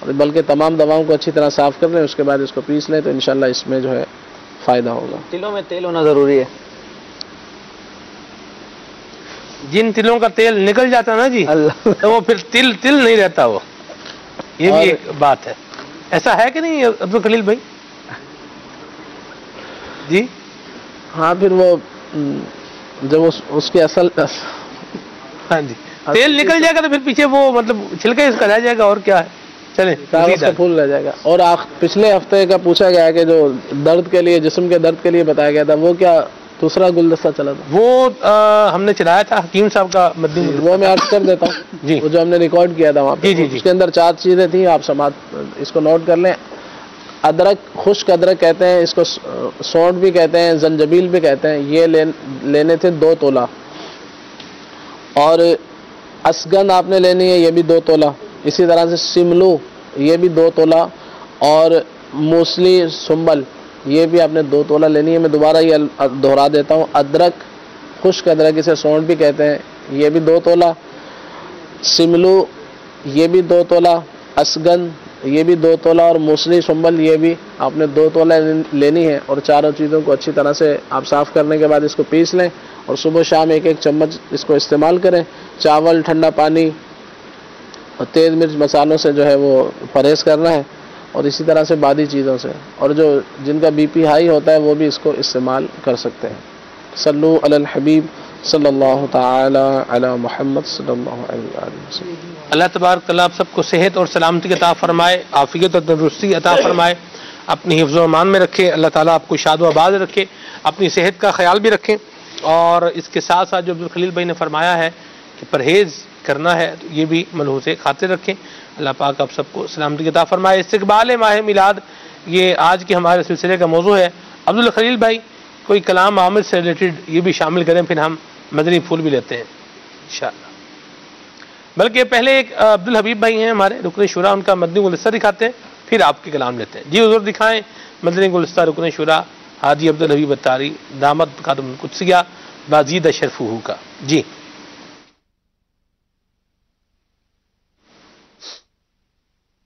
بلکہ تمام دواؤں کو اچھی طرح صاف کر لیں، اس کے بعد اس کو پیس لیں تو انشاءاللہ اس میں جو ہے فائدہ ہوگا۔ تلوں میں تیل ہونا ضروری ہے۔ جن تلوں کا تیل نکل جاتا نا جی تو وہ پھر تل نہیں رہتا، وہ یہ بھی ایک بات ہے۔ ایسا ہے کہ نہیں عبدالخلیل بھائی؟ جی ہاں، پھر وہ جب اس کی اصل ہاں جی تیل نکل جائے گا تو پھر پیچھے وہ مطلب چھلکا اس کا رہ جائے گا، اور کیا ہے۔ چلیں کاغذ کا پھول رہ جائے گا۔ اور پچھلے ہفتے کا پوچھا گیا کہ جو درد کے لیے، جسم کے درد کے لیے بتایا گیا تھا، وہ کیا دوسرا گلدستہ چلا تھا؟ وہ ہم نے چلایا تھا حکیم صاحب کا مدنی، وہ میں عرض کر دیتا ہوں جی، وہ جو ہم نے ریکارڈ کیا تھا وہاں پہ، اس کے اندر 4 چیزیں تھیں، آپ سماعت اس کو نوٹ کر لیں۔ ادرک، خشک ادرک کہتے ہیں اس کو، سونڈ بھی کہتے ہیں، زنجبیل بھی کہتے ہیں، یہ لینے تھے 2 تولہ، اور اسگن آپ نے لینی ہے، یہ بھی 2 تولہ، اسی طرح سے سملو یہ بھی 2 تولہ، اور موسلی سنبل یہ بھی آپ نے 2 تولہ لینی ہے۔ میں دوبارہ یہ دہرا دیتا ہوں، ادرک، خشک ادرک اسے سونڈ بھی کہتے ہیں، یہ بھی 2 تولہ، سملو یہ بھی 2 تولہ، اسگن یہ بھی 2 تولہ، اور موسلی سنبل یہ بھی آپ نے 2 تولہ لینی ہے۔ اور چاروں چیزوں کو اچھی طرح سے آپ صاف کرنے کے بعد اس کو پیس لیں، اور صبح شام 1-1 چمچ اس کو استعمال کریں۔ چاول، ٹھنڈا پانی اور تیز مرچ مسالوں سے جو ہے وہ پرہیز کرنا ہے، اور اسی طرح سے بعدی چیزوں سے، اور جن کا BP ہائی ہوتا ہے وہ بھی اس کو استعمال کر سکتے ہیں۔ صلو علی الحبیب صلی اللہ تعالی علی محمد صلی اللہ علیہ وسلم۔ اللہ تبارک تعالیٰ آپ سب کو صحت اور سلامتی عطا فرمائے، عافیت اور تندرستی عطا فرمائے، اپنی حفظ و امان میں رکھے۔ اللہ تعالیٰ آپ کو شاد و آباد رکھے، اپنی صحت کا خیال بھی رکھیں۔ اور اس کے ساتھ ساتھ جو عبدالخلیل بھائی نے فرمایا ہے کہ پرہیز کرنا ہے، تو یہ بھی ملحوظ خاطر رکھیں۔ اللہ پاک آپ سب کو سلامتی عطا فرمائے۔ استقبال ماہ میلاد یہ آج کے ہمارے سلسلے کا موضوع ہے۔ عبدالخلیل بھائی کوئی کلام عامر سے ریلیٹڈ یہ بھی شامل کریں، پھر ہم مدنی پھول بھی لیتے ہیں انشاءاللہ۔ بلکہ پہلے ایک عبدالحبیب بھائی ہیں ہمارے رکن شورا، ان کا مدنی گلدستہ دکھاتے ہیں، پھر آپ کے کلام لیتے ہیں۔ جی حضور دکھائیں مدنی گلدستہ رکن شورا حاجی عبدالحبیب اتاری دامت خاتم القدسیہ بازید شرفہ کا۔ جی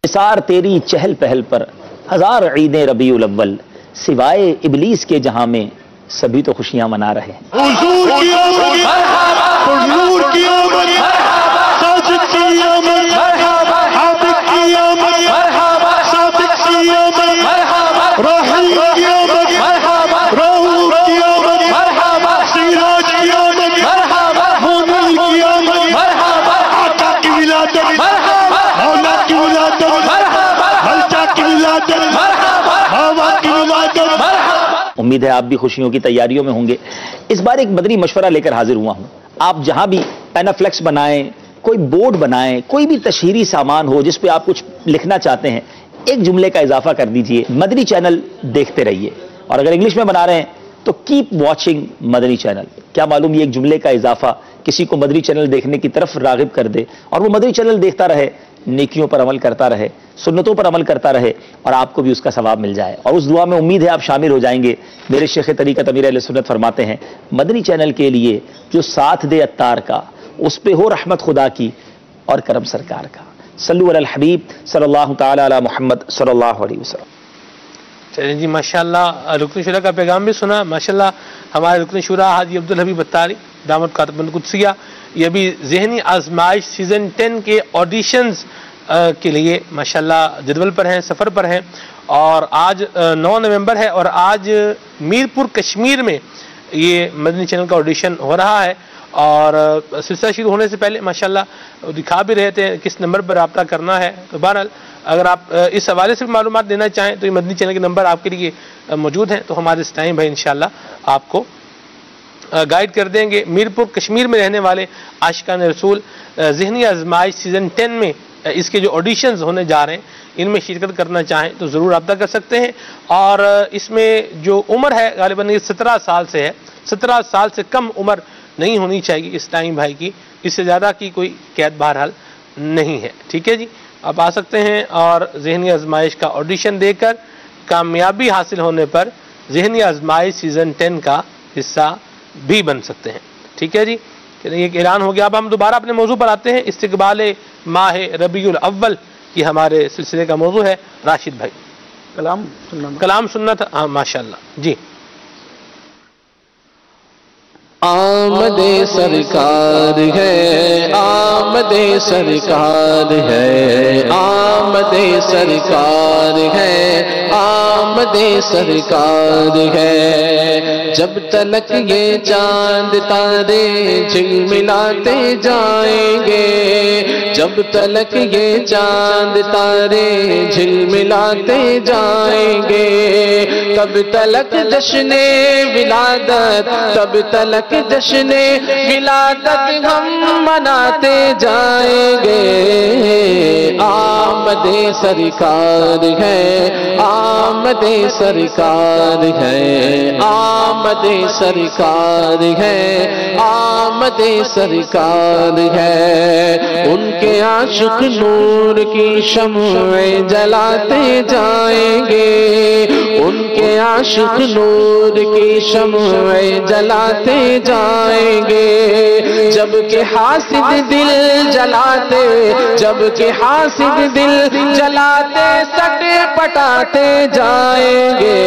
نثار تیری چہل پہل پر 1000 عیدیں ربیع الاول، سوائے ابلیس کے جہاں میں سبھی تو خوشیاں منا رہے ہیں۔ حضور کی آمد، حضور کی آمد، صادق کی آمد، عابد کی آمد، صادق کی آمد، رحیم کی آمد، رؤوف کی آمد، سراج کی آمد، مومن کی آمد، آقا کی ولادت، مولا کی ولادت، ملکہ کی ولادت، ہوا کی ولادت۔ امید ہے آپ بھی خوشیوں کی تیاریوں میں ہوں گے۔ اس بار ایک مدنی مشورہ لے کر حاضر ہوا ہوں۔ آپ جہاں بھی پینافلیکس بنائیں، کوئی بورڈ بنائیں، کوئی بھی تشہیری سامان ہو جس پہ آپ کچھ لکھنا چاہتے ہیں، ایک جملے کا اضافہ کر دیجئے، مدنی چینل دیکھتے رہیے، اور اگر انگلش میں بنا رہے ہیں تو کیپ واچنگ مدنی چینل۔ کیا معلوم یہ ایک جملے کا اضافہ کسی کو مدنی چینل دیکھنے کی طرف راغب کر دے، اور وہ مدنی چینل دیکھتا رہے، نیکیوں پر عمل کرتا رہے، سنتوں پر عمل کرتا رہے، اور آپ کو بھی اس کا ثواب مل جائے۔ اور اس دعا میں امید ہے آپ شامل ہو جائیں گے۔ میرے شیخ طریقت امیر اہل سنت فرماتے ہیں، مدنی چینل کے لیے جو ساتھ دے اتار کا، اس پہ ہو رحمت خدا کی اور کرم سرکار کا۔ صلو علی الحبیب صلی اللہ تعالی علی محمد صلی اللہ علیہ وسلم۔ چلیں جی ماشاءاللہ رکن شورا کا پیغام بھی سنا۔ ماشاءاللہ ہمارے رکن شورا حاجی عبدالحبیب اتاری دامت خاتم القدسیہ یہ بھی ذہنی آزمائش سیزن 10 کے آڈیشنز کے لیے ماشاءاللہ جدول پر ہیں، سفر پر ہیں، اور آج 9 نومبر ہے، اور آج میرپور کشمیر میں یہ مدنی چینل کا آڈیشن ہو رہا ہے۔ اور سلسلہ شروع ہونے سے پہلے ماشاءاللہ دکھا بھی رہے تھے کس نمبر پر رابطہ کرنا ہے۔ تو بہرحال اگر آپ اس حوالے سے بھی معلومات دینا چاہیں تو یہ مدنی چینل کے نمبر آپ کے لیے موجود ہیں، تو ہمارے اسٹائم بھائی انشاءاللہ آپ کو گائیڈ کر دیں گے۔ میرپور کشمیر میں رہنے والے عاشقان رسول ذہنی آزمائش سیزن 10 میں اس کے جو آڈیشنز ہونے جا رہے ہیں ان میں شرکت کرنا چاہیں تو ضرور رابطہ کر سکتے ہیں۔ اور اس میں جو عمر ہے غالباً یہ 17 سال سے ہے، 17 سال سے کم عمر نہیں ہونی چاہیے اس ٹائم بھائی کی، اس سے زیادہ کی کوئی قید بہرحال نہیں ہے۔ ٹھیک ہے جی، آپ آ سکتے ہیں اور ذہنی آزمائش کا آڈیشن دے کر کامیابی حاصل ہونے پر ذہنی آزمائش سیزن 10 کا حصہ بھی بن سکتے ہیں۔ ٹھیک ہے جی، یہ اعلان ہو گیا۔ اب ہم دوبارہ اپنے موضوع پر آتے ہیں، استقبال ماہ ربیع الاول یہ ہمارے سلسلے کا موضوع ہے. راشد بھائی کلام سننا تھا. ہاں ماشاءاللہ جی. آمد سرکار ہے، آمد سرکار ہے، آمد سرکار ہے، آمد سرکار ہے. جب تلک یہ چاند تارے جھلملاتے جائیں گے، جب تلک یہ چاند تارے جھلملاتے جائیں گے، تب تلک جشن ولادت، تب تلک جشن ولادت ہم مناتے جائیں گے. آمد سرکار ہے، آمد سرکار ہے، آمد سرکار ہے، آمد سرکار ہے. ان کے عاشق نور کی شمع جلاتے جائیں گے، ان کے عاشق نور کی شمع جلاتے جائیں گے. جب کہ حاسد دل جلاتے، جب کہ حاسد دل جلاتے سٹے پٹاتے جائیں گے.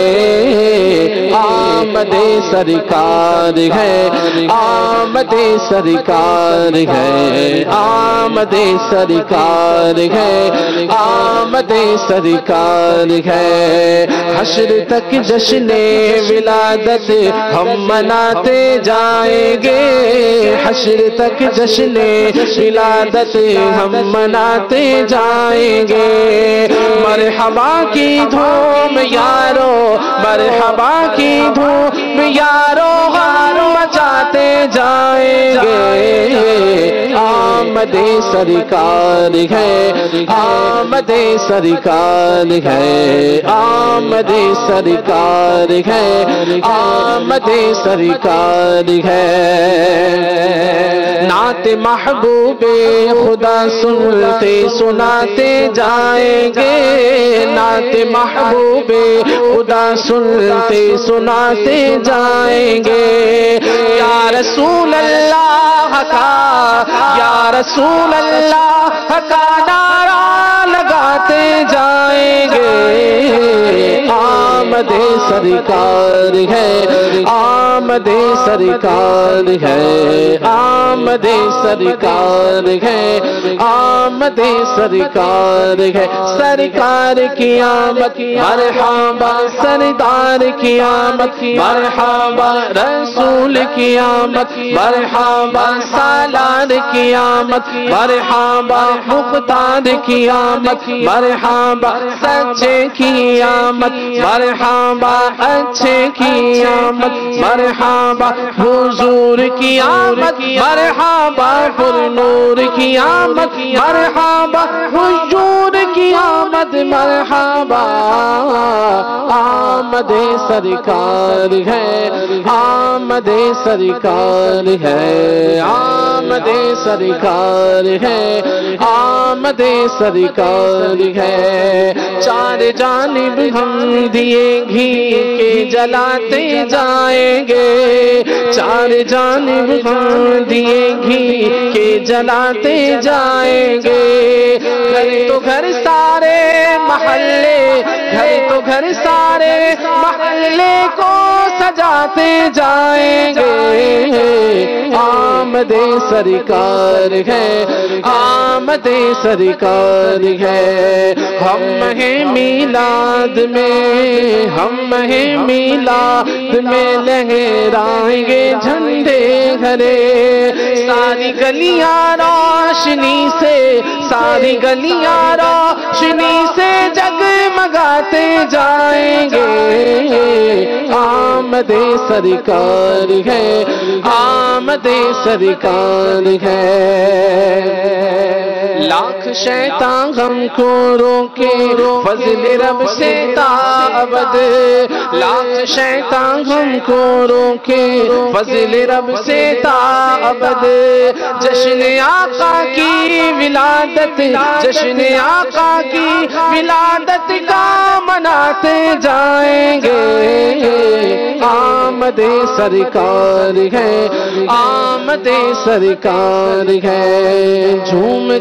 آمد سرکار ہے، آمد سرکار ہے، آمد سرکار ہے، آمد سرکار ہے. حشر تک جشن ولادت ہم مناتے جائیں گے، حشر تک جشن ولادت ہم مناتے جائیں گے. مرحبا کی دھوم یارو، مرحبا کی دھوم یارو ہم مچاتے جائیں گے. آمد سرکار ہے، آمد سرکار ہے، آمد سرکار ہے، آمد سرکار ہے. نعت محبوب خدا سنتے سناتے جائیں گے، نعت محبوب خدا سنتے سناتے جائیں گے. یا رسول اللہ کا، یا رسول اللہ کا نعرہ لگاتے جائیں گے. آمد سرکار ہے، آمد سرکار ہے، آمد سرکار ہے، آمد سرکار ہے. سرکار کی آمد مرحبا، سردار کی آمد مرحبا، رسول کی آمد مرحبا، سالار کی آمد مرحبا، مختار کی آمد مرحبا، سچے کی آمد مرحبا، اچھے کی آمد مرحبا، حضور کی آمد مرحبا، پر نور کی آمد مرحبا، حضور کی آمد مرحبا. آمد سرکار ہے، آمد سرکار ہے، آمد سرکار ہے، آمد سرکار ہے. چار جانب ہم دیے گھی کے جلاتے جائیں گے، چار جانب ہم دیے گھی کے جلاتے جائیں گے. گھر تو گھر سارے محلے، گھر تو گھر سارے محلے کو سجاتے جائیں گے. آمد سرکار ہے، آمد سرکار ہے. ہم ہیں میلاد میں، ہم ہیں میلاد میں لہرائیں گے جھنڈے ہرے. ساری گلیاں روشنی سے، ساری گلیاں روشنی سے جگمگاتے جائیں گے. آمد سرکار ہے، آمد سرکار ہے. لاکھ شیطان غم کو روکے فضل رب سے تابد، لاکھ شیطان غم کو روکے فضل رب سے تابد. جشن آقا کی ولادت، جشن آقا کی ولادت کا مناتے جائیں گے. آمد سرکار ہے، آمد سرکار ہے. جھوم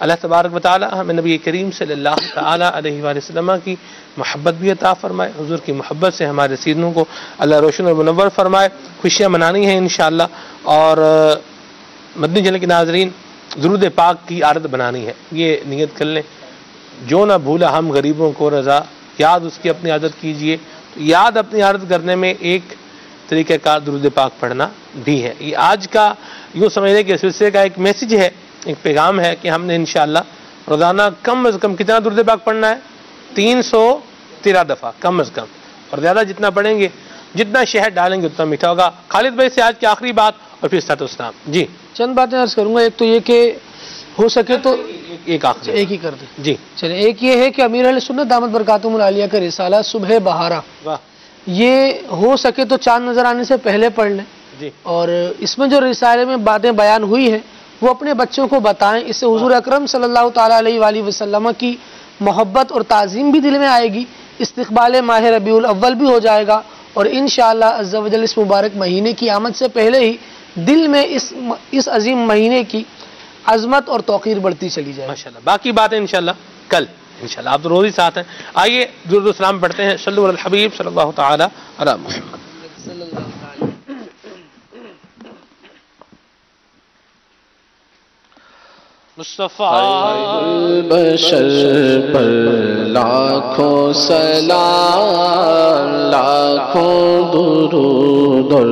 اللہ تبارک و تعالی ہمیں نبی کریم صلی اللہ تعالی علیہ وآلہ وسلم کی محبت بھی عطا فرمائے، حضور کی محبت سے ہمارے سینوں کو اللہ روشن اور منور فرمائے۔ خوشیاں منانی ہیں انشاءاللہ، اور مدنی چینل کے ناظرین درود پاک کی عادت بنانی ہے، یہ نیت کر لیں، جو نہ بھولا ہم غریبوں کو رضا، یاد اس کی اپنی عادت کیجئے۔ تو یاد اپنی عادت کرنے میں ایک طریقہ کار درود پاک پڑھنا بھی ہے۔ یہ آج کا یوں سمجھنے کے سلسلے کا ایک میسج ہے، ایک پیغام ہے کہ ہم نے انشاءاللہ روزانہ کم از کم کتنا درود پاک پڑھنا ہے؟ 313 دفعہ کم از کم، اور زیادہ جتنا پڑھیں گے، جتنا شہد ڈالیں گے اتنا میٹھا ہوگا۔ خالد بھائی سے آج کی آخری بات اور پھر صلاۃ والسلام۔ جی چند باتیں عرض کروں گا۔ ایک تو یہ کہ ہو سکے تو ایک آخری ایک ہی کر دیں جی چلیں۔ ایک یہ ہے کہ امیر اہل سنت دامت برکاتہم العالیہ کا رسالہ صبح بہارا، یہ ہو سکے تو چاند نظر آنے سے پہلے پڑھ لیں، اور اس میں جو رسالے میں باتیں بیان ہوئی ہیں وہ اپنے بچوں کو بتائیں۔ اس سے حضور اکرم صلی اللہ تعالیٰ علیہ وآلہ وسلم کی محبت اور تعظیم بھی دل میں آئے گی، استقبال ماہ ربیع الاول بھی ہو جائے گا، اور انشاءاللہ عز و جل اس مبارک مہینے کی آمد سے پہلے ہی دل میں اس عظیم مہینے کی عظمت اور توقیر بڑھتی چلی جائے۔ ماشاءاللہ۔ باقی باتیں انشاءاللہ کل انشاءاللہ، آپ تو روز ہی ساتھ ہیں۔ آئیے درود و سلام پڑھتے ہیں، صلو علی الحبیب صلی اللہ تعالی علی محمد۔ مصطفیٰ البشر پر لاکھوں سلام، لاکھوں درود اور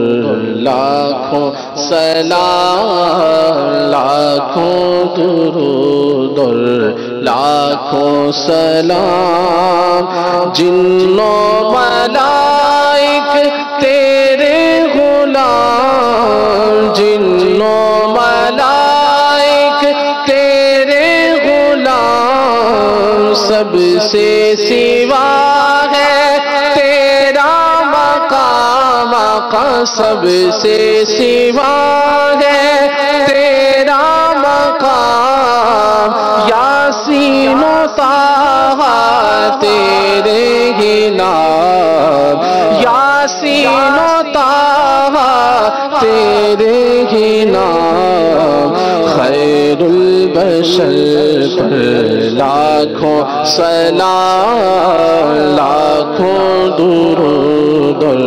لاکھوں سلام، لاکھوں درود اور لاکھوں سلام، جنوں ملائک تیرے غلام، جنوں ملائک تیرے غلام، سب سے سوا ہے تیرا مقام آقا، سب سے سوا ہے تیرا مقام، یاسین و طٰہٰ تیرے ہی نام، یاسین و طٰہٰ تیرے ہی نام، خیر البشر پر لاکھوں سلام، لاکھوں درود اور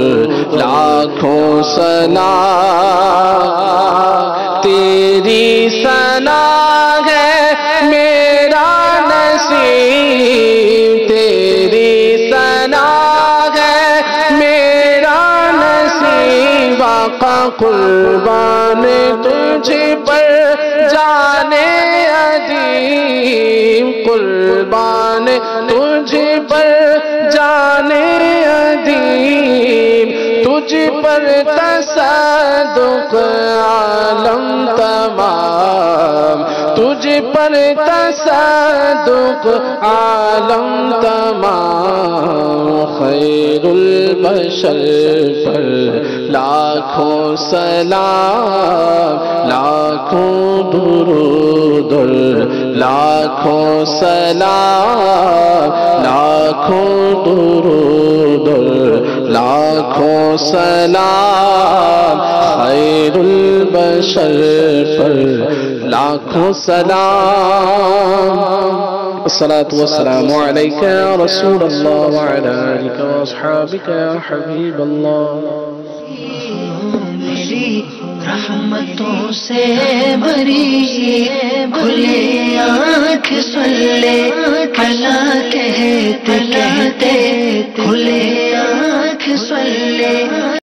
لاکھوں سلام، تیری ثنا ہے میرا نصیب، تیری ثنا ہے میرا نصیب، آقا قربان تجھ پر جانے عظیم، قربان تجھ پر جانے عظیم، تجھ پر تصدق عالم تمام، تجھ پر تصدق عالم تمام، خیر البشر پر لاکھوں سلام، لاکھوں درود اور لاکھوں سلام، لاکھوں درود اور لاکھوں سلام، خیر البشر پر لاکھوں سلام، الصلاة والسلام عليك يا رسول الله وعلى آلك وأصحابك يا حبيب الله۔ میری رحمتوں سے بھری کھلے آنکھ صلی اللہ کہتے کہتے کھلے آنکھ صلی